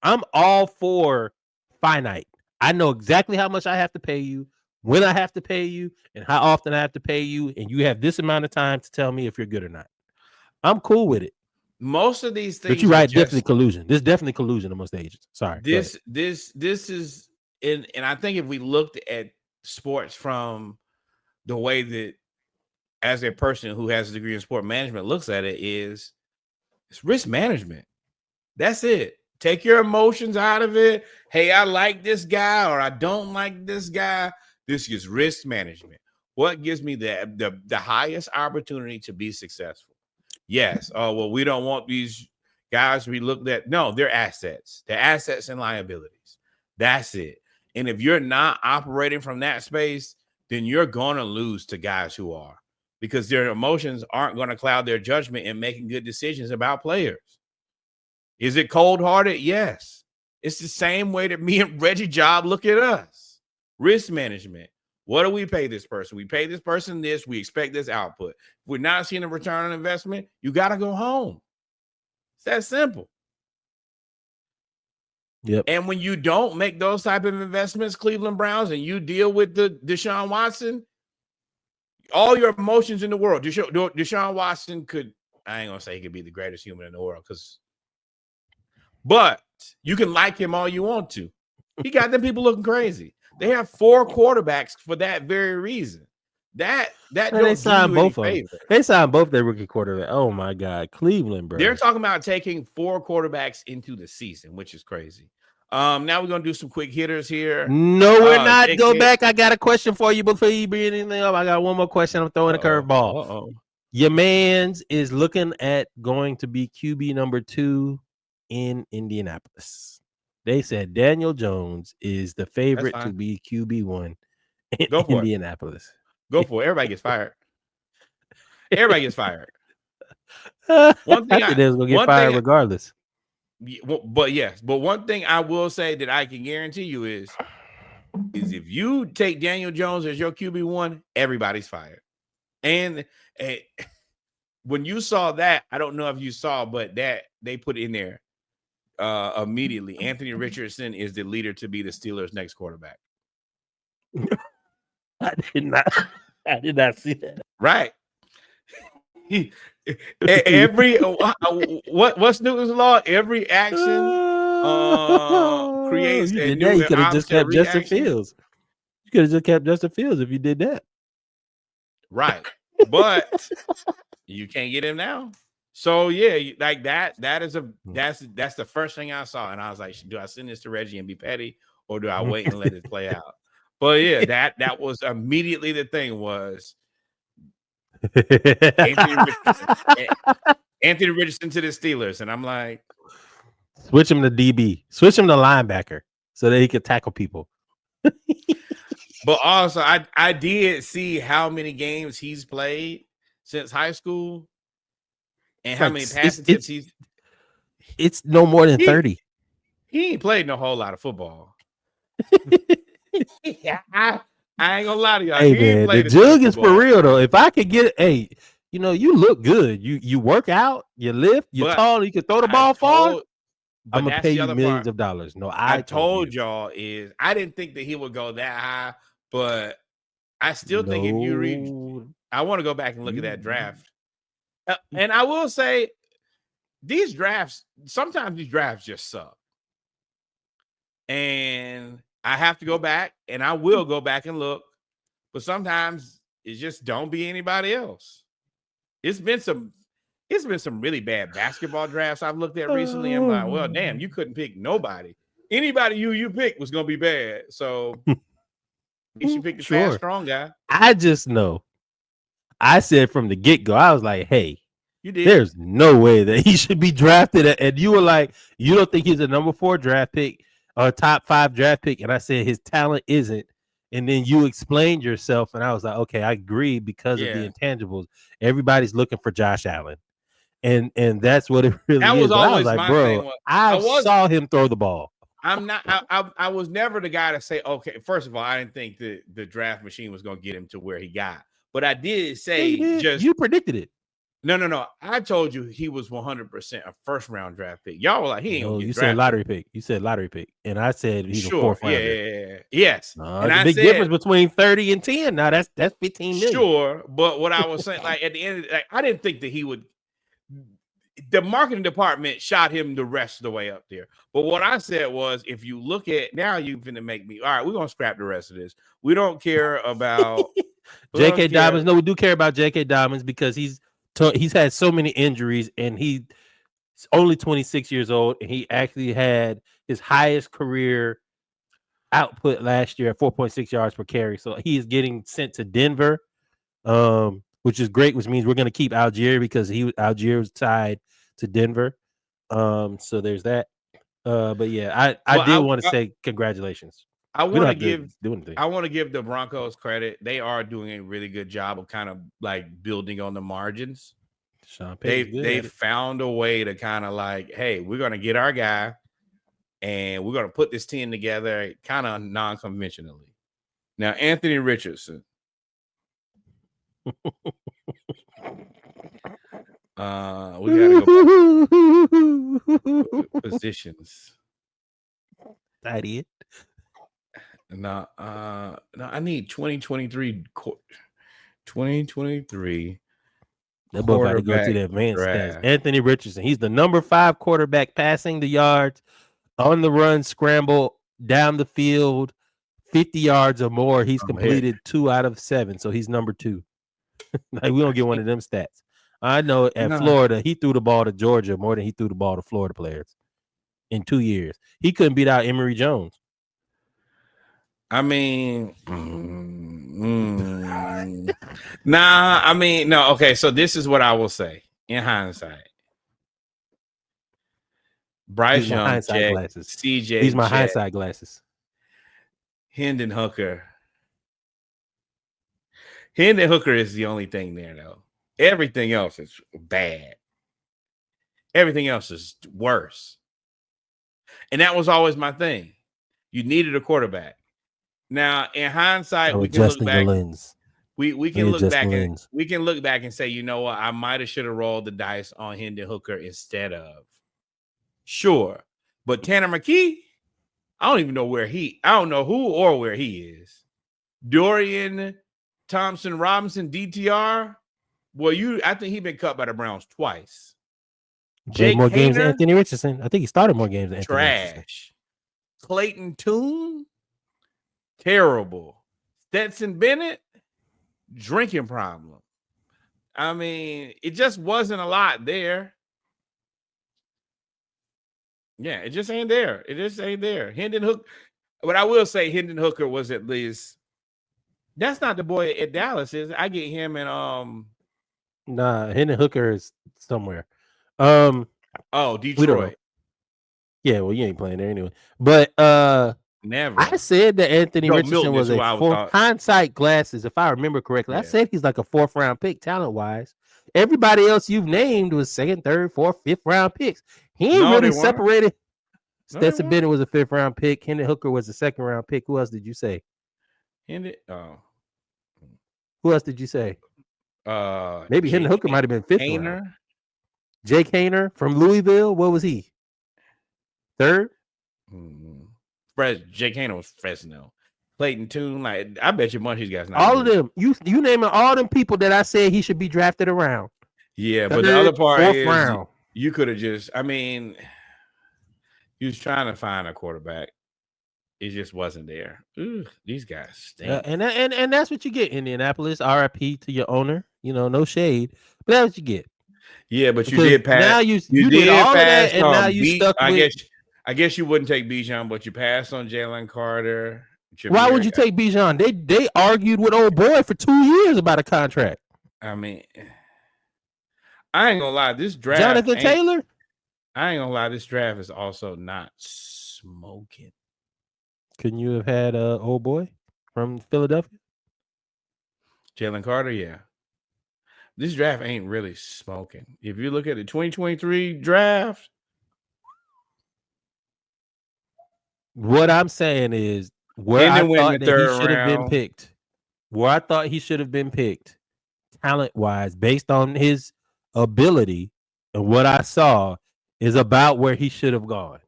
I'm all for finite. I know exactly how much I have to pay you, when I have to pay you, and how often I have to pay you, and you have this amount of time to tell me if you're good or not. I'm cool with it. Most of these things, but you're right, definitely collusion. There's definitely collusion amongst the agents. Sorry. This is, and I think if we looked at sports from the way that, as a person who has a degree in sport management looks at it, is it's risk management. That's it. Take your emotions out of it. Hey, I like this guy or I don't like this guy. This is risk management. What gives me the highest opportunity to be successful? Yes. Oh, well, we don't want these guys to be looked at. No, they're assets. They're assets and liabilities. That's it. And if you're not operating from that space, then you're going to lose to guys who are, because their emotions aren't going to cloud their judgment in making good decisions about players. Is it cold-hearted? Yes. It's the same way that me and Reggie Job look at us. Risk management. What do we pay this person? We pay this person this. We expect this output. If we're not seeing a return on investment, you got to go home. It's that simple. Yep. And when you don't make those type of investments, Cleveland Browns, and you deal with the Deshaun Watson, all your emotions in the world. Deshaun Watson could, I ain't gonna say he could be the greatest human in the world, but you can like him all you want to. He got them people looking crazy. They have 4 quarterbacks for that very reason. That they signed both of them. They signed both their rookie quarterbacks. Oh my God, Cleveland, bro. They're talking about taking 4 quarterbacks into the season, which is crazy. Now we're gonna do some quick hitters here. No, we're not. Go back. I got a question for you before you bring anything up. I got one more question. I'm throwing a curveball. Your man's is looking at going to be QB number 2 in Indianapolis. They said Daniel Jones is the favorite to be QB1 in Indianapolis. Go for it. Everybody gets fired. Everybody gets fired. One thing I think they're gonna get fired regardless. But one thing I will say that I can guarantee you is if you take Daniel Jones as your QB1, everybody's fired. And when you saw that, I don't know if you saw, but that they put in there immediately. Anthony Richardson is the leader to be the Steelers' next quarterback. I did not see that. Right. Every what's Newton's law? Every action creates a new. You could have just kept Justin Fields. You could have just kept Justin Fields if you did that. Right, but you can't get him now. So yeah, like that. That's the first thing I saw, and I was like, do I send this to Reggie and be petty, or do I wait and let it play out? But yeah, that was immediately the thing was. Anthony Richardson to the Steelers, and I'm like, switch him to DB, switch him to linebacker, so that he could tackle people. But also, I did see how many games he's played since high school, and how many pass attempts he's. It's no more than 30. He ain't played no whole lot of football. I ain't gonna lie to y'all. Hey man, the jug is for real though. If I could get, you look good. You work out, you lift, you're tall, you can throw the ball far. I'm gonna pay you millions of dollars. No, I told y'all is I didn't think that he would go that high, but I still think if you read, I want to go back and look at that draft. And I will say, sometimes these drafts just suck. And I have to go back, and I will go back and look. But sometimes it just don't be anybody else. It's been some really bad basketball drafts I've looked at recently. I'm like, well, damn, you couldn't pick nobody. Anybody you picked was gonna be bad. So you should pick the fast, strong guy. I just know. I said from the get-go, I was like, hey, you did. There's no way that he should be drafted. And you were like, you don't think he's a number 4 draft pick or top 5 draft pick. And I said his talent isn't. And then you explained yourself, and I was like, okay, I agree because of the intangibles. Everybody's looking for Josh Allen. And that's what it really that is. Was always I was like, my bro, thing. I saw him throw the ball. I'm not. I was never the guy to say, okay. First of all, I didn't think the draft machine was going to get him to where he got. But I did say, you predicted it. No. I told you he was 100% a first round draft pick. Y'all were like, he ain't gonna get you drafted. said lottery pick. You said lottery pick, and I said he's a 4th rounder. Yes. And I big difference between 30 and 10. Now that's 15 million. Sure, but what I was saying, like at the end, I didn't think that he would. The marketing department shot him the rest of the way up there. But what I said was, if you look at now, you're gonna make me all right. We're gonna scrap the rest of this. We don't care about J.K. Dobbins. No, we do care about J.K. Dobbins because he's had so many injuries, and he's only 26 years old, and he actually had his highest career output last year at 4.6 yards per carry. So he is getting sent to Denver, which is great, which means we're going to keep Algier because Algier was tied to Denver. So there's that. But yeah, I did want to say congratulations. I want to give the Broncos credit. They are doing a really good job of kind of like building on the margins. They found a way to kind of like, hey, we're going to get our guy and we're going to put this team together kind of non-conventionally. Now, Anthony Richardson. We got to go positions. That it. No, I need 2023. That boy got to go to the advanced stats. Anthony Richardson. He's the number 5 quarterback, passing the yards, on the run, scramble, down the field, 50 yards or more. He's completed 2 out of 7, so he's number 2. Like we don't get one of them stats. I know at Florida, he threw the ball to Georgia more than he threw the ball to Florida players in 2 years. He couldn't beat out Emory Jones. I mean, no. Okay, so this is what I will say in hindsight. Bryce Young, CJ, these my hindsight glasses. Hendon Hooker. Hendon Hooker is the only thing there, though. Everything else is bad. Everything else is worse. And that was always my thing. You needed a quarterback. Now, in hindsight, we can look back. We can look back and we can look back and say, you know what, I might have should have rolled the dice on Hendon Hooker instead of. Sure. But Tanner McKee, I don't even know I don't know who or where he is. Dorian Thompson Robinson, DTR. Well, I think he's been cut by the Browns twice. Jake more games than Anthony Richardson. I think he started more games than Anthony Richardson. Trash. Clayton Tune. Terrible. Stetson Bennett, drinking problem. I mean, it just wasn't a lot there. Yeah, it just ain't there. It just ain't there. Hendon Hooker, but I will say Hendon Hooker was at least. That's not the boy at Dallas, is it? I get him and Nah, Hendon Hooker is somewhere. Detroit. Yeah, well, you ain't playing there anyway. But never. I said that Anthony Richardson was a 4th hindsight glasses, if I remember correctly. Yeah. I said he's like a 4th round pick, talent wise. Everybody else you've named was 2nd, 3rd, 4th, 5th round picks. He ain't really separated. Stetson Bennett was a 5th round pick. Hendon Hooker was a 2nd round pick. Who else did you say? Who else did you say? Maybe Hendon Hooker might have been 5th round. Jake Hayner from Louisville. What was he? 3rd? Jake Hayner was Fresno. Clayton Tune, like I bet you Munchie's guys. All of them. You naming all them people that I said he should be drafted around. Yeah, but the other part is round. You could have just. I mean, he was trying to find a quarterback. It just wasn't there. Ooh, these guys stink. And that's what you get, Indianapolis. RIP to your owner. No shade, but that's what you get. Yeah, but you Because did pass. now you did all of that, and now you stuck with. I guess you wouldn't take Bijan, but you passed on Jalen Carter. Why would you take Bijan? They argued with old boy for 2 years about a contract. I mean, I ain't gonna lie. This draft, Jonathan Taylor. I ain't gonna lie. This draft is also not smoking. Couldn't you have had old boy from Philadelphia? Jalen Carter, yeah. This draft ain't really smoking. If you look at the 2023 draft, what I'm saying is where I thought that he should have been picked. Where I thought he should have been picked, talent-wise, based on his ability and what I saw, is about where he should have gone,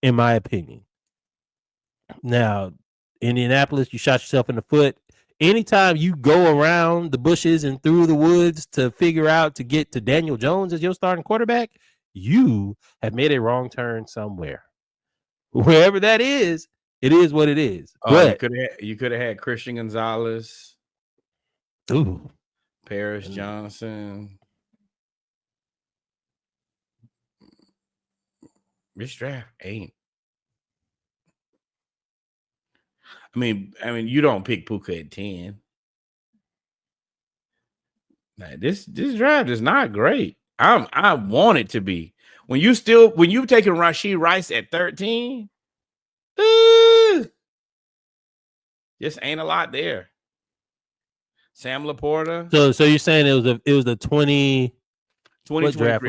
in my opinion. Now, Indianapolis, you shot yourself in the foot. Anytime you go around the bushes and through the woods to figure out to get to Daniel Jones as your starting quarterback, you have made a wrong turn somewhere. Wherever that is, it is what it is. But you could have had Christian Gonzalez, Paris Johnson. This draft ain't. I mean, you don't pick Puka at 10. Like, this draft is not great. I want it to be. When you've taken Rashee Rice at 13, just ain't a lot there. Sam Laporta. So you're saying it was the 20 what draft?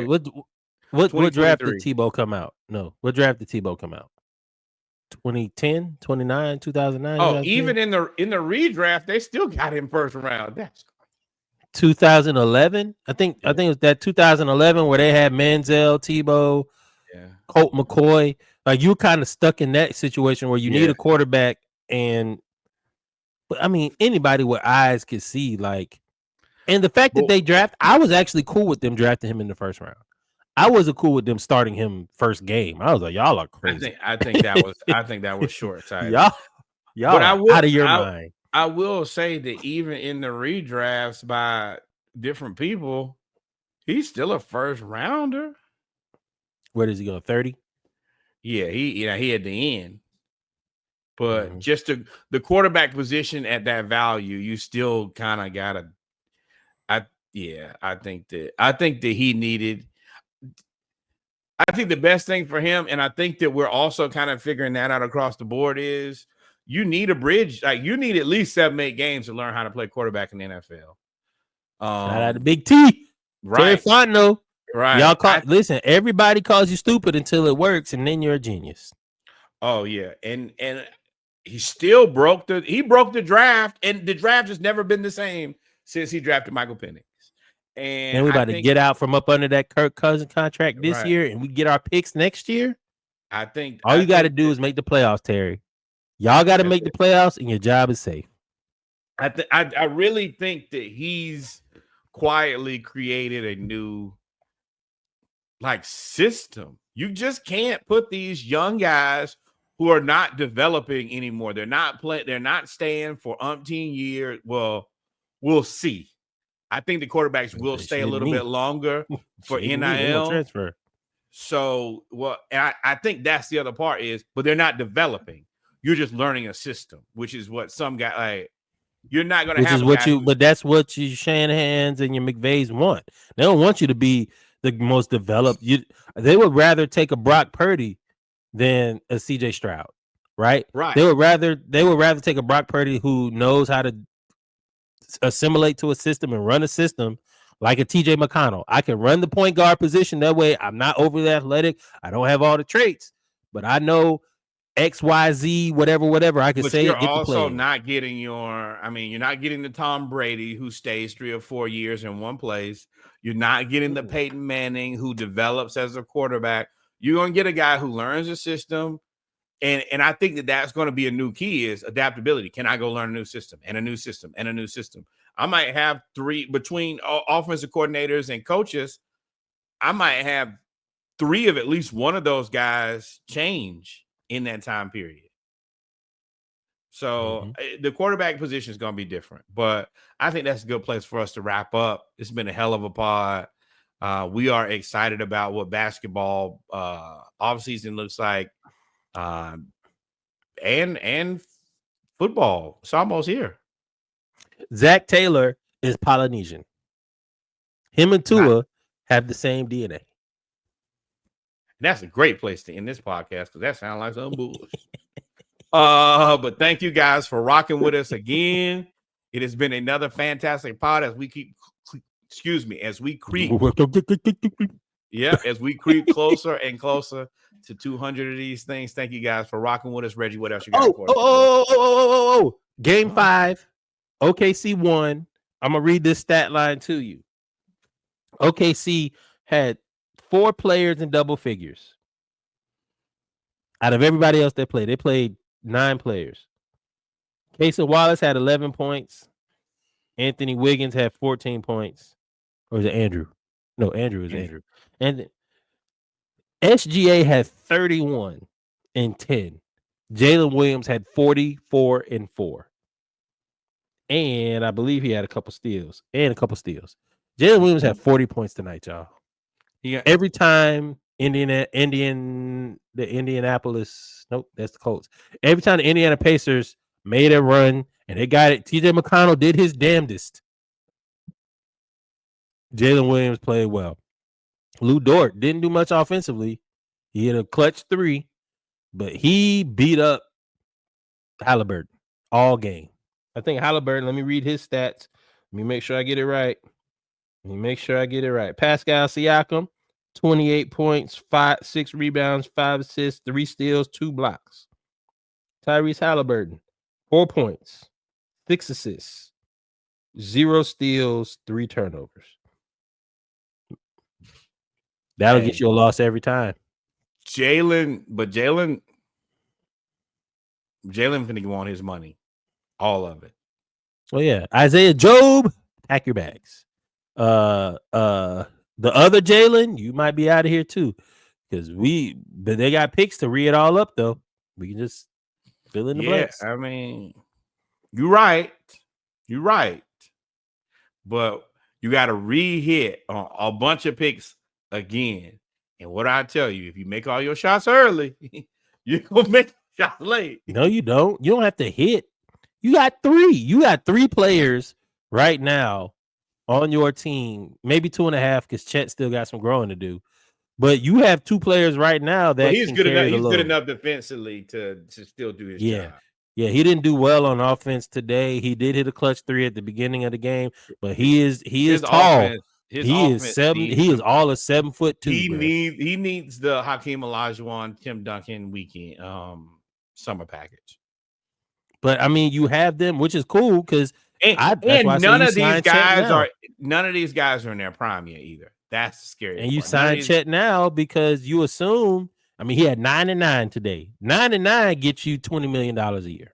What draft did Tebow come out? No, what draft did Tebow come out? 2010, 29, 2009. Oh, even in the redraft, they still got him first round. That's 2011. I think it was that 2011 where they had Manziel, Tebow, Colt McCoy. Like, you kind of stuck in that situation where you need a quarterback, but I mean, anybody with eyes could see, like, and the fact that they draft, I was actually cool with them drafting him in the first round. I wasn't cool with them starting him first game. I was like, y'all are crazy. I think that was short-sighted. y'all out of your mind. I will say that even in the redrafts by different people, he's still a first rounder. Where does he go? 30? Yeah, he at the end. But just the quarterback position at that value, you still kind of gotta. I think that he needed. I think the best thing for him, and I think that we're also kind of figuring that out across the board, is you need a bridge. Like, you need at least 7-8 games to learn how to play quarterback in the NFL. Shout out to Big T. Right. Terry Fontenot. Right. Y'all listen, everybody calls you stupid until it works, and then you're a genius. Oh, yeah. And he still broke the draft, and the draft has never been the same since he drafted Michael Penix. And we about to get out from up under that Kirk Cousins contract this year, and we get our picks next year. I think all you got to do is make the playoffs, Terry. Y'all got to make the playoffs, and your job is safe. I really think that he's quietly created a new system. You just can't put these young guys who are not developing anymore. They're not staying for umpteen years. Well, we'll see. I think the quarterbacks will stay a little bit longer for NIL transfer. So, I think that's the other part but they're not developing. You're just learning a system, which is what some guy you're not going to have. But that's what your Shanahans and your McVays want. They don't want you to be the most developed. They would rather take a Brock Purdy than a CJ Stroud, right? Right. They would rather take a Brock Purdy who knows how to assimilate to a system and run a system like a TJ McConnell. I can run the point guard position. That way I'm not overly athletic. I don't have all the traits, but I know XYZ, whatever. I can say you're it. Also not getting you're not getting the Tom Brady who stays 3 or 4 years in one place. You're not getting the Peyton Manning who develops as a quarterback. You're going to get a guy who learns the system. And I think that's going to be a new key is adaptability. Can I go learn a new system and a new system and a new system? I might have 3 between offensive coordinators and coaches. I might have 3 of at least one of those guys change in that time period. So the quarterback position is going to be different. But I think that's a good place for us to wrap up. It's been a hell of a pod. We are excited about what basketball offseason looks like. And football. It's almost here. Zach Taylor is Polynesian. Him and Tua have the same DNA. That's a great place to end this podcast because that sounds like some bullshit. But thank you guys for rocking with us again. It has been another fantastic pod as we creep. As we creep closer and closer to 200 of these things. Thank you guys for rocking with us. Reggie, what else you got for us? Game 5, OKC won. I'm going to read this stat line to you. OKC had 4 players in double figures. Out of everybody else that played, they played 9 players. Casey Wallace had 11 points. Anthony Wiggins had 14 points. Or is it Andrew? No, Andrew is Andrew. And SGA had 31 and 10. Jalen Williams had 44 and 4. And I believe he had a couple steals. Jalen Williams had 40 points tonight, y'all. Yeah. Every time Indianapolis, nope, that's the Colts. Every time the Indiana Pacers made a run and they got it, TJ McConnell did his damnedest. Jalen Williams played well. Lou Dort didn't do much offensively. He had a clutch 3, but he beat up Halliburton all game. I think Halliburton, let me read his stats. Let me make sure I get it right. Pascal Siakam, 28 points, 6 rebounds, 5 assists, 3 steals, 2 blocks. Tyrese Halliburton, 4 points, 6 assists, 0 steals, 3 turnovers. That'll get you a loss every time. Jalen finna want his money. All of it. Well, yeah. Isaiah Job, pack your bags. The other Jalen, you might be out of here too. But they got picks to read it all up, though. We can just fill in the blanks. I mean, you're right. But you got to re-hit on a bunch of picks again. And what I tell you, if you make all your shots early, you're going to make shots late. No, you don't. You don't have to hit. You got 3. You got 3 players right now on your team. Maybe 2.5 because Chet still got some growing to do. But you have 2 players right now that he's good enough. He's good enough defensively to still do his job. Yeah, he didn't do well on offense today. He did hit a clutch 3 at the beginning of the game, but he is tall. He is all of 7'2". He needs the Hakeem Olajuwon, Tim Duncan weekend summer package. But I mean, you have them, which is cool because none of these guys are in their prime yet either. That's the scary. And you signed Chet now because you assume. I mean, he had 9 and 9 today. 9 and 9 gets you $20 million a year.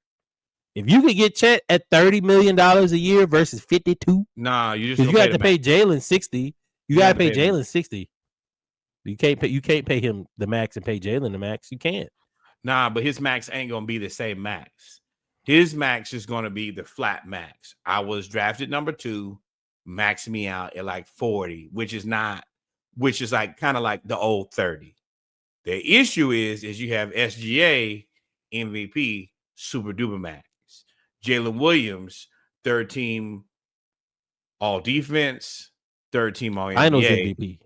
If you could get Chet at $30 million a year versus 52, you have to pay Jalen 60. You got to pay Jalen 60. You can't pay him the max and pay Jalen the max. You can't. But his max ain't gonna be the same max. His max is gonna be the flat max. I was drafted number 2, max me out at like 40, which is like kind of like the old 30. The issue is you have SGA MVP super duper max. Jalen Williams, 3rd team all defense, 3rd team all Finals NBA. MVP.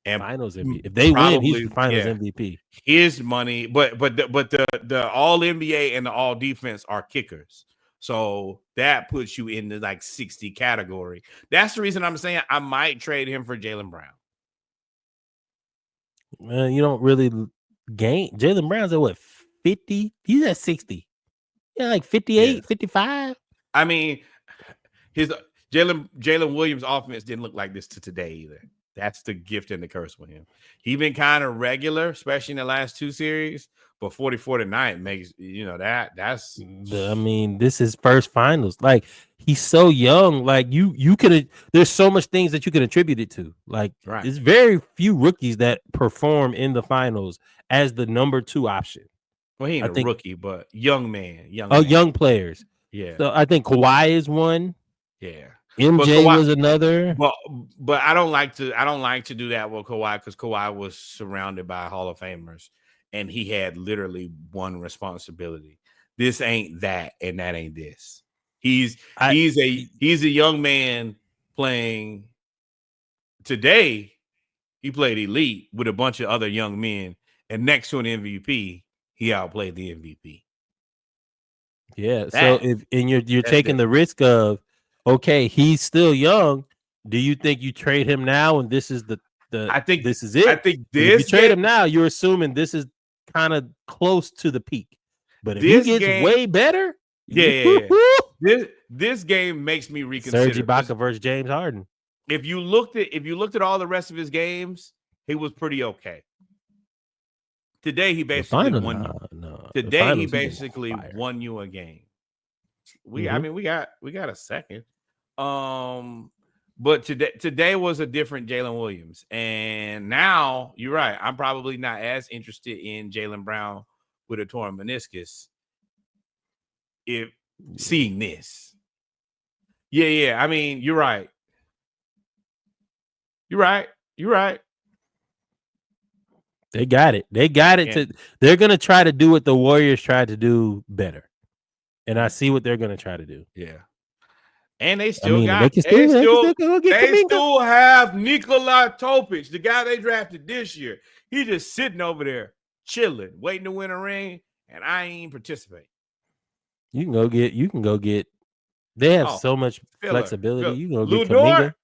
And Finals MVP. If they win, he's the Finals MVP. His money, but the all NBA and the all defense are kickers. So that puts you in the like 60 category. That's the reason I'm saying I might trade him for Jaylen Brown. Man, you don't really gain. Jaylen Brown's at what, 50? He's at 60. Yeah, like 58, 55. I mean, his Jalen Williams' offense didn't look like this to today either. That's the gift and the curse with him. He's been kind of regular, especially in the last 2 series. But 44 tonight makes that's. I mean, this is first finals. Like, he's so young. Like, you could. There's so much things that you can attribute it to. Like, There's very few rookies that perform in the finals as the number 2 option. Well, he ain't a rookie, but young man. Young players. Yeah. So I think Kawhi is one. Yeah. MJ was another. But I don't like to do that with Kawhi because Kawhi was surrounded by Hall of Famers and he had literally one responsibility. This ain't that, and that ain't this. He's a young man playing today. He played elite with a bunch of other young men, and next to an MVP, he outplayed the MVP. Yeah. So you're taking the risk of, okay, he's still young. Do you think you trade him now and this is I think this is it? I think if you trade him now, you're assuming this is kind of close to the peak. But if he gets way better, this game makes me reconsider. Serge Ibaka versus James Harden. If you looked at all the rest of his games, he was pretty okay. Today he basically won. Today he basically won you a game. I mean we got a second. But today was a different Jalen Williams, and now you're right. I'm probably not as interested in Jaylen Brown with a torn meniscus. If seeing this, yeah. I mean, you're right. You're right. They got it. They're gonna try to do what the Warriors tried to do better, and I see what they're gonna try to do. Yeah. And they still they still have Nikola Topic, the guy they drafted this year. He just sitting over there chilling, waiting to win a ring, and I ain't participate. You can go get. They have so much flexibility. You can go Lou get Kuminga. Dort,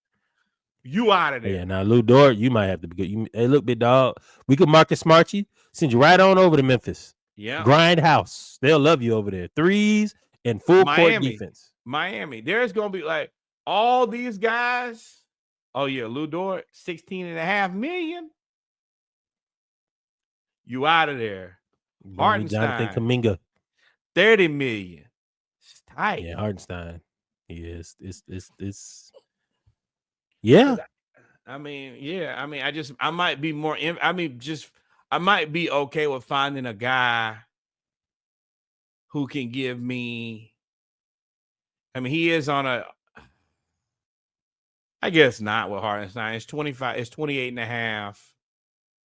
you out of there. Yeah, now Lou Dort, you might have to be good. Hey, look, big dog. We could Marcus Smarty, send you right on over to Memphis. Yeah, Grindhouse. They'll love you over there. Threes and full court defense. Miami. There's going to be like all these guys. Oh, yeah. Lou Dort, $16.5 million. You out of there. Jonathan Kuminga. $30 million. It's tight. Yeah, Hartenstein. Yes. It's yeah. I mean, yeah. I mean, I might be more. I might be okay with finding a guy who can give me. I mean, he is on a. I guess not with Hartenstein. It's 25. It's 28.5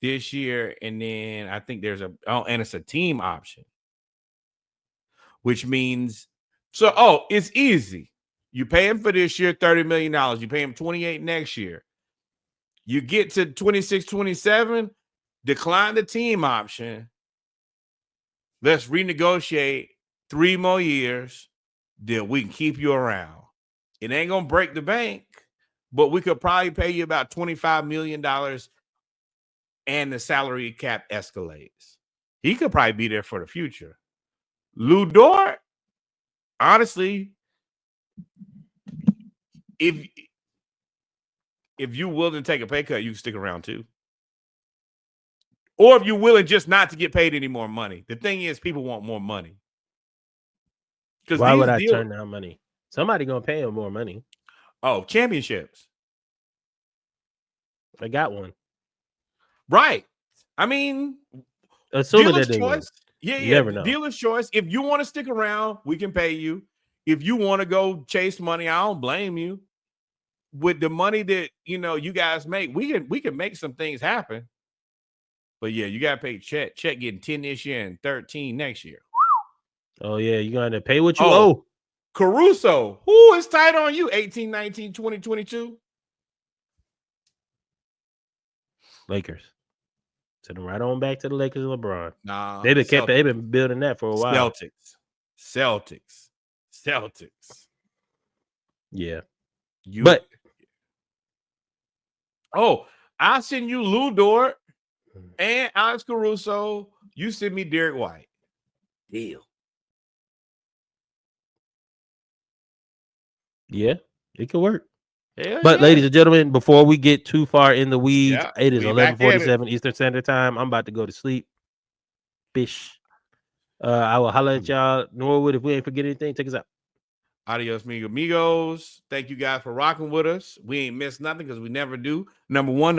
this year, and then I think there's and it's a team option, which means it's easy. You pay him for this year $30 million. You pay him 28 next year. You get to 26, 27, decline the team option. Let's renegotiate 3 more years. Then we can keep you around. It ain't gonna break the bank, but we could probably pay you about $25 million and the salary cap escalates. He could probably be there for the future. Lou Dort, honestly, if you're willing to take a pay cut, you can stick around too. Or if you're willing just not to get paid any more money. The thing is, people want more money. Why would I turn down money? Somebody gonna pay him more money. Oh, championships. I got one. Right. I mean, assuming that they choice. Win. You never know. Dealer's choice. If you want to stick around, we can pay you. If you want to go chase money, I don't blame you. With the money that you guys make, we can make some things happen. But yeah, you gotta pay Chet. Chet getting 10 this year and 13 next year. Oh, yeah, you're going to pay what you owe. Caruso, who is tight on you? 18, 19, 20, 22? Lakers. Send them right on back to the Lakers and LeBron. Nah. They've been building that for a while. Celtics. Yeah. I'll send you Lou Dort and Alex Caruso. You send me Derek White. Deal. Yeah, it could work. Ladies and gentlemen, before we get too far in the weeds, it is 11:47 Eastern Standard Time. I'm about to go to sleep. Bish. I will holler at y'all. Norwood, if we ain't forget anything, take us out. Adios, amigos. Thank you guys for rocking with us. We ain't missed nothing because we never do. Number one.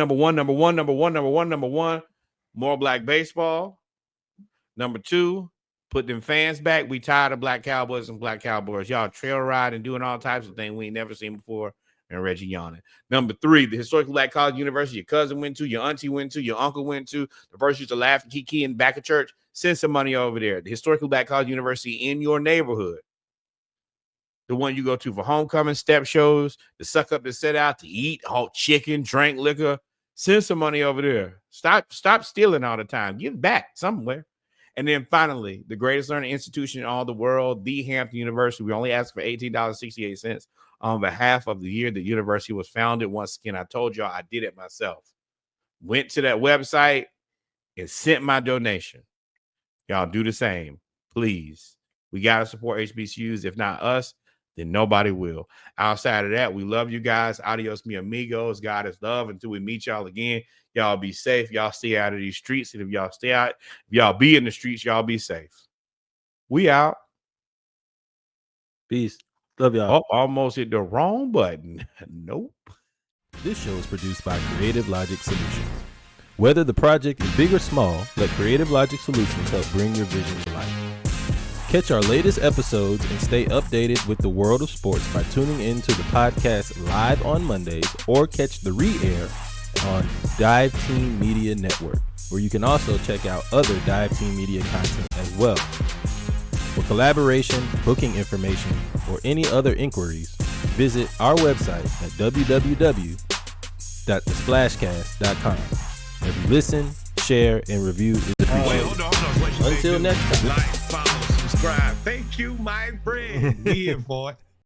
More Black baseball. Number 2, Put them fans back. We tired of black Cowboys and black Cowboys. Y'all trail ride and doing all types of things we ain't never seen before. And Reggie yawning. Number 3, the historically black college university your cousin went to, your auntie went to, your uncle went to. The person used to laugh and kiki in the back of church. Send some money over there. The historically black college university in your neighborhood. The one you go to for homecoming, step shows, to suck up and set out, to eat, hot chicken, drink liquor. Send some money over there. Stop stealing all the time. Give back somewhere. And then finally, the greatest learning institution in all the world, the Hampton University. We only asked for $18.68 on behalf of the year the university was founded. Once again, I told y'all I did it myself. Went to that website and sent my donation. Y'all do the same, please. We got to support HBCUs. If not us, then nobody will. Outside of that, we love you guys. Adios, mi amigos. God is love. Until we meet y'all again, y'all be safe. Y'all stay out of these streets. And if y'all stay out, if y'all be in the streets, y'all be safe. We out. Peace. Love y'all. Oh, almost hit the wrong button. Nope. This show is produced by Creative Logic Solutions. Whether the project is big or small, let Creative Logic Solutions help bring your vision to life. Catch our latest episodes and stay updated with the world of sports by tuning in to the podcast live on Mondays or catch the re-air on Dive Team Media Network, where you can also check out other Dive Team Media content as well. For collaboration, booking information, or any other inquiries, visit our website at www.thesplashcast.com. Every listen, share, and review is appreciated. Wait, Until next time. Like, follow, subscribe. Thank you, my friend. We in for it.